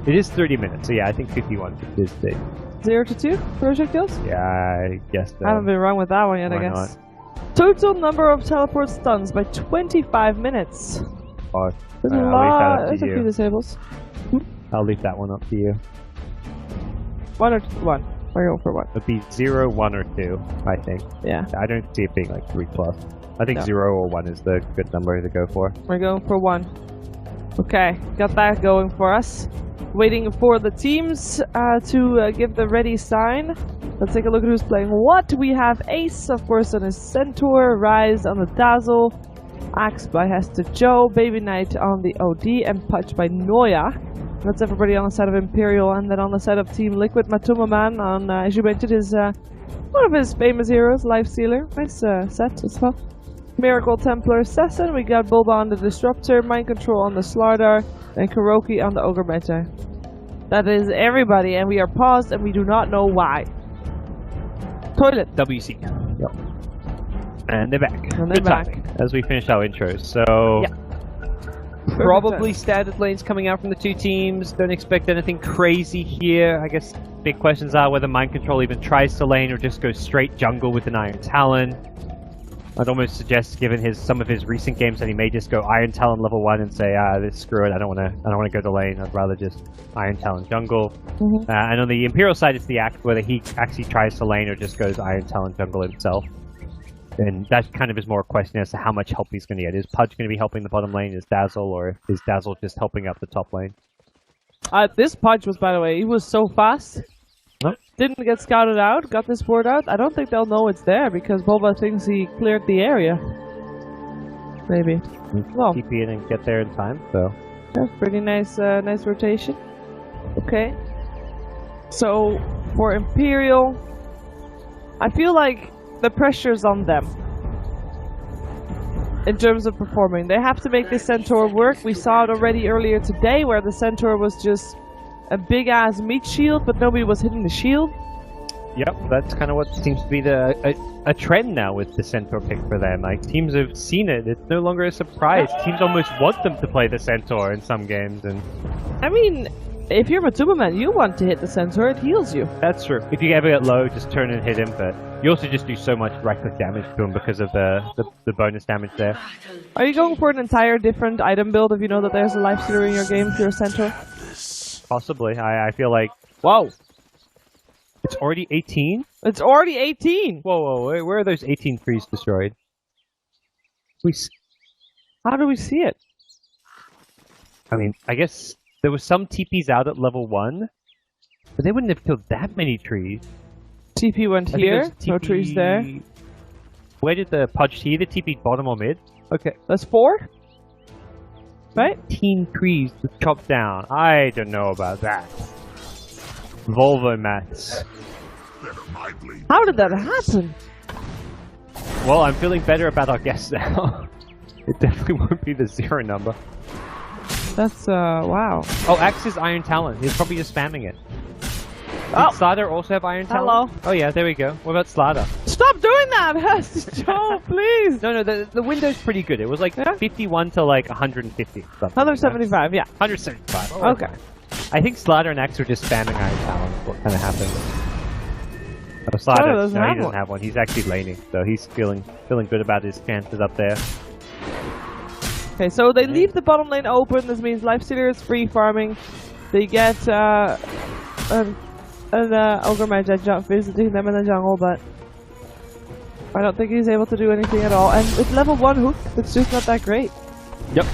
It is 30 minutes, so yeah, I think 51 is big. 0 to 2 projectiles? Yeah, I guess so. I haven't been wrong with that one yet, I guess. Total number of teleport stuns by 25 minutes. Oh, There's a lot. There's a few disables. I'll leave that one up to you. 1 or 1? We're going for 1. It'd be 0, 1, or 2, I think. Yeah. I don't see it being like 3 plus. I think No. 0 or 1 is the good number to go for. We're going for 1. Okay, got that going for us. Waiting for the teams to give the ready sign. Let's take a look at who's playing what. We have Ace, of course, on his Centaur, Rise on the Dazzle, Axe by Hester Joe, Baby Knight on the OD, and Pudge by Noya. That's everybody on the side of Imperial, and then on the side of Team Liquid, Matuma Man on, as you mentioned, his one of his famous heroes, Lifestealer. Nice set as well. Miracle Templar Assassin, we got Bulba on the Disruptor, Mind Control on the Slardar, and Kuroki on the Ogre Magi. That is everybody, and we are paused, and we do not know why. Toilet. WC. Yep. And they're back. And they're Good back. timing, as we finish our intros. So, Yeah. Probably standard lanes coming out from the two teams. Don't expect anything crazy here. I guess big questions are whether Mind Control even tries to lane or just goes straight jungle with an Iron Talon. I'd almost suggest, given some of his recent games, that he may just go Iron Talon level 1 and say, screw it, I don't want to go to lane. I'd rather just Iron Talon jungle. And on the Imperial side, it's the act whether he actually tries to lane or just goes Iron Talon jungle himself. And that kind of is more a question as to how much help he's going to get. Is Pudge going to be helping the bottom lane? Is Dazzle, or is Dazzle just helping out the top lane? This Pudge was, by the way, he was so fast. Huh? Didn't get scouted out, got this board out. I don't think they'll know it's there because Bulba thinks he cleared the area. Maybe. Well, TP in and get there in time, so. that's pretty nice, nice rotation. Okay. So, for Imperial, I feel like the pressure's on them. In terms of performing. They have to make the Centaur work. We saw it already earlier today where the Centaur was just a big-ass meat shield, but nobody was hitting the shield. Yep, that's kind of what seems to be a trend now with the Centaur pick for them. Like, teams have seen it. It's no longer a surprise. Teams almost want them to play the Centaur in some games, and I mean, if you're Matuma Man, you want to hit the Centaur, it heals you. that's true. If you ever get low, just turn and hit him, but you also just do so much right-click damage to him because of the bonus damage there. Are you going for an entire different item build if you know that there's a Lifestealer in your game if you're a Centaur? Possibly. I feel like... Whoa! It's already 18? It's already 18! Whoa, where are those 18 trees destroyed? How do we see it? I mean, I guess there was some TPs out at level 1, but they wouldn't have killed that many trees. TP went I think here, there's no TP trees there. Where did the Pudge see the TP bottom or mid? Okay. That's 4? Right? 18 trees to chop down. I don't know about that. Volvo mats. How did that happen? Well, I'm feeling better about our guess now. It definitely won't be the 0 number. That's, wow. Oh, Axe is Iron Talon. He's probably just spamming it. Oh. Did Slardar also have Iron Talon? Hello. Oh yeah, there we go. What about Slardar? Stop doing that! Joe, please! No, the window's pretty good. It was like 51 to like 150. 175, yeah. 175. Oh, Okay. I think Slardar and Axe were just spamming Iron Talon. What kind of happened? Oh, Slardar Slardar, doesn't no, he have doesn't one. have one. He's actually laning, so he's feeling good about his chances up there. Okay, so they leave the bottom lane open. This means Lifestealer is free farming. They get an Ogre Magi visiting them in the jungle, but I don't think he's able to do anything at all. And with level 1 hook, it's just not that great. Yep.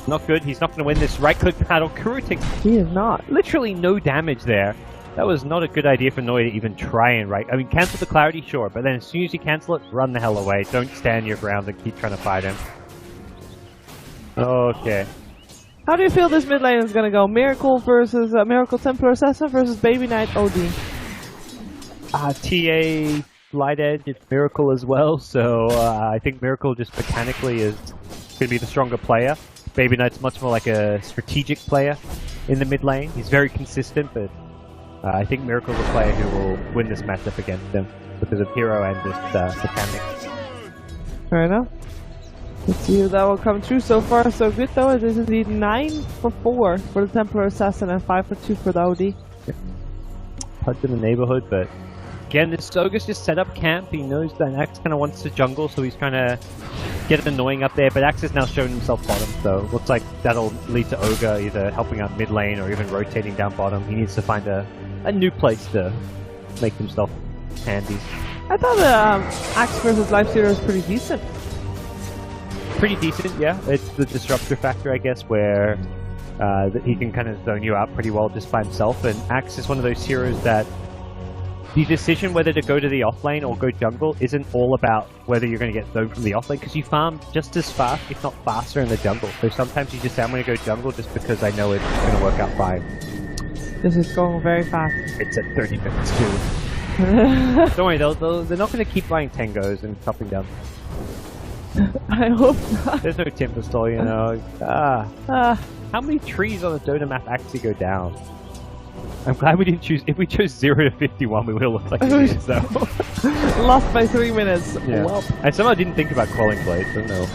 Not good. He's not going to win this right-click battle. Kuru takes He is not. literally no damage there. That was not a good idea for Noya to even try and I mean, cancel the clarity, sure, but then as soon as you cancel it, run the hell away. Don't stand your ground and keep trying to fight him. Okay. How do you feel this mid lane is gonna go? Miracle versus Miracle Templar Assassin versus Baby Knight OD. TA Light Edge, it's Miracle as well, so I think Miracle just mechanically is going to be the stronger player. Baby Knight's much more like a strategic player in the mid lane. He's very consistent, but I think Miracle's a player who will win this matchup against him because of hero and just mechanics. Fair enough. Let's see if that will come true. So far, so good though. It is indeed 9 for 4 for the Templar Assassin and 5 for 2 for the OD. Pudge in the neighborhood, but Again, this Soga's just set up camp. He knows that Axe kind of wants to jungle, so he's trying to get annoying up there. But Axe has now shown himself bottom, so looks like that'll lead to Ogre either helping out mid lane or even rotating down bottom. He needs to find a new place to make himself handy. I thought Axe versus Lifestealer was pretty decent. Pretty decent, yeah. It's the disruptor factor, I guess, where he can kind of zone you out pretty well just by himself. And Axe is one of those heroes that the decision whether to go to the offlane or go jungle isn't all about whether you're going to get zoned from the offlane, because you farm just as fast, if not faster, in the jungle. So sometimes you just say, I'm going to go jungle just because I know it's going to work out fine. This is going very fast. It's at 30 minutes too. Don't worry, they're not going to keep buying Tangos and chopping down. I hope not. There's no Timber Stall, you know. How many trees on the Dota map actually go down? I'm glad we didn't choose. If we chose 0 to 51, we would have looked like idiots, though. Lost by 3 minutes. Yeah. Well. I somehow didn't think about Quelling Blades. I don't know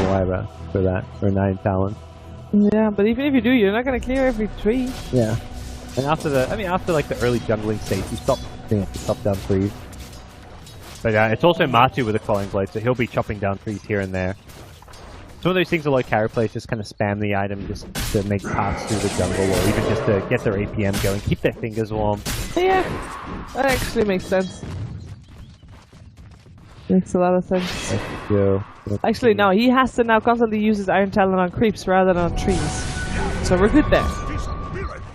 why about for that. Or 9 talent. Yeah, but even if you do, you're not gonna clear every tree. Yeah. And after like the early jungling stage, you stop down trees. But it's also Matu with a Quelling Blade, so he'll be chopping down trees here and there. Some of those things a lot of carry players just kind of spam the item just to make paths through the jungle, or even just to get their APM going, keep their fingers warm. Yeah, that actually makes sense. Makes a lot of sense. Actually, no, he has to now constantly use his Iron Talon on creeps rather than on trees. So we're good there.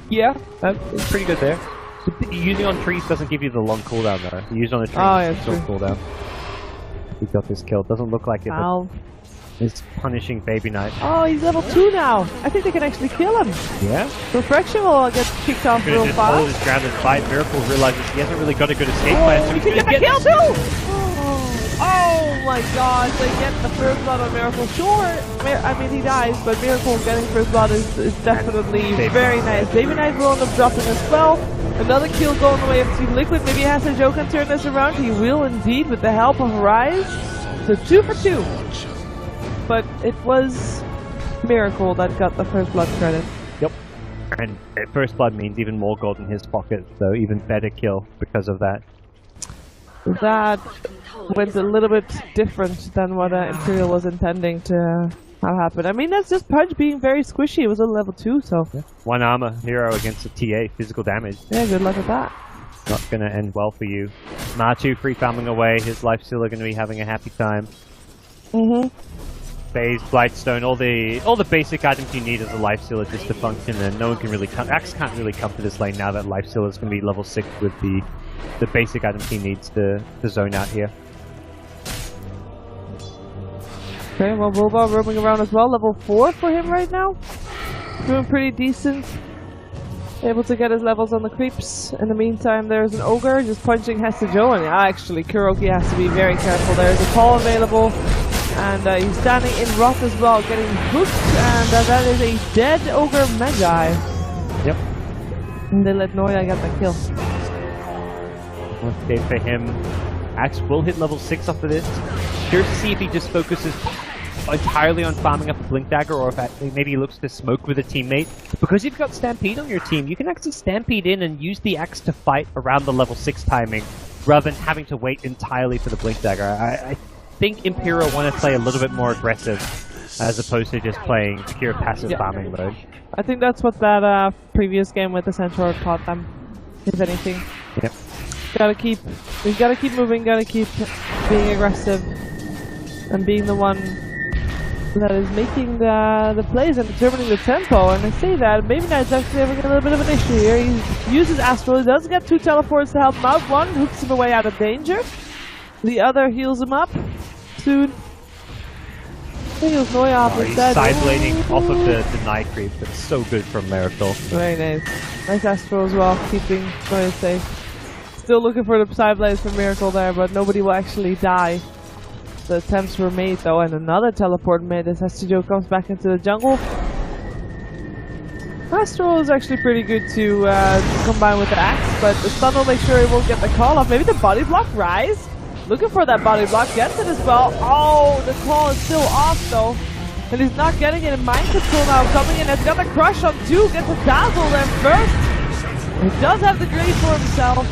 Yeah, that's pretty good there. Using on trees doesn't give you the long cooldown though. You use on a tree, it's short cooldown. We got this kill. Doesn't look like it. Wow. It's punishing Baby Knight. Oh, he's level 2 now. I think they can actually kill him. Yeah? Refraction will get kicked off real just fast. Hold his ground and fight. Miracle realizes he hasn't really got a good escape plan, so he can get the kill too! Oh my gosh, they get the first blood on Miracle. Sure, I mean he dies, but Miracle getting first blood is definitely very nice. Baby Knight will end up dropping as well. Another kill going the way of Team Liquid. Maybe Joe can turn this around. He will indeed with the help of Rise. So 2 for 2. But it was Miracle that got the first blood credit. Yep. And first blood means even more gold in his pocket, so even better kill because of that. That went a little bit different than what Imperial was intending to have happen. I mean, that's just Punch being very squishy. It was a level 2, so... Yeah. 1 armor hero against a TA, physical damage. Yeah, good luck with that. Not gonna end well for you. Matu free farming away, his Lifestealer gonna be having a happy time. Phase, Blightstone, all the basic items you need as a Lifestealer just to function, and no one can really come. Axe can't really come to this lane now that Lifestealer is going to be level 6 with the basic items he needs to zone out here. Okay, well, Bulba roaming around as well, level 4 for him right now. Doing pretty decent. Able to get his levels on the creeps. In the meantime, there's an Ogre just punching Joe, and actually Kuroki has to be very careful. There's a call available. And he's standing in Roth as well, getting hooked, and that is a dead Ogre Magi. Yep. And they let Noya get the kill. Okay, for him. Axe will hit level 6 after this. Curious to see if he just focuses entirely on farming up a Blink Dagger, or if maybe he looks to smoke with a teammate. Because you've got Stampede on your team, you can actually Stampede in and use the Axe to fight around the level 6 timing, rather than having to wait entirely for the Blink Dagger. I think Imperial want to play a little bit more aggressive as opposed to just playing pure passive farming mode. I think that's what that previous game with the Centaur taught them, if anything. Yep. We gotta keep moving, gotta keep being aggressive, and being the one that is making the plays and determining the tempo. And I say that, Baby Knight's actually having a little bit of an issue here. He uses Astral, he does get 2 teleports to help him out. One hooks him away out of danger. The other heals him up soon. Heals Noya up instead. He's side-blading off of the deny creep. That's so good from Miracle. Very nice. Nice Astral as well, keeping Noya safe. Still looking for the side blades from Miracle there, but nobody will actually die. The attempts were made though, and another teleport made as Joe comes back into the jungle. Astral is actually pretty good to combine with the Axe, but the stun will make sure he won't get the call off. Maybe the body block, Rise? Looking for that body block, gets it as well. Oh, the call is still off though. And he's not getting it in mind control now. Coming in, has got the crush on 2, gets a dazzle there first. He does have the grade for himself.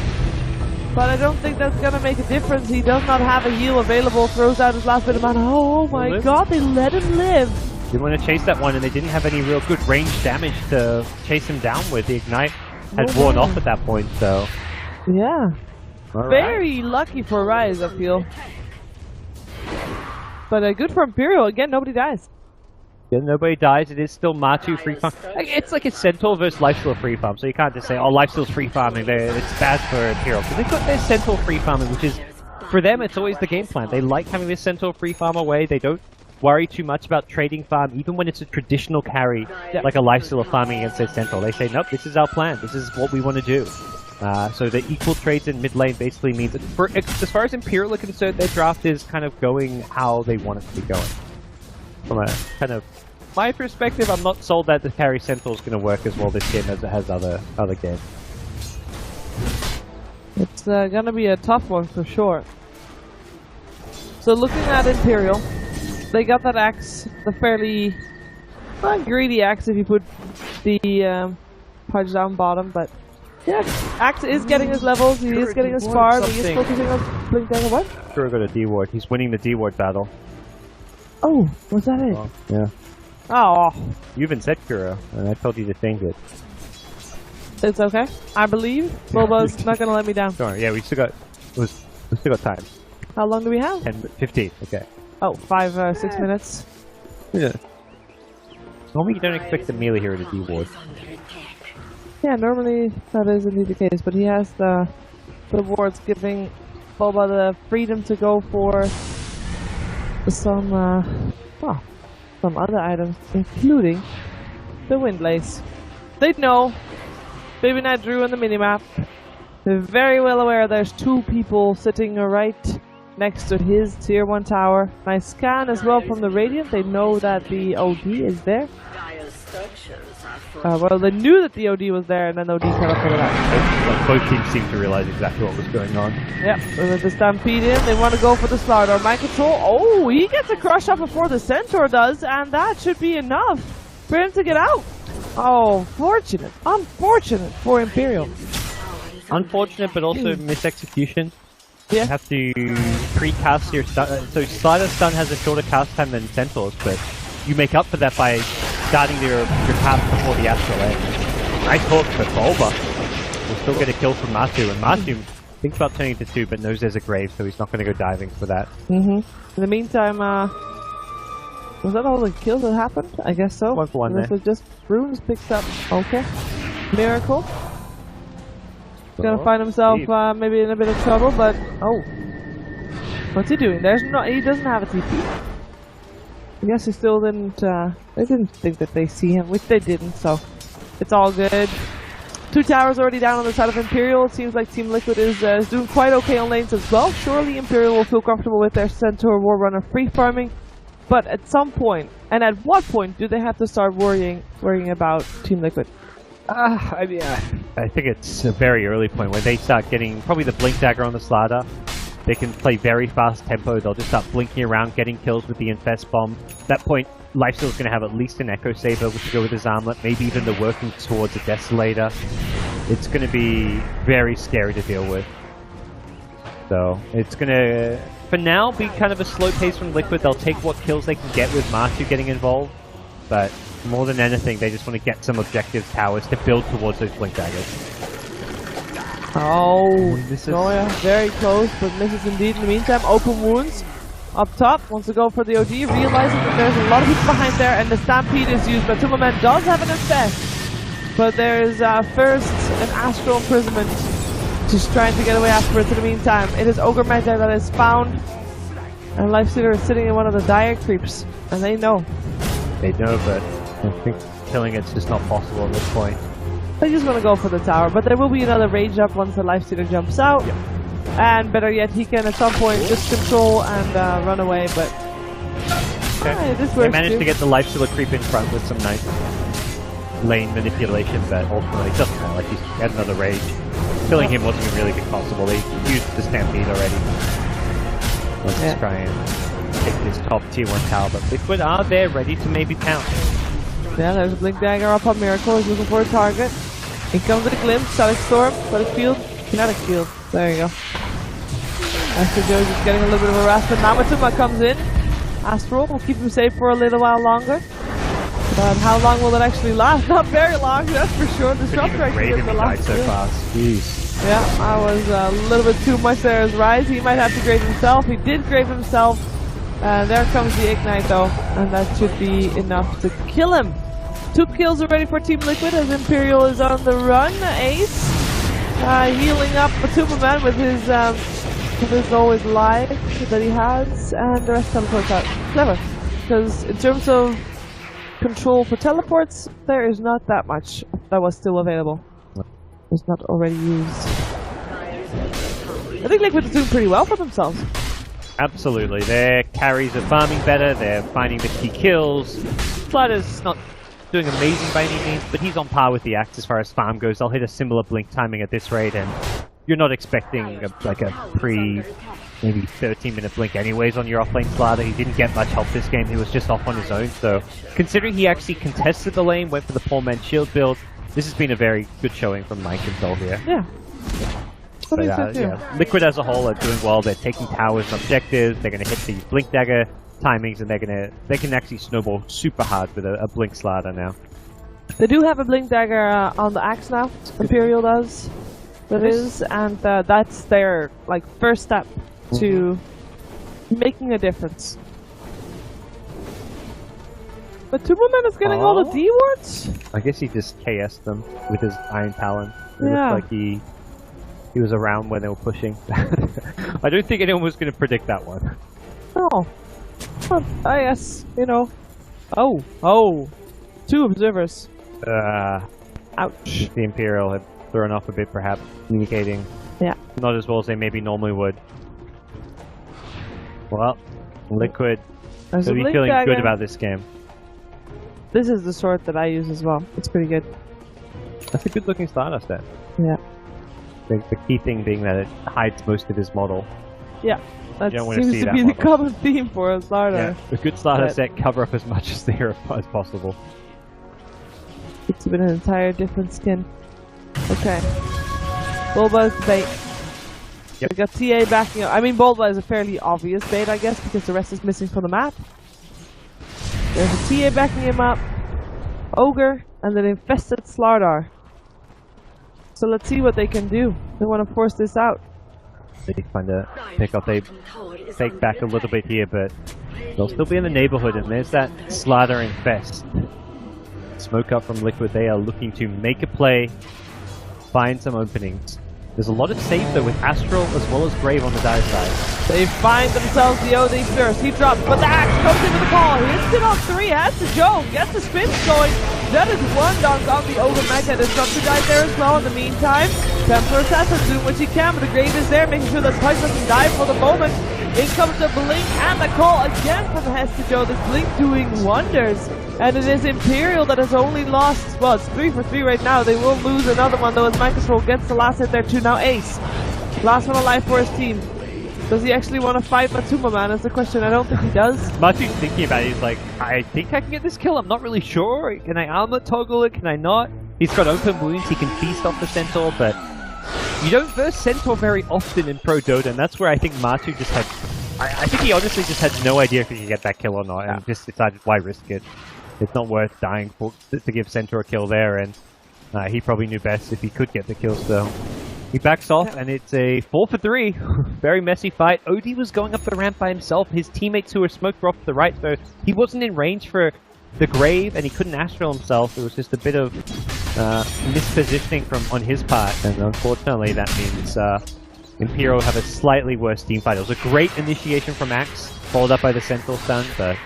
but I don't think that's gonna make a difference. He does not have a heal available, throws out his last bit of mana. Oh my god, they let him live! They want to chase that one, and they didn't have any real good range damage to chase him down with. The Ignite had worn off at that point, so... Yeah. All right. Very lucky for Rise, I feel. But good for Imperial. Again, nobody dies. Yeah, nobody dies. It is still Matu free farm. It's like a Centaur versus Lifesteal free farm, so you can't just say, oh, Lifesteal's free farming, it's bad for Imperial. Because they've got their Centaur free farming, which is, for them, it's always the game plan. They like having this Centaur free farm away. They don't worry too much about trading farm, even when it's a traditional carry, like a Lifesteal farming against their Centaur. They say, nope, this is our plan. This is what we want to do. So the equal trades in mid lane basically means that as far as Imperial are concerned, their draft is kind of going how they want it to be going. From a kind of my perspective, I'm not sold that the carry Centaur is going to work as well this game as it has other games. It's gonna be a tough one for sure. So looking at Imperial, they got that axe, the fairly greedy axe if you put the punch down bottom, but yeah, axe is getting his levels, he is getting his farm, he is focusing on Blink Dagger. What? Kuro got a D-ward. He's winning the D-ward battle. Oh, was that it? Oh, yeah. Oh. You even said Kuro, and I told you to change it. It's okay. I believe Boba's not gonna let me down. Sorry, yeah, we still got time. How long do we have? 15, okay. Oh, 6 minutes. Yeah. Normally you don't expect the melee hero to D-ward. Yeah, normally that is indeed the case, but he has the wards giving Boba the freedom to go for some other items, including the Windlace. They'd know. Baby Knight drew on the minimap. They're very well aware there's two people sitting right next to his tier 1 tower. Nice scan as well from the Radiant. They know that the OD is there. Well, they knew that the OD was there, and then the OD came up with that. Both teams seem to realize exactly what was going on. Yeah, with the Stampede in, they want to go for the Slardar. Mind control. Oh, he gets a crush up before the Centaur does, and that should be enough for him to get out. Oh, fortunate. Unfortunate for Imperial. Unfortunate, but also misexecution. Yeah. You have to pre-cast your stun. So Slider stun has a shorter cast time than Centaurs, but you make up for that by starting your cast before the astral ends. Nice hook, but Bulba will still get a kill from Matu, and Matu thinks about turning to 2, but knows there's a grave, so he's not going to go diving for that. In the meantime, was that all the kills that happened? I guess so. 1 for 1 there. This was just runes picked up. Okay. Miracle. He's gonna find himself maybe in a bit of trouble, but oh, what's he doing? He doesn't have a TP. I guess he still didn't. They didn't think that they see him, which they didn't. So it's all good. 2 towers already down on the side of Imperial. It seems like Team Liquid is doing quite okay on lanes as well. Surely Imperial will feel comfortable with their Centaur Warrunner free farming. But at some point, and at what point, do they have to start worrying about Team Liquid? I think it's a very early point when they start getting probably the Blink Dagger on the Slardar. They can play very fast tempo. They'll just start blinking around, getting kills with the Infest Bomb. At that point, Lifesteal's going to have at least an Echo Saber, which will go with his armlet, maybe even the working towards a Desolator. It's going to be very scary to deal with. So, it's going to, for now, be kind of a slow pace from Liquid. They'll take what kills they can get with Matu getting involved. But more than anything, they just want to get some objective towers to build towards those Blink Daggers. Oh, this is very close, but misses indeed. In the meantime, open wounds up top. Wants to go for the OD, realizing that there's a lot of people behind there, and the Stampede is used. But Tumaman does have an effect, but there is first an Astral Imprisonment, just trying to get away afterwards. In the meantime, it is Ogre Magi that is found, and Lifestealer is sitting in one of the dire creeps, and they know. They know, but I think killing it's just not possible at this point. They just want to go for the tower, but there will be another rage up once the Lifestealer jumps out. Yep. And better yet, he can at some point just control and run away, but this works. They managed to get the Lifestealer creep in front with some nice lane manipulation, but ultimately it doesn't matter. Like, he had another rage. Killing him wasn't really possible. They used the Stampede already. Let's just try and take this top tier 1 tower, but Liquid are there ready to maybe pounce. Yeah, there's a Blink Dagger up on Miracle. He's looking for a target. In comes the Glimpse, Static Storm, Static Field, Kinetic Field. There you go. Astro Joe just getting a little bit of harassment. Now Matuma comes in. Astral will keep him safe for a little while longer. But how long will it actually last? Not very long, that's for sure. Disruptor actually is the last so fast. Jeez. Yeah, I was a little bit too much there as Rise. He might have to grave himself. He did grave himself. There comes the Ignite though, and that should be enough to kill him. 2 kills already for Team Liquid as Imperial is on the run. Ace healing up Matuma Man with his always life that he has, and the rest teleports out. Clever, because in terms of control for teleports, there is not that much that was still available. Was not already used. I think Liquid is doing pretty well for themselves. Absolutely. Their carries are farming better, they're finding the key kills. Slider's not doing amazing by any means, but he's on par with the Axe as far as farm goes. They'll hit a similar blink timing at this rate, and you're not expecting maybe 13-minute blink anyways on your offlane Slider. He didn't get much help this game, he was just off on his own, so considering he actually contested the lane, went for the poor man's shield build, this has been a very good showing from Mike and Sol here. Yeah. But, yeah. Liquid as a whole are doing well. They're taking towers and objectives. They're going to hit the blink dagger timings, and they can actually snowball super hard with a blink Slider now. They do have a blink dagger on the Axe now. Imperial does. That is, and that's their first step to making a difference. But Tuberman is getting all the D wards? I guess he just KS'd them with his Iron Talon. It Yeah. looked like he was around when they were pushing. I don't think anyone was going to predict that one. Oh. Well, I guess, you know. Oh. 2 observers. Ouch. The Imperial had thrown off a bit, perhaps, communicating not as well as they maybe normally would. Well, Liquid will be feeling good about this game. This is the sword that I use as well. It's pretty good. That's a good looking Stardust set. Yeah. The key thing being that it hides most of his model. Yeah. That seems to be the common theme for a Stardust. Yeah. A good Stardust set, cover up as much as the hero as possible. It's been an entire different skin. Okay. Bulba is the bait. Yep. We got TA backing up. I mean, Bulba is a fairly obvious bait, I guess, because the rest is missing from the map. There's a TA backing him up. Ogre, and then Infested Slardar. So let's see what they can do. They want to force this out. They find a pick up. They take back a little bit here, but they'll still be in the neighborhood, and there's that Slardar Infest. Smoke up from Liquid. They are looking to make a play, find some openings. There's a lot of save though with Astral as well as Brave on the dire side. They find themselves the OD first. He drops, but the Axe comes into the call. Hits it on 3, has to Joe, gets the spins going. That is one dunk on the Ogre Mega. Disruptor died there as well in the meantime. Templar Assassin doing what she can, but the Grave is there, making sure that Pike doesn't die for the moment. In comes the Blink and the call again from Hester Joe. The Blink doing wonders. And it is Imperial that has only lost, well, it's 3 for 3 right now. They will lose another one though as Microsoft gets the last hit there too. Now Ace, last one alive for his team. Does he actually want to fight Matuma Man is the question. I don't think he does. Matu's thinking about it. He's like, I think I can get this kill. I'm not really sure. Can I armor toggle it? Can I not? He's got open wounds. He can feast off the Centaur, but you don't burst Centaur very often in Pro Dota, and that's where I think Matu just had... I think he honestly just had no idea if he could get that kill or not, and just decided, why risk it? It's not worth dying to give Centaur a kill there, and he probably knew best if he could get the kill, so... He backs off, and it's a 4 for 3. Very messy fight. OD was going up the ramp by himself. His teammates who were smoked were off to the right, so he wasn't in range for the Grave, and he couldn't astral himself. It was just a bit of mispositioning on his part, and unfortunately that means Imperial have a slightly worse team fight. It was a great initiation from Axe, followed up by the Sentinel stun, but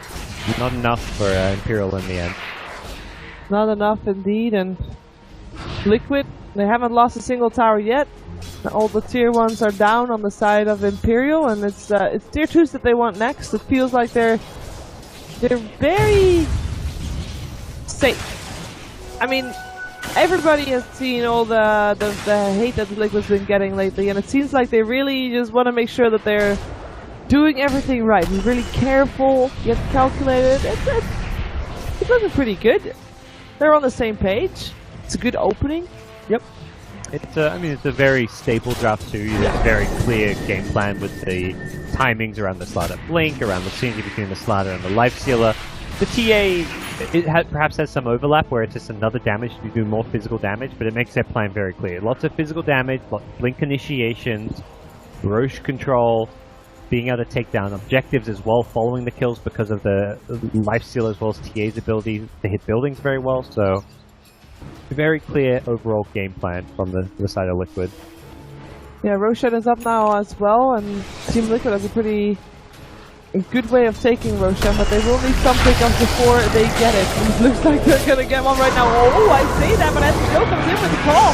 not enough for Imperial in the end. Not enough indeed, and Liquid, they haven't lost a single tower yet. All the tier 1s are down on the side of Imperial, and it's tier 2s that they want next. It feels like they're very safe. I mean, everybody has seen all the hate that Liquid's been getting lately, and it seems like they really just want to make sure that they're doing everything right. Be really careful, yet calculated. It's looking pretty good. They're on the same page. It's a good opening. Yep. it's a very stable draft too. There's a very clear game plan with the timings around the Slider Blink, around the synergy between the Slider and the Life Sealer. The TA, perhaps has some overlap where it's just another damage to do more physical damage, but it makes their plan very clear. Lots of physical damage, lots of Blink initiations, Roche control, being able to take down objectives as well, following the kills because of the Life Steal as well as TA's ability to hit buildings very well. So, a very clear overall game plan from the side of Liquid. Yeah, Roshan is up now as well, and Team Liquid has a good way of taking Roshan, but they will need some pickups before they get it. It looks like they're gonna get one right now. Oh, I say that, but as the show comes in with the call,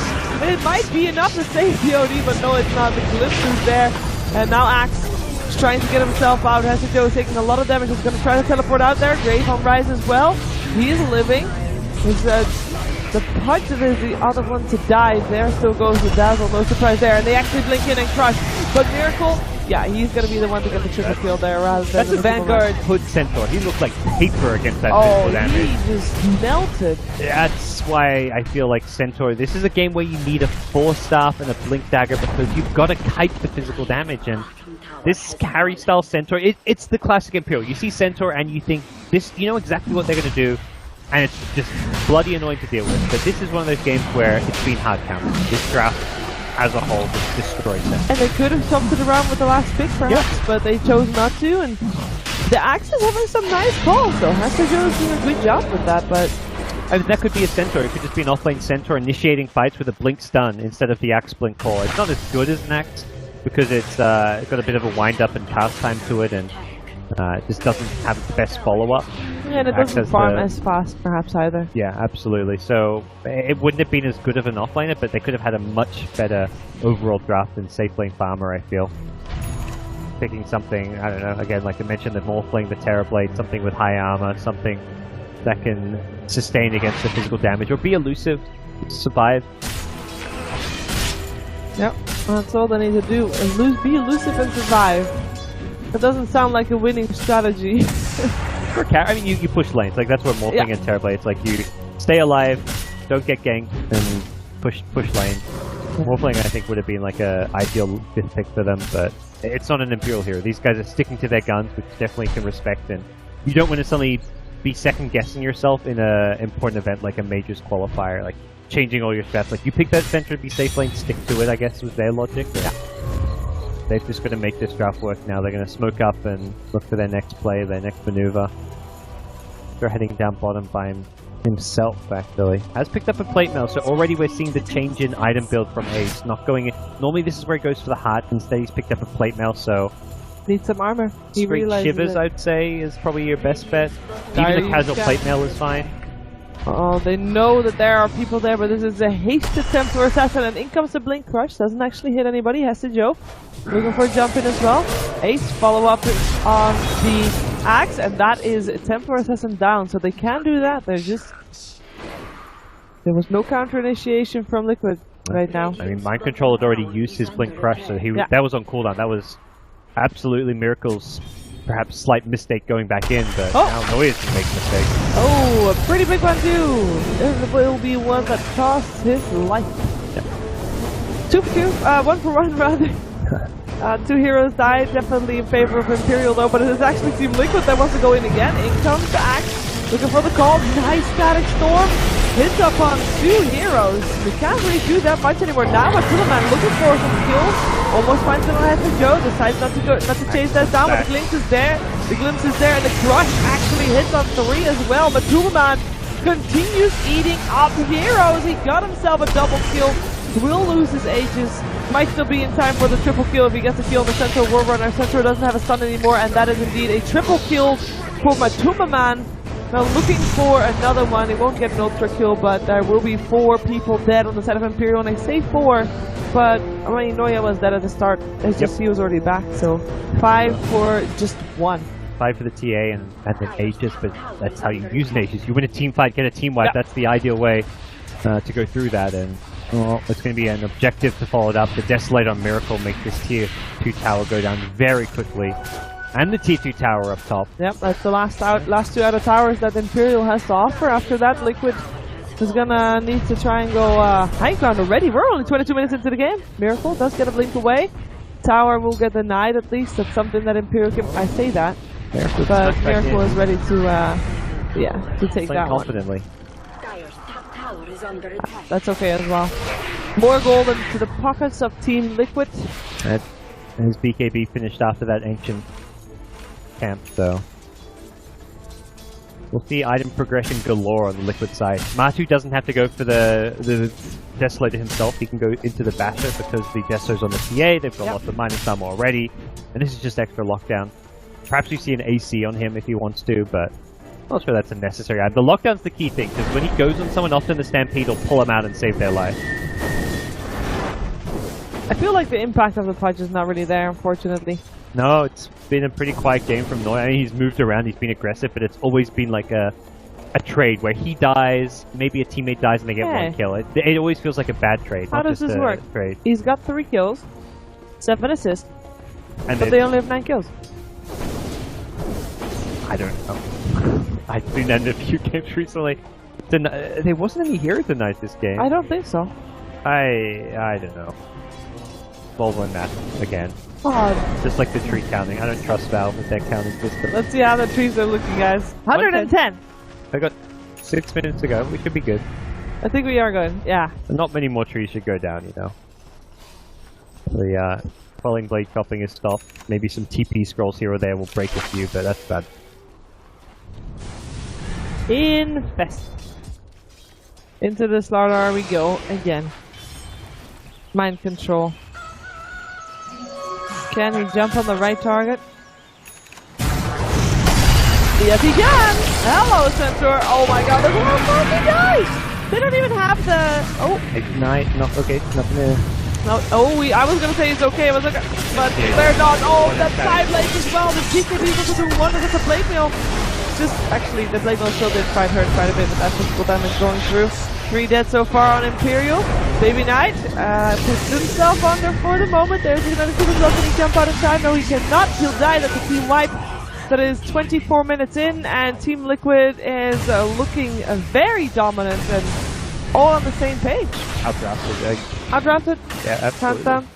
it might be enough to save POD, but no, it's not. The glimpse is there, and now Axe is trying to get himself out. Hester Joe is taking a lot of damage. He's gonna try to teleport out there. Grave on Rise as well. He is living. He's the punch that is the other one to die. There still goes the Dazzle, no surprise there. And they actually blink in and crush. But Miracle, yeah, he's going to be the one to get the triple kill there rather than the Vanguard Hood Centaur. He looked like paper against that physical damage. He just melted. That's why I feel like Centaur, this is a game where you need a Force Staff and a Blink Dagger because you've got to kite the physical damage. And this carry style Centaur, it's the classic Imperial. You see Centaur and you think, you know exactly what they're going to do. And it's just bloody annoying to deal with. But this is one of those games where it's been hard counted. This draft as a whole just destroys them. And they could have jumped it around with the last pick perhaps, but they chose not to. And the Axe is having some nice calls though. Hester Joe is doing a good job with that, but I mean, that could be a Centaur. It could just be an offlane Centaur initiating fights with a Blink stun instead of the Axe Blink call. It's not as good as an Axe because it's got a bit of a wind up and cast time to it, and it just doesn't have its best follow-up. Yeah, and it doesn't farm as fast, perhaps, either. Yeah, absolutely. So, it wouldn't have been as good of an offlaner, but they could have had a much better overall draft than safe lane farmer, I feel. Picking something, I don't know, again, like I mentioned, the Morphling, the Terrorblade, something with high armor, something that can sustain against the physical damage, or be elusive, survive. Yep, that's all they need to do. Be elusive and survive. That doesn't sound like a winning strategy. I mean, you push lanes. Like, that's what Morphling and Terrorblade, it's like you stay alive, don't get ganked, and push lane. Morphling, I think, would have been like a ideal 5th pick for them, but it's not an Imperial hero. These guys are sticking to their guns, which definitely can respect, and you don't want to suddenly be second-guessing yourself in an important event like a Majors Qualifier, like changing all your stats. Like, you pick that center to be safe lane, stick to it, I guess, was their logic. Yeah. They're just going to make this draft work now. They're going to smoke up and look for their next play, their next maneuver. They're heading down bottom by himself, actually. Has picked up a plate mail, so already we're seeing the change in item build from Ace. Not going in. Normally this is where he goes for the heart. Instead he's picked up a plate mail, so... Needs some armor. He Straight Shivers, I'd say, is probably your best bet. Even the casual plate mail is fine. Oh, they know that there are people there, but this is a hasted Templar Assassin, and in comes the Blink Crush. Doesn't actually hit anybody. Hester Joe looking for a jump in as well. Ace follow up on the Axe, and that is Templar Assassin down, so they can do that. They're just... There was no counter initiation from Liquid right now. I mean, Mind Control had already used his Blink Crush, so that was on cooldown. That was absolutely Miracle's perhaps slight mistake going back in, but now Noyes can make mistakes. Oh, a pretty big one too! This will be one that costs his life. Yeah. 2 for 2, 1 for 1 rather. 2 heroes died, definitely in favor of Imperial though, but it is actually Team Liquid that wants to go in again. In comes the Axe, looking for the call. Nice static storm. Hits up on 2 heroes. We can't really do that much anymore. Now a Man looking for some kills. Almost finds them ahead to Joe. Decides not to chase that down, but the glimpse is there. The glimpse is there, and the crush actually hits on 3 as well. But Man continues eating up heroes. He got himself a double kill. Will lose his Aegis. Might still be in time for the triple kill if he gets a kill on the Central War Runner. Central doesn't have a stun anymore, and that is indeed a triple kill for Man. Now looking for another one. He won't get an ultra kill, but there will be 4 people dead on the side of Imperial, and I say 4, but I mean Noya was dead at the start. It's just he was already back, so 5 for just 1. 5 for the TA and an Aegis, but that's how you use an Aegis. You win a team fight, get a team wipe. That's the ideal way to go through that, and it's going to be an objective to follow it up. The Desolate on Miracle make this tier 2 tower go down very quickly. And the T2 tower up top. Yep, that's the last 2 out of towers that Imperial has to offer. After that, Liquid is gonna need to try and go high ground already. We're only 22 minutes into the game. Miracle does get a blink away. Tower will get denied at least. That's something that Imperial can... I say that. But Miracle is ready to, to take that confidently. one. That's okay as well. More gold into the pockets of Team Liquid. And his BKB finished after that ancient camp, so... We'll see item progression galore on the Liquid side. Matu doesn't have to go for the Desolator himself. He can go into the Basher because the Deso's on the TA. They've got lots of minus armor already. And this is just extra lockdown. Perhaps we see an AC on him if he wants to, but I'm not sure that's a necessary item. The lockdown's the key thing, because when he goes on someone, often the Stampede will pull him out and save their life. I feel like the impact of the fight is not really there, unfortunately. No, it's been a pretty quiet game from Noy. I mean, he's moved around, he's been aggressive, but it's always been like a trade where he dies, maybe a teammate dies and they get one kill. It always feels like a bad trade. How does this work? Trade. He's got 3 kills, 7 assists, but they only have 9 kills. I don't know. I've been in a few games recently. There wasn't any hero denied this game. I don't think so. I don't know. Volvo and that again. Oh. Just like the tree counting. I don't trust Valve with their counting system. Let's see how the trees are looking, guys. 110. I got 6 minutes to go. We should be good. I think we are good. Yeah. Not many more trees should go down, you know. The Quelling Blade chopping is stopped. Maybe some TP scrolls here or there will break a few, but that's bad. Infest. Into the slaughter we go again. Mind control. Can he jump on the right target? Yes, he can! Hello, Centaur! Oh my god, look how far he dies! They don't even have the... Oh! Ignite, not okay, nothing there. No, I was gonna say it's okay, but they're not. Oh, that side blade as well! The GKB was doing wonders at the blade mill! Just, actually, the blade mill still did hurt quite a bit, but that's physical damage going through. 3 dead so far on Imperial. Baby Knight puts himself under for the moment. There's another coup himself. Can he jump out in time? No, he cannot. He'll die. That's a team wipe. That is 24 minutes in, and Team Liquid is looking very dominant and all on the same page. Outdrafted. Outdrafted? Yeah, absolutely.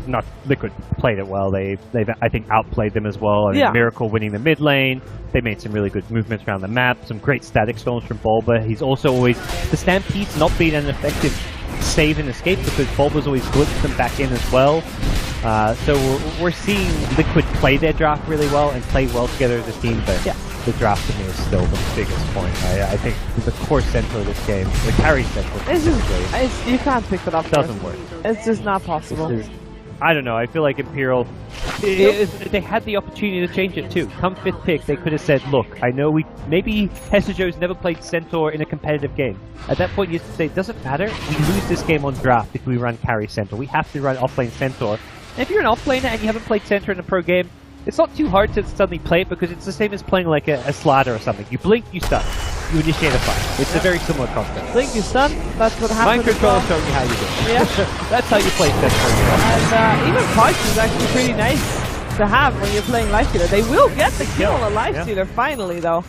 Not Liquid played it well. They've I think outplayed them as well. I mean, Miracle winning the mid lane. They made some really good movements around the map. Some great static storms from Bulba. He's also always the Stampede's not been an effective save and escape because Bulba's always blitzed them back in as well. So we're seeing Liquid play their draft really well and play well together as a team. But the draft to me is still the biggest point. I think the core center of this game, the carry center, you can't pick it up. It doesn't work. It's just not possible. I don't know. I feel like Imperial, they had the opportunity to change it too. Come 5th pick, they could have said, look, I know maybe Hesajo's never played Centaur in a competitive game. At that point, you say, it doesn't matter. We lose this game on draft if we run carry Centaur. We have to run offlane Centaur. And if you're an offlaner and you haven't played Centaur in a pro game, it's not too hard to suddenly play it because it's the same as playing like a Slider or something. You blink, you stun. You initiate a fight. It's a very similar concept. Blink, you stun. That's what happens. Mind control is showing you how you do it. Yeah. That's how you play Centaur. And even Punch is actually pretty nice to have when you're playing Lifestealer. They will get the kill on a Lifestealer finally, though.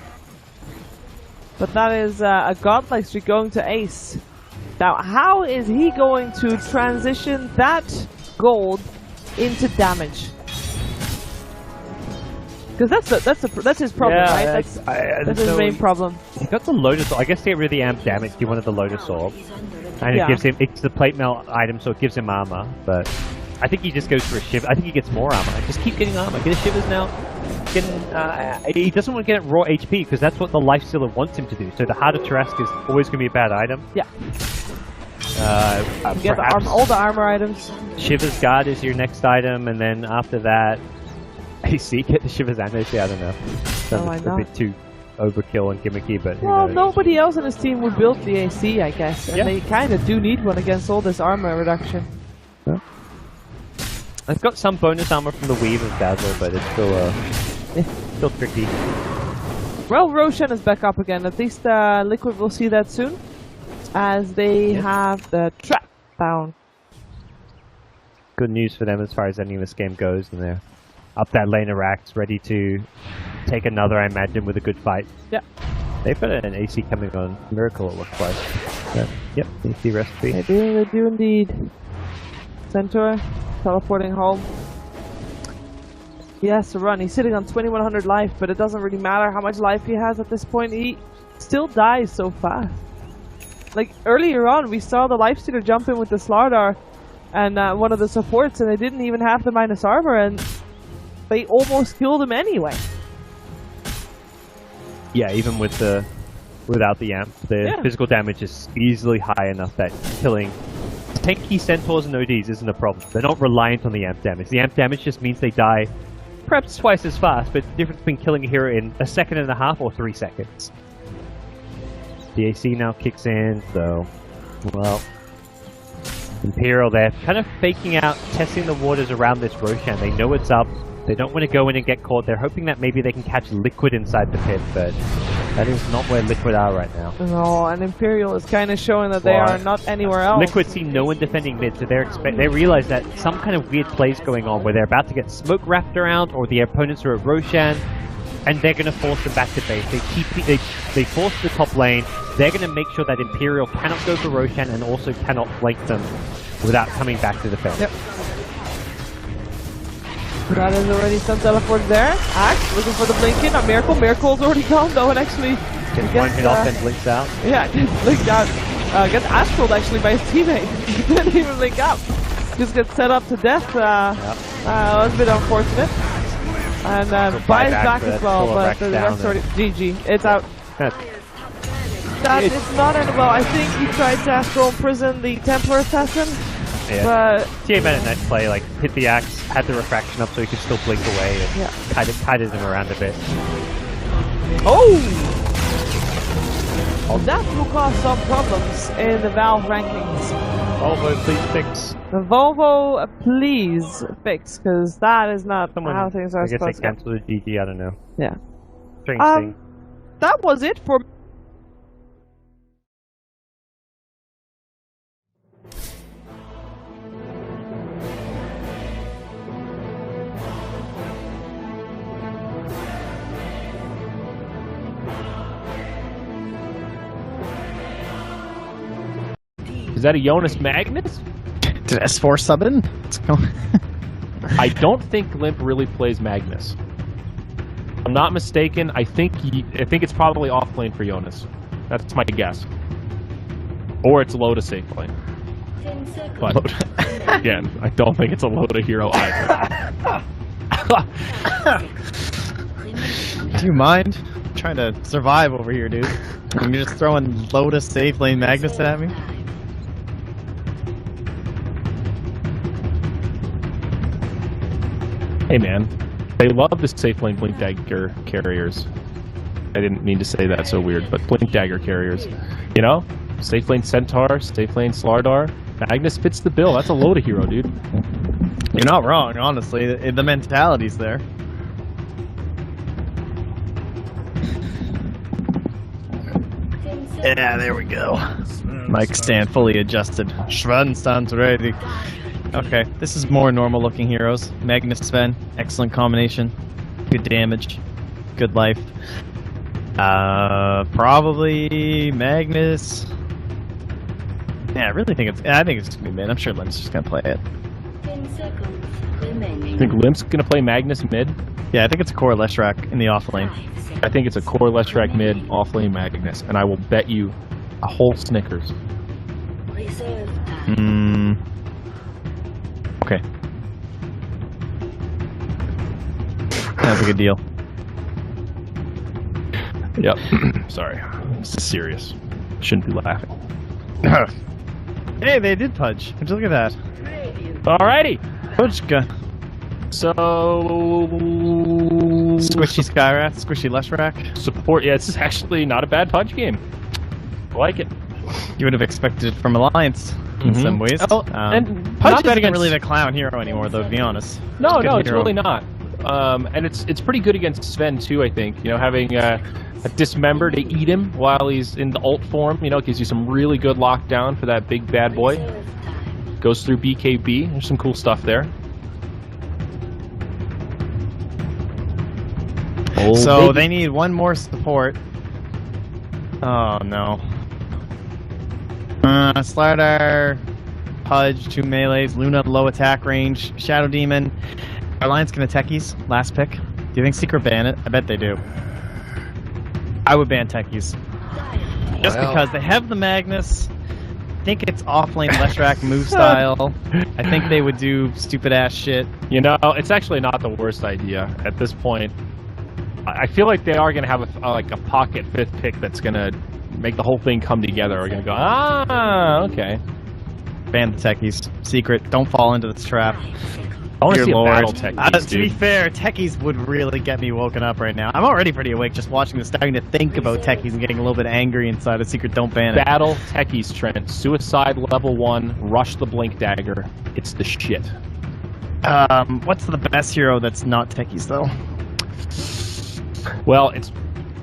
But that is a godlike streak going to Ace. Now, how is he going to transition that gold into damage? Because that's his problem, right? That's his main problem. He got the Lotus Orb. I guess to get rid of the amp damage, he wanted the Lotus Orb. And it gives him, it's the plate mail item, so it gives him armor. But I think he just goes for a Shiv. I think he gets more armor. Just keep getting armor. Get a Shivers now. He doesn't want to get raw HP because that's what the Lifestealer wants him to do. So the Heart of Tarrasque is always going to be a bad item. Yeah. Get all the armor items. Shiver's Guard is your next item, and then after that, AC, get the Shiver's and AC, I don't know. Sounds a bit too overkill and gimmicky, but well, nobody else in his team would build the AC, I guess, and they kind of do need one against all this armor reduction. Yeah. I've got some bonus armor from the Weave of Dazzle, but it's still tricky. Well, Roshan is back up again. At least Liquid will see that soon, as they have the trap down. Good news for them as far as ending this game goes, and they're up that lane of racks, ready to take another, I imagine, with a good fight. Yeah. They've got an AC coming on Miracle, it looks like. Yep, AC recipe. They do indeed. Centaur, teleporting home. He has to run. He's sitting on 2100 life, but it doesn't really matter how much life he has at this point. He still dies so fast. Like, earlier on, we saw the Lifestealer jump in with the Slardar and one of the supports, and they didn't even have the minus armor, and they almost killed him anyway. Yeah, even with without the amp, the physical damage is easily high enough that killing tanky centaurs and ODs isn't a problem. They're not reliant on the amp damage. The amp damage just means they die perhaps twice as fast, but the difference between killing a hero in a second and a half or 3 seconds. The AC now kicks in, so, well, Imperial, they're kind of faking out, testing the waters around this Roshan. They know it's up. They don't want to go in and get caught. They're hoping that maybe they can catch Liquid inside the pit, but that is not where Liquid are right now. No, and Imperial is kind of showing that they are not anywhere else. Liquid see no one defending mid, so they realize that some kind of weird play's going on where they're about to get smoke wrapped around, or the opponents are at Roshan, and they're going to force them back to base. They force the top lane. They're going to make sure that Imperial cannot go for Roshan and also cannot flank them without coming back to defend. Yep. That is already some teleport there. Axe looking for the blink in. A Miracle. Miracle's already gone though, and actually gets one hit off and blinks out. Yeah, gets blinked out. Gets astraled actually by his teammate. He didn't even blink out. Just gets set up to death. That was a bit unfortunate. And buys back as well, but the rest already GG. It's out. That is not ending well. I think he tried to astral imprison the Templar assassin. Yeah. But TA made a nice play, like hit the axe, had the refraction up so he could still blink away, and kited him around a bit. Oh, that will cause some problems in the Valve rankings. Volvo, please fix. The Volvo, please fix, because that is not how things are supposed to go. I guess they cancelled the GG, I don't know. Yeah. Strange thing. That was it for... Is that a Jonas Magnus? Did S4 sub in? Let's go. I don't think Limp really plays Magnus. If I'm not mistaken, I think it's probably off lane for Jonas. That's my guess. Or it's Loda safe lane. But again, I don't think it's a Loda hero either. Do you mind? I'm trying to survive over here, dude. You're just throwing Loda safe lane Magnus at me? Hey man, they love the safe lane Blink Dagger carriers. I didn't mean to say that so weird, but Blink Dagger carriers. You know? Safe lane Centaur, safe lane Slardar. Magnus fits the bill. That's a Loda hero, dude. You're not wrong, honestly. The mentality's there. Yeah, there we go. Mic stand fully adjusted. Sven stands ready. Okay, this is more normal looking heroes. Magnus Sven, excellent combination. Good damage. Good life. Probably Magnus. Yeah, I really think it's just gonna be mid. I'm sure Limp's just gonna play it. 10 seconds remaining. I think Limp's gonna play Magnus mid. Yeah, I think it's a core Leshrac in the off lane. I think it's a core Leshrac mid, off lane Magnus, and I will bet you a whole Snickers. Reserve time. Okay. That's a good deal. Yep. Sorry. This is serious. Shouldn't be laughing. Hey, they did pudge. Would you look at that? Alrighty. Pudgka. So Squishy Skyrath, squishy Leshrac. support. Yeah, it's actually not a bad punch game. I like it. You would have expected it from Alliance in some ways. Oh, and Pudge not isn't really the clown hero anymore, though, to be honest. No, Good it's hero. really not. And it's pretty good against Sven too. I think having a dismember to eat him while he's in the ult form. Gives you some really good lockdown for that big bad boy. Goes through BKB. There's some cool stuff there. So they need one more support. Oh no. Slardar, Pudge, 2 melees, Luna low attack range, Shadow Demon. Are Alliance gonna techies? Last pick. Do you think Secret ban it? I bet they do. I would ban techies. Just because they have the Magnus. I think it's offlane Leshrac move style. I think they would do stupid ass shit. You know, it's actually not the worst idea at this point. I feel like they are going to have a pocket 5th pick that's going to make the whole thing come together. We're going to go, okay. Ban the techies. Secret, don't fall into this trap. I want to see Lord. a battle techies, To be fair, techies would really get me woken up right now. I'm already pretty awake just watching this, starting to think about techies and getting a little bit angry inside of Secret. Don't ban it. Battle techies, Trent. Suicide level 1, rush the blink dagger. It's the shit. What's the best hero that's not techies, though? Well, it's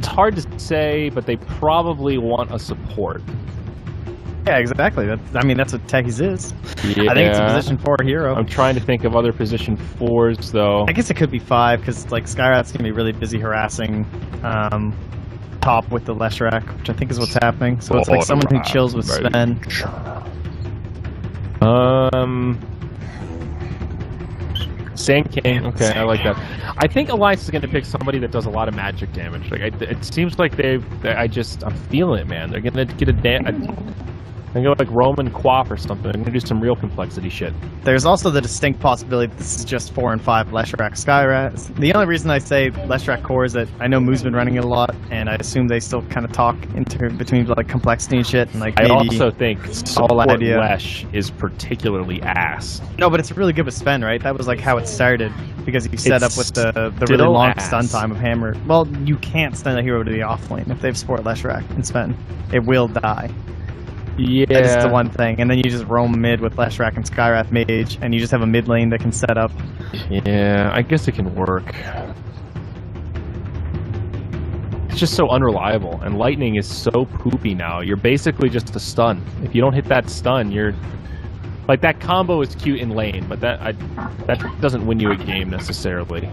hard to say, but they probably want a support. Yeah, exactly. That's what techies is. Yeah. I think it's a position 4 hero. I'm trying to think of other position 4s, though. I guess it could be 5, because like Skyrat's gonna be really busy harassing top with the Leshrac, which I think is what's happening. So it's like someone who chills with Sven. Sand King. Okay, I like that. I think Alliance is going to pick somebody that does a lot of magic damage. Like it seems like I'm feeling it, man. They're going to get and go like Roman Quaff or something. I'm going to do some real complexity shit. There's also the distinct possibility that this is just 4 and 5 Leshrac Skyrat. The only reason I say Leshrac core is that I know Moo's been running it a lot, and I assume they still kind of talk between like complexity and shit. And like I maybe also think support Lesh is particularly ass. No, but it's really good with Sven, right? That was like how it started, because you set up with the really long stun time of Hammer. Well, you can't stun a hero to the offlane if they've support Leshrac and Sven. It will die. Yeah. That's the one thing. And then you just roam mid with Leshrac and Skyrath Mage, and you just have a mid lane that can set up. Yeah, I guess it can work. It's just so unreliable, and Lightning is so poopy now. You're basically just a stun. If you don't hit that stun, you're... Like, that combo is cute in lane, but that doesn't win you a game, necessarily.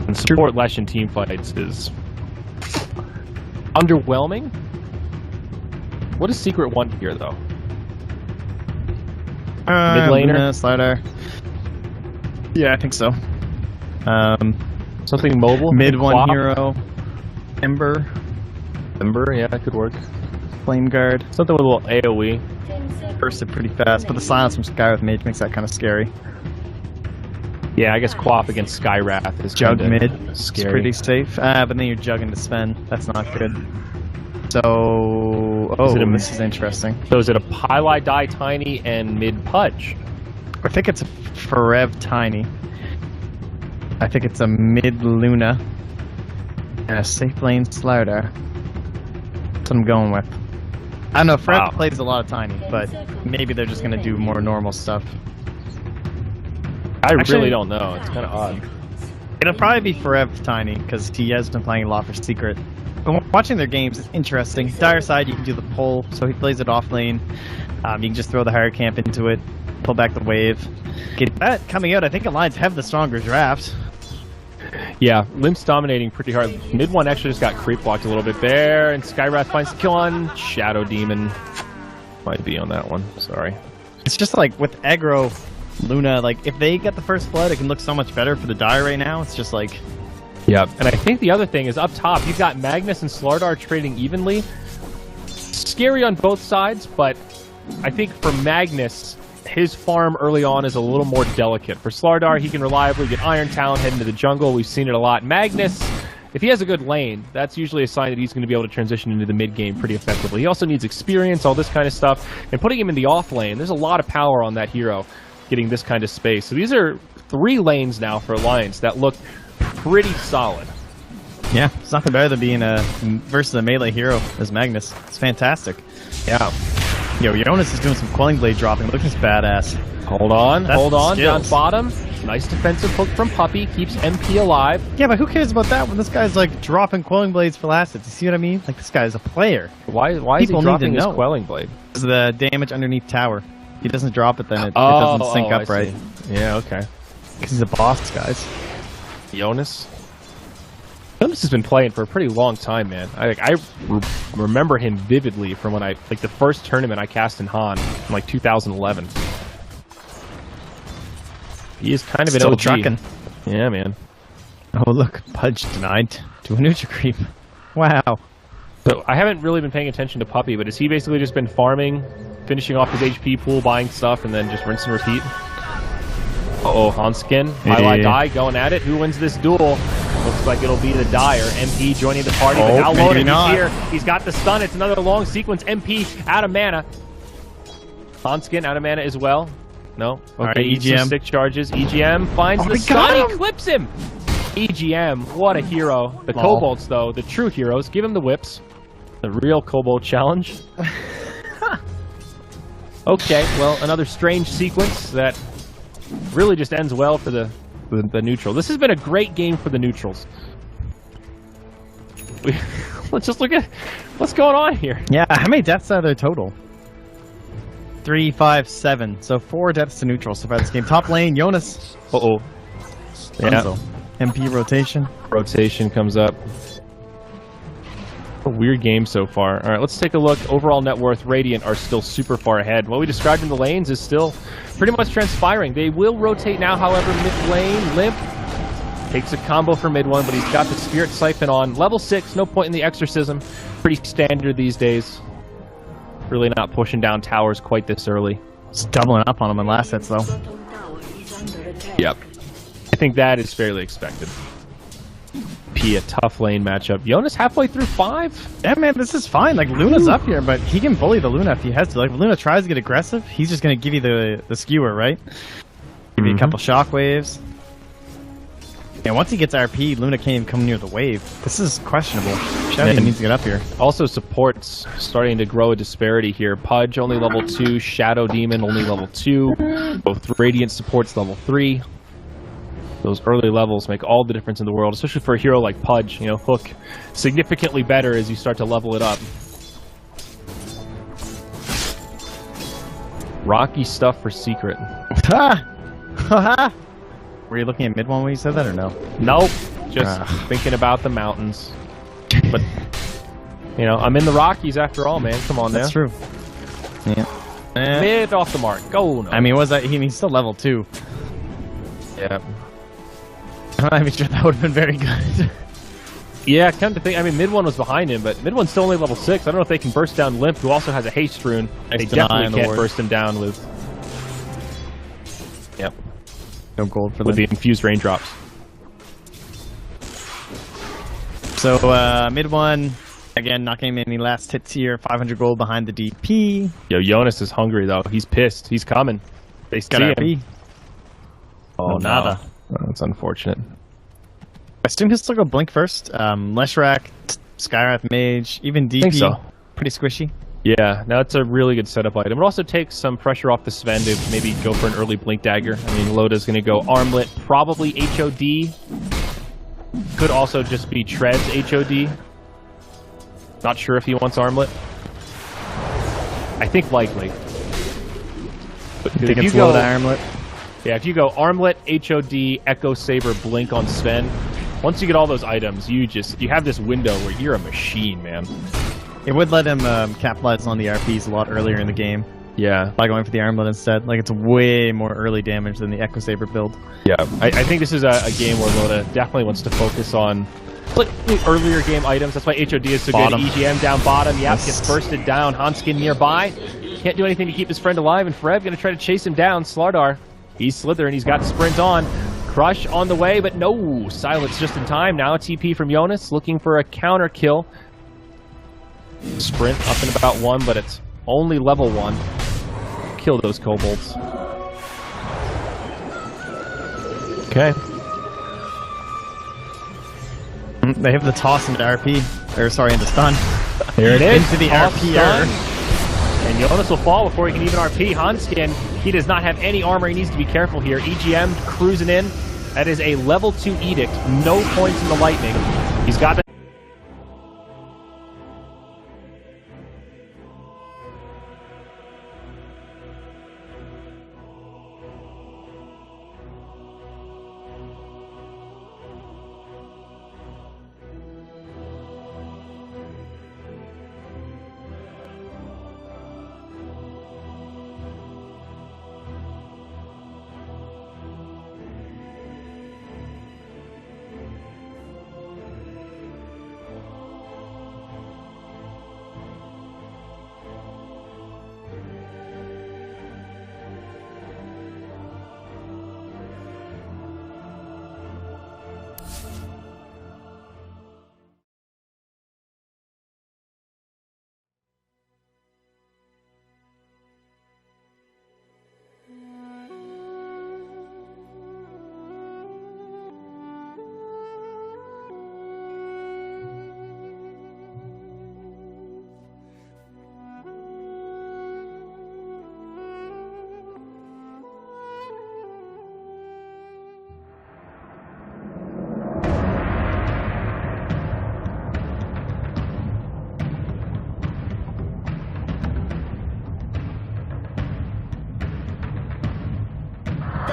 And support Lesh in teamfights is... underwhelming? What does Secret want here, though? Mid laner? Slider. Yeah, I think so. Something mobile? Mid 1 hero. Ember. Ember, yeah, that could work. Flame Guard. Something with a little AoE. Burst it pretty fast, but the silence from Skyrath Mage makes that kind of scary. Yeah, I guess Quaff against Skyrath is Jug mid. scary. It's pretty safe. But then you're jugging to Sven. That's not good. So, this is interesting. So is it a Pili Die Tiny and mid Pudge? I think it's a Forev Tiny. I think it's a mid Luna and a safe lane Slardar. That's what I'm going with. I don't know, Forev plays a lot of Tiny, but maybe they're just going to do more normal stuff. I really don't know. It's kind of odd. It'll probably be Forev Tiny, because he has been playing a lot for Secret. But watching their games is interesting. Dire side, you can do the pull, so he plays it off lane. You can just throw the higher camp into it, pull back the wave. Get that coming out. I think Alliance have the stronger draft. Yeah, Limp's dominating pretty hard. Mid one actually just got creep blocked a little bit there, and Skyrath finds the kill on Shadow Demon. Might be on that one. Sorry. It's just like with aggro, Luna, like if they get the first blood, it can look so much better for the Dire right now. It's just like... Yeah, and I think the other thing is up top, you've got Magnus and Slardar trading evenly. Scary on both sides, but I think for Magnus, his farm early on is a little more delicate. For Slardar, he can reliably get Iron Talon, head into the jungle. We've seen it a lot. Magnus, if he has a good lane, that's usually a sign that he's going to be able to transition into the mid game pretty effectively. He also needs experience, all this kind of stuff. And putting him in the off lane, there's a lot of power on that hero getting this kind of space. So these are 3 lanes now for Alliance that look pretty solid. Yeah, it's nothing better than being versus a melee hero as Magnus. It's fantastic. Yeah. Yo, Jonas is doing some Quelling Blade dropping. Look at this badass. Hold on, That's down bottom. Nice defensive hook from Puppy, keeps MP alive. Yeah, but who cares about that when this guy's like dropping Quelling Blades for last hits? You see what I mean? Like this guy's a player. Why is he dropping his Quelling Blade? Because the damage underneath tower. If he doesn't drop it, then it doesn't sync up right. Yeah, okay. Because he's a boss, guys. Jonas? Jonas has been playing for a pretty long time, man. I remember him vividly from when the first tournament I cast in Han in like 2011. He is kind of an Still OG. trucking. Yeah, man. Oh, look. Pudge denied to a neutral creep. Wow. So I haven't really been paying attention to Puppy, but has he basically just been farming, finishing off his HP pool, buying stuff, and then just rinse and repeat? Uh-oh, Hanskin. Highlight Die going at it. Who wins this duel? Looks like it'll be the Dyer. MP joining the party, but now Loda, he's here. He's got the stun. It's another long sequence. MP out of mana. Hanskin out of mana as well. No? Okay, all right, EGM. Stick charges. EGM finds the stun. He clips him. EGM, what a hero. The Kobolds, though, the true heroes, give him the whips. The real Kobold challenge. Okay, well, another strange sequence that really just ends well for the neutral. This has been a great game for the neutrals. Let's just look at what's going on here. Yeah, how many deaths are there total? 3, 5, 7. So 4 deaths to neutral so far this game. Top lane, Jonas. Uh-oh. Yeah. MP rotation. Rotation comes up. A weird game so far. All right, let's take a look. Overall net worth, Radiant are still super far ahead. What we described in the lanes is still pretty much transpiring. They will rotate now, however, mid lane. Limp takes a combo for mid one, but he's got the Spirit Siphon on. Level 6, no point in the Exorcism. Pretty standard these days. Really not pushing down towers quite this early. Just doubling up on him in last hits, though. Yep. I think that is fairly expected. P, a tough lane matchup. Jonas halfway through 5? Yeah, man, this is fine. Like, Luna's up here, but he can bully the Luna if he has to. Like, if Luna tries to get aggressive, he's just going to give you the skewer, right? Give you a couple shockwaves. And once he gets RP, Luna can't even come near the wave. This is questionable. Shadow needs to get up here. Also, supports starting to grow a disparity here. Pudge only level 2, Shadow Demon only level 2. Both Radiant supports level 3. Those early levels make all the difference in the world, especially for a hero like Pudge. You know, Hook significantly better as you start to level it up. Rocky stuff for Secret. Were you looking at mid one when you said that, or no? Nope. Just thinking about the mountains. But, you know, I'm in the Rockies after all, man. Come on now. That's true. Yeah. Mid off the mark. Go. No. I mean, was that he's still level 2? Yeah. I'm not even sure that would have been very good. Yeah, come to think, I mean, mid one was behind him, but mid one's still only level 6. I don't know if they can burst down Limp, who also has a haste rune. They definitely can't burst him down with. Yep. No gold for with the infused raindrops. So mid one, again, not getting any last hits here. 500 gold behind the DP. Yo, Jonas is hungry though. He's pissed. He's coming. They see him. Oh, nada. Oh, that's unfortunate. I assume he'll still go Blink first. Leshrac, Skywrath Mage, even DP. I think so. Pretty squishy. Yeah, now it's a really good setup item. It also takes some pressure off the Sven to maybe go for an early Blink Dagger. I mean, Loda's going to go Armlet, probably HOD. Could also just be Treads HOD. Not sure if he wants Armlet. I think likely. But I think it's Loda Armlet. Yeah, if you go Armlet, HOD, Echo Saber, Blink on Sven, once you get all those items, you have this window where you're a machine, man. It would let him capitalize on the RPs a lot earlier in the game. Yeah. By going for the Armlet instead. Like, it's way more early damage than the Echo Saber build. Yeah, I think this is a game where Loda definitely wants to focus on like earlier game items. That's why HOD is so good. EGM down bottom. Yep, gets bursted down. Hanskin nearby. Can't do anything to keep his friend alive, and Frev going to try to chase him down. Slardar, he's slithering. He's got sprint on. Crush on the way, but no. Silence just in time. Now a TP from Jonas, looking for a counter kill. Sprint up in about 1, but it's only level 1. Kill those kobolds. Okay. They have the toss into RP. Or, sorry, into stun. There it is. Into the RP. And Jonas will fall before he can even RP. Hanskin, he does not have any armor. He needs to be careful here. EGM cruising in. That is a level 2 edict. No points in the lightning. He's got the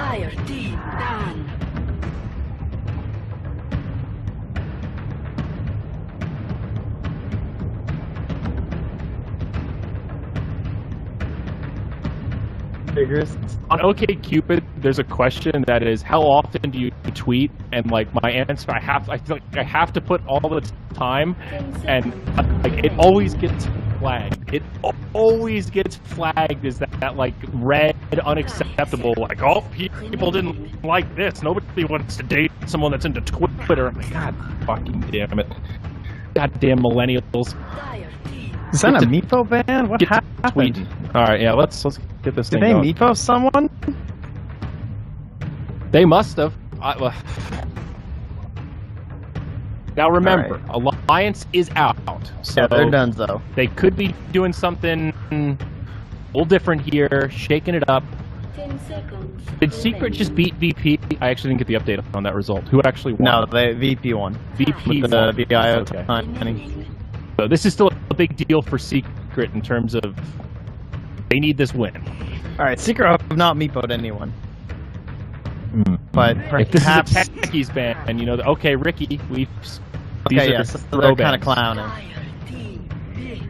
Fire team done. Vigorous. On OkCupid, there's a question that is, how often do you tweet? And like my answer, I feel like I have to put all the time, and like it always gets flagged. It always gets flagged as that like red unacceptable. Like, oh, people didn't like this. Nobody wants to date someone that's into Twitter. I'm like, God fucking damn it. Goddamn millennials. Is that a Meepo ban? What happened? Tweeting. All right, yeah, let's get this Did thing they going. Meepo someone? They must have. Now remember, Alliance is out. So Yeah, they're done though. they could be doing something a little different here, shaking it up. 10 seconds. Did Secret just beat VP? I actually didn't get the update on that result. Who actually won? No, they VP won. VP With the won. VIO Okay. timing. So this is still a big deal for Secret in terms of they need this win. Alright, Secret have not Meepo'd anyone. But If this is a perhaps... techies ban, and you know, okay, Ricky, these Okay, are yeah, so throw they're kind of bans. clowning. Fire team pick.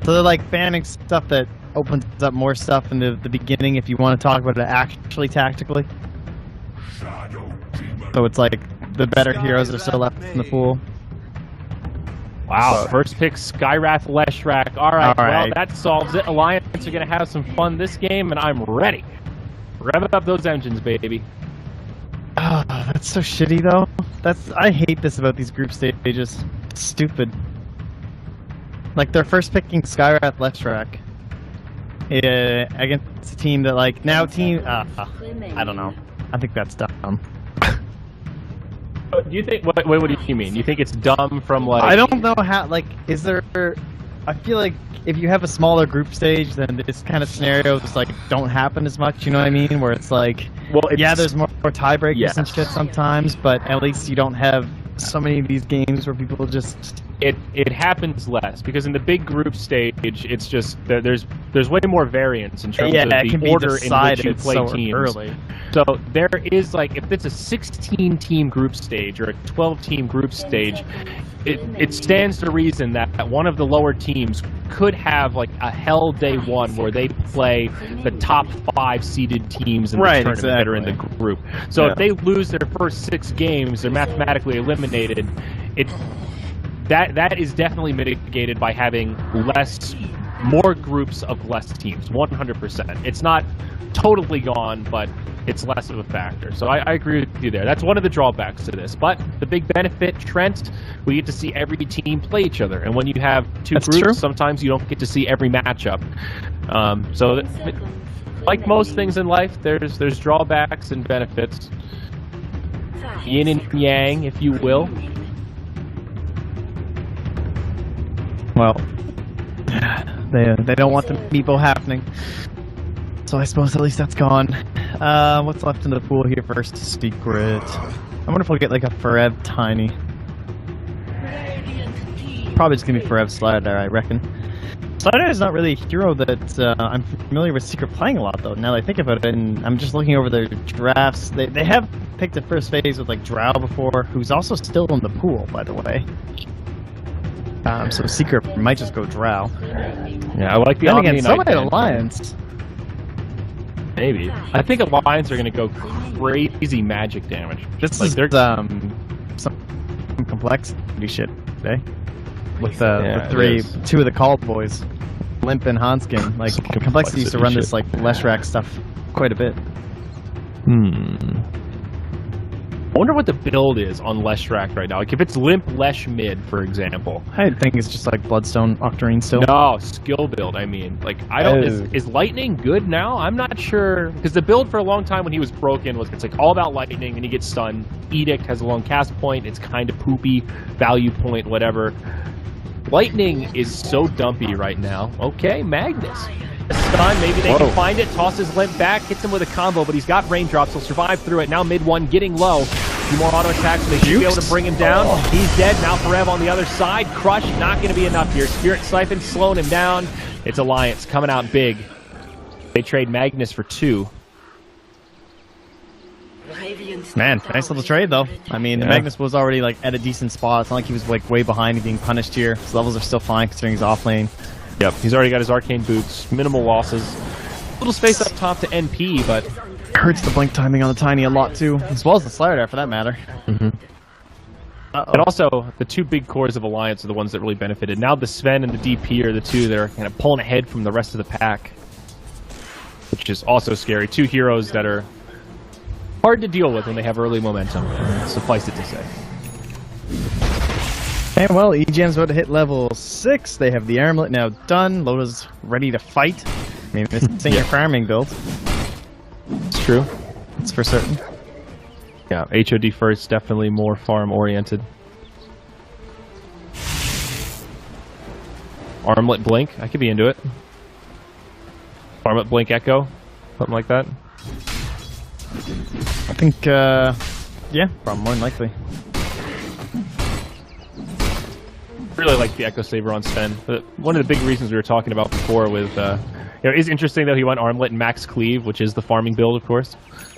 So they're like banning stuff that opens up more stuff in the beginning if you want to talk about it actually tactically. So it's like the better heroes are still left in the pool. Wow, first pick Skywrath Leshrac. All right, well, Alright. that solves it. Alliance are going to have some fun this game, and I'm ready. Rev up those engines, baby. Oh, that's so shitty though. I hate this about these group stages. It's stupid. Like they're first picking Skywrath Leshrac against a team that like now team. I don't know. I think that's dumb. Do you think? What do you mean? You think it's dumb from like? I don't know how. Like, is there? I feel like if you have a smaller group stage, then this kind of scenarios like don't happen as much. You know what I mean? Where it's like, Well, it's, yeah, there's more tiebreakers Yes. and shit sometimes, but at least you don't have so many of these games where people just. it happens less because in the big group stage, it's just there's way more variance in terms Yeah, of it can the be order in which decided you play so teams. early. So there is like if it's a 16-team group stage or a 12-team group stage, it stands to reason that one of the lower teams could have like a hell day one where they play the top 5 seeded teams in the Right, tournament that are in the exactly. group. So Yeah. if they lose their first 6 games, they're mathematically eliminated. That is definitely mitigated by having more groups of less teams, 100%. It's not totally gone, but it's less of a factor. So I agree with you there. That's one of the drawbacks to this. But the big benefit, Trent, we get to see every team play each other. And when you have 2 That's groups, true. sometimes you don't get to see every matchup. So like most things in life, there's drawbacks and benefits. Yin and yang, if you will. Well, they don't want the Meepo happening. So I suppose at least that's gone. What's left in the pool here first? Secret. I wonder if we'll get like a Forev Tiny. Probably just gonna be Forev Slider, I reckon. Slider is not really a hero that I'm familiar with Secret playing a lot though, now that I think about it, and I'm just looking over their drafts. They have picked a first phase with like Drow before, who's also still in the pool, by the way. So Secret might just go Drow. Yeah, I like the Then Omni again, so Knight might ban. Alliance. Maybe. I think Alliance are going to go crazy magic damage. This Like, is they're- some complexity shit, eh? With Yeah, the it is. 2 of the call boys, Limp and Hanskin. Like Some complexity used to run complexity this like Leshrac stuff quite a bit. I wonder what the build is on Leshrac right now. Like if it's Limp Lesh mid, for example. I think it's just like Bloodstone Octarine still. No, skill build, I mean. Like, I don't... Oh. Is Lightning good now? I'm not sure. Because the build for a long time when he was broken was it's like all about Lightning and he gets stunned. Edict has a long cast point. It's kind of poopy. Value point, whatever. Lightning is so dumpy right now. Okay, Magnus. Stun, maybe they can find it. Tosses Limp back, hits him with a combo, but he's got raindrops. He'll survive through it. Now mid 1, getting low. 2 more auto attacks, so they should be able to bring him down. He's dead. Now Forev on the other side. Crush, not going to be enough here. Spirit Siphon slowing him down. It's Alliance coming out big. They trade Magnus for 2. Man, nice little trade though. I mean, the Magnus was already like at a decent spot. It's not like he was like way behind and being punished here. His levels are still fine considering he's off lane. Yep, he's already got his arcane boots, minimal losses. Little space up top to NP, but hurts the blink timing on the Tiny a lot too, as well as the Slider for that matter. And also, the two big cores of Alliance are the ones that really benefited. Now the Sven and the DP are the two that are kind of pulling ahead from the rest of the pack, which is also scary. Two heroes that are hard to deal with when they have early momentum, suffice it to say. And well, EGM's about to hit level 6. They have the armlet now done. Loda's ready to fight. I mean, this ain't your farming build. It's true. It's for certain. Yeah, HOD first, definitely more farm-oriented. Armlet Blink, I could be into it. Armlet Blink Echo, something like that. I think, yeah, probably more than likely. Really like the Echo Saber on Sven. But one of the big reasons we were talking about before with, you know, it's interesting though he went Armlet and Max Cleave, which is the farming build, of course.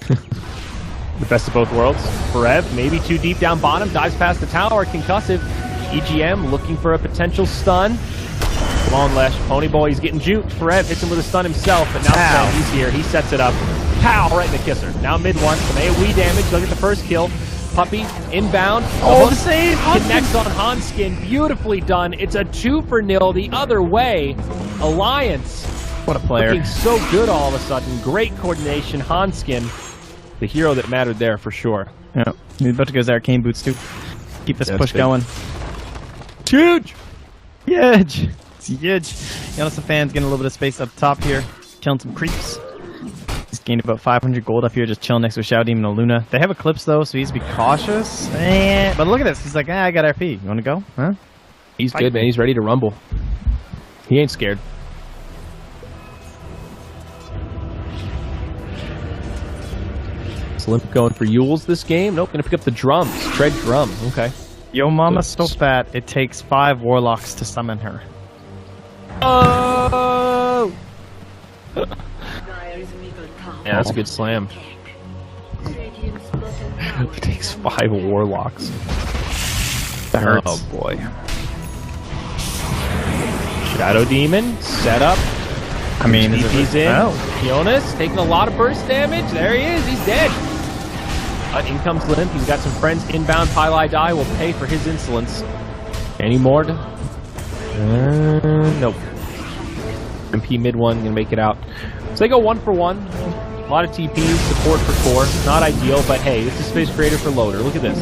The best of both worlds. Forev, maybe too deep down bottom, dives past the tower, concussive. EGM looking for a potential stun. Come on, Lesh. Ponyboy, he's getting juked. Forev hits him with a stun himself, but now Sven, he's here. He sets it up. Pow! Right in the kisser. Now mid one. Some AoE damage. They'll get the first kill. Puppy, inbound. Oh, the save! Connects on Hanskin. Beautifully done. It's a 2-0 the other way. Alliance. What a player. Looking so good all of a sudden. Great coordination. Hanskin, the hero that mattered there for sure. Yeah. He's about to go his arcane boots too. Keep this push going. It's huge! Huge! It's huge. Yonasan fans getting a little bit of space up top here. Killing some creeps. He's gained about 500 gold up here, just chilling next to a Shadow Demon and Luna. They have Eclipse though, so he needs to be cautious. But look at this. He's like, I got RP. You want to go? Huh? He's good, man. He's ready to rumble. He ain't scared. Limp going for Yules this game. Nope, gonna pick up the drums. Tread drum. Okay. Yo mama's so fat, it takes 5 warlocks to summon her. Oh! Yeah, that's a good slam. It takes 5 warlocks. That hurts. Oh boy. Shadow Demon, set up. I mean, he's in. Jonas taking a lot of burst damage. There he is. He's dead. In comes Limp. He's got some friends inbound. Pylai Die will pay for his insolence. Any more? Nope. MP mid one gonna make it out. So they go 1 for 1. A lot of TP support for core. Not ideal, but hey, this is space creator for Loader. Look at this.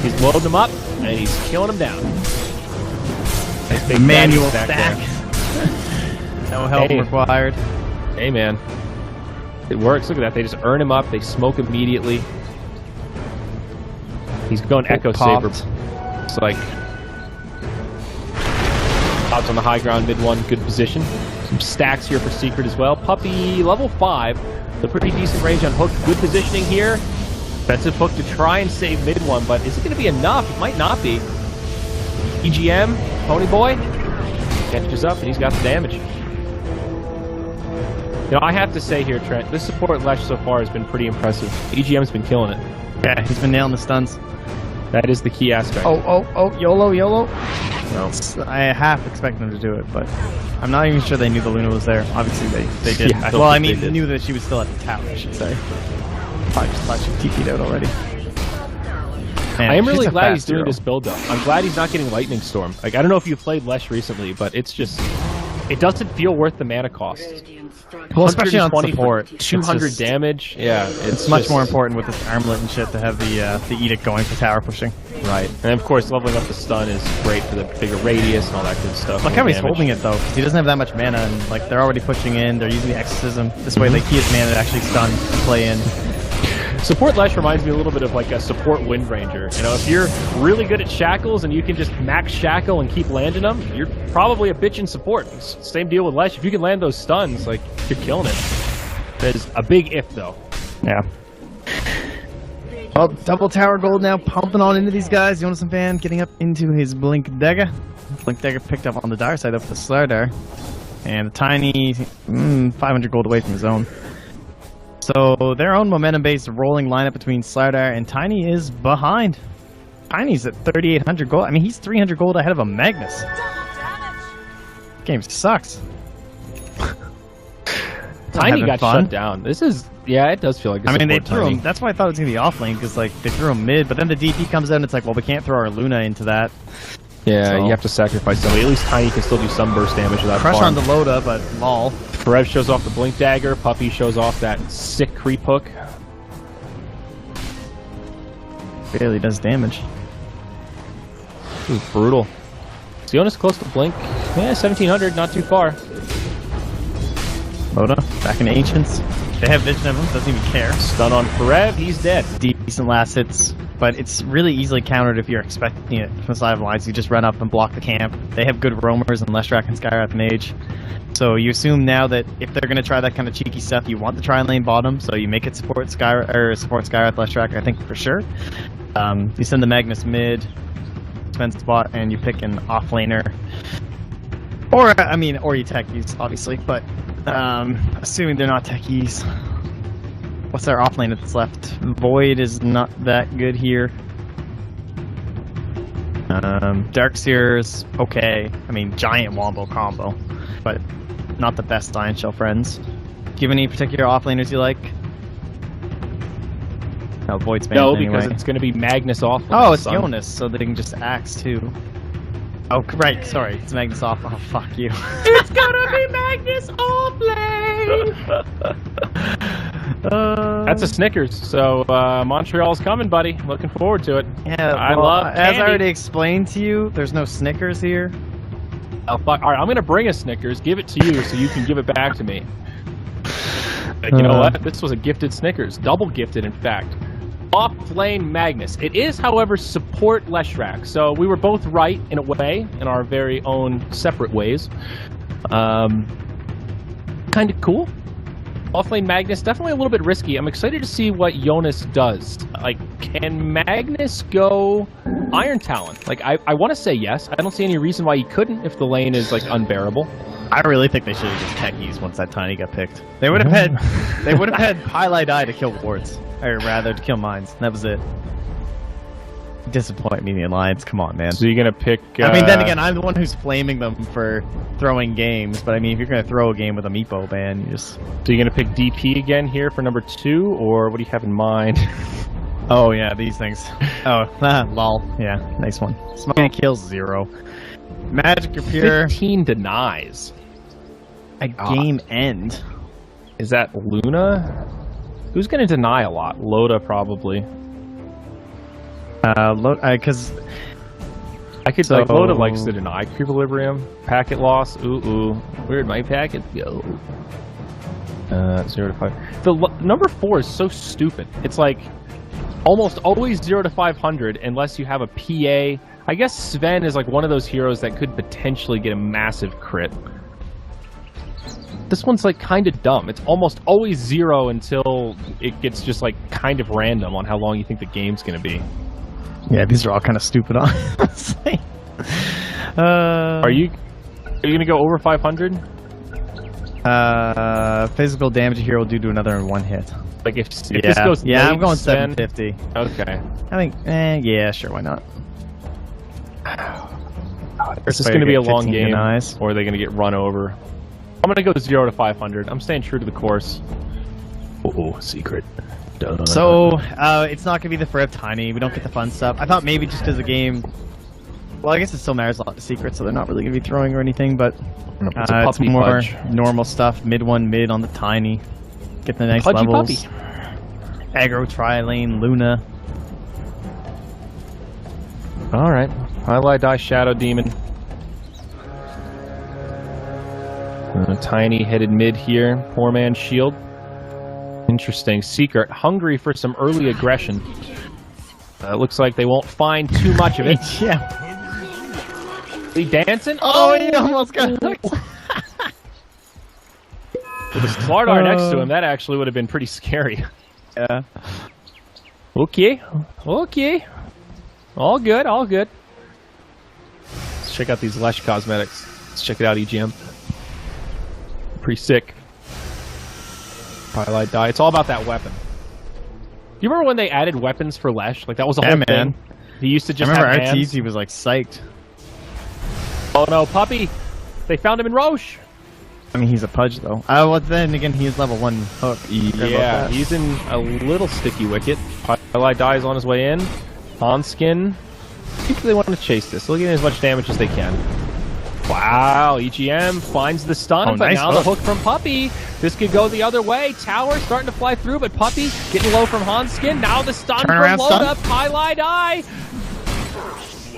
He's loading them up and he's killing them down. Nice big manual stack. No help required. Hey, man. It works. Look at that. They just earn him up. They smoke immediately. He's going Echo Saber. It's like... Pops on the high ground, mid one, good position. Some stacks here for Secret as well. Puppy, level 5. The pretty decent range on Hook. Good positioning here. Defensive Hook to try and save mid one, but is it going to be enough? It might not be. EGM, Ponyboy, catches up, and he's got the damage. You know, I have to say here, Trent, this support Lesh so far has been pretty impressive. EGM's been killing it. Yeah, he's been nailing the stuns. That is the key aspect. Oh, YOLO. No. I half expect them to do it, but I'm not even sure they knew the Luna was there. Obviously, they did. Yeah, well, I mean, they knew that she was still at the tower, I should say. Probably just thought she TP'd out already. Man, I am really glad he's doing hero. this build, though. I'm glad he's not getting Lightning Storm. Like, I don't know if you played Lesh recently, but it's just... It doesn't feel worth the mana cost. Well, especially on 120 support. for 200 just, damage. Yeah, it's much more important with this armlet and shit to have the edict going for tower pushing. Right, and of course leveling up the stun is great for the bigger radius and all that good stuff. Look how he's holding it though, because he doesn't have that much mana, and like they're already pushing in. They're using the exorcism. This way, like he has mana to actually stun and play in. Support Lesh reminds me a little bit of like a support Wind Ranger. You know, if you're really good at shackles and you can just max shackle and keep landing them, you're probably a bitch in support. Same deal with Lesh. If you can land those stuns, like you're killing it. There's a big if though. Yeah. Well, double tower gold now, pumping on into these guys. Yonasan fan getting up into his Blink Dagger. Blink Dagger picked up on the dire side of the Slardar. And the Tiny, 500 gold away from his own. So their own momentum-based rolling lineup between Slardar and Tiny is behind. Tiny's at 3,800 gold. I mean, he's 300 gold ahead of a Magnus. Game sucks. Tiny got fun. shut down. This is, yeah, it does feel like. I mean, they threw him. That's why I thought it was gonna be off lane, because like they threw him mid, but then the DP comes out and it's like, well, we can't throw our Luna into that. Yeah, So- you have to sacrifice somebody. At least Tiny can still do some burst damage without Pressure farm. on the Loda, but lol. Ferev shows off the Blink Dagger. Puppy shows off that sick creep hook. Barely does damage. This is brutal. Siona's close to Blink. Yeah, 1,700, not too far. Loda, back in Ancients. They have vision of him, doesn't even care. Stun on Ferev, he's dead. Decent last hits, but it's really easily countered if you're expecting it from the side of the lines. You just run up and block the camp. They have good roamers and Leshrac and Skywrath Mage. So you assume now that if they're going to try that kind of cheeky stuff, you want the tri-lane bottom, so you make it support Skywrath Leshrac, I think, for sure. You send the Magnus mid, spend spot, and you pick an offlaner. Or, I mean, or you techies, obviously, but assuming they're not techies. What's our offlane that's left? Void is not that good here. Darkseer's okay. I mean, giant wombo combo, but not the best Iron Shell friends. Do you have any particular offlaners you like? No, Void's banned No, anyway. because it's going to be Magnus off. Oh, it's Jonas, so they can just axe too. Oh, right, sorry, it's Magnus off. Oh, fuck you. It's gonna be Magnus offlane! That's a Snickers, so Montreal's coming, buddy. Looking forward to it. Yeah, I well, love as candy. I already explained to you, there's no Snickers here. Oh, fuck. Alright, I'm gonna bring a Snickers, give it to you so you can give it back to me. Like, you know what? This was a gifted Snickers. Double gifted, in fact. Off-lane Magnus. It is, however, support Leshrac. So we were both right, in a way, in our very own separate ways. Kind of cool. Off-lane Magnus, definitely a little bit risky. I'm excited to see what Jonas does. Like, can Magnus go Iron Talon? Like, I want to say yes. I don't see any reason why he couldn't if the lane is, like, unbearable. I really think they should have just techies once that Tiny got picked. They would have had Pylai die to kill wards. Or rather, to kill mines. That was it. Disappoint me in the Alliance. Come on, man. So you're going to pick... I mean, then again, I'm the one who's flaming them for throwing games. But I mean, if you're going to throw a game with a Meepo ban, you just... So you're going to pick DP again here for number 2? Or what do you have in mind? Oh, yeah, these things. Oh, lol. Yeah, nice one. Smoke kills 0. Magic or pure. 15 denies. A game end. Is that Luna? Who's going to deny a lot? Loda, probably. Because... I could, like, Loda likes to deny Equilibrium. Packet loss. Ooh. Where'd my packet go? 0 to 5. The number 4 is so stupid. It's like almost always 0 to 500 unless you have a PA. I guess Sven is like one of those heroes that could potentially get a massive crit. This one's like kind of dumb. It's almost always 0 until it gets just like kind of random on how long you think the game's going to be. Yeah, these are all kind of stupid, honestly. Are you going to go over 500? Physical damage here will do to another in one hit. Like if this goes yeah, late, I'm going Sven, 750. Okay. I think, yeah, sure, why not? Is this going to be a long game, denies. or are they going to get run over? I'm going to go 0 to 500. I'm staying true to the course. Oh, secret. So, it's not going to be the Ferev Tiny. We don't get the fun stuff. I thought maybe just because the game... Well, I guess it still matters a lot to secret, so they're not really going to be throwing or anything, but it's more normal stuff. Mid on the Tiny. Get the nice levels. Aggro, Tri-Lane, Luna. Alright. Highlight Die Shadow Demon. Tiny headed mid here. Poor man's shield. Interesting. Secret. Hungry for some early aggression. It looks like they won't find too much of it. Yeah. He dancing? Oh, he almost got hooked. With a Slardar next to him, that actually would have been pretty scary. Yeah. Okay. All good. Let's check out these Lesh cosmetics. Let's check it out, EGM. Pretty sick. Highlight die. It's all about that weapon. Do you remember when they added weapons for Lesh? Like, that was a whole man. thing. He used to just I remember have hands. RTZ was like psyched. Oh no, Puppy! They found him in Roche! I mean, he's a Pudge though. Well, then again, he is level 1 hook. Yeah, he's in a little sticky wicket. Highlight dies on his way in. Hanskin. I think they want to chase this. They'll get as much damage as they can. Wow, EGM finds the stun, but nice now hook. the hook from Puppy. This could go the other way. Tower starting to fly through, but Puppy getting low from Hanskin. Now the stun from Turnaround Loda. stun. Highlight die.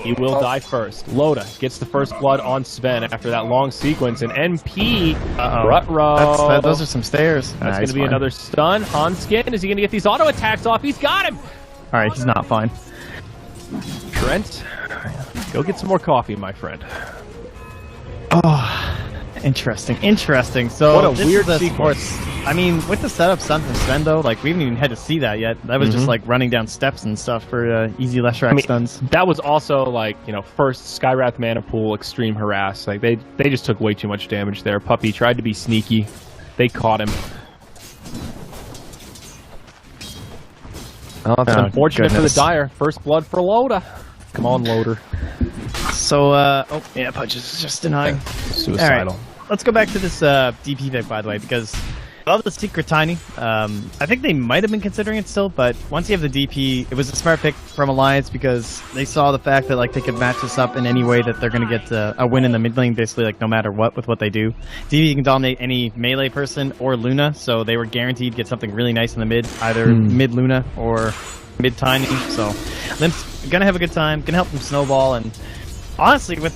He will die first. Loda gets the first blood on Sven after that long sequence, and NP Rutro. Those are some stairs. That's going to be another stun. Hanskin, is he going to get these auto attacks off? He's got him! Alright, he's not fine. Trent, go get some more coffee, my friend. Oh, interesting. So What a this weird is the sequence. sports. I mean, with the setup stun from Sven though, like we haven't even had to see that yet. That was just like running down steps and stuff for easy Leshrac stuns. That was also like, you know, first Skywrath Mana Pool Extreme Harass. Like they just took way too much damage there. Puppy tried to be sneaky. They caught him. Oh, that's unfortunate for the Dire. First blood for Loda. Come on, Loader. So, oh yeah, Pudge is just denying. Suicidal. All right. Let's go back to this DP pick, by the way, because I love the Secret Tiny. I think they might have been considering it still, but once you have the DP, it was a smart pick from Alliance because they saw the fact that like they could match this up in any way that they're going to get a win in the mid lane, basically like no matter what with what they do. DP can dominate any melee person or Luna, so they were guaranteed to get something really nice in the mid, either mid Luna or mid Tiny. So Limp's gonna have a good time, gonna help them snowball, and honestly with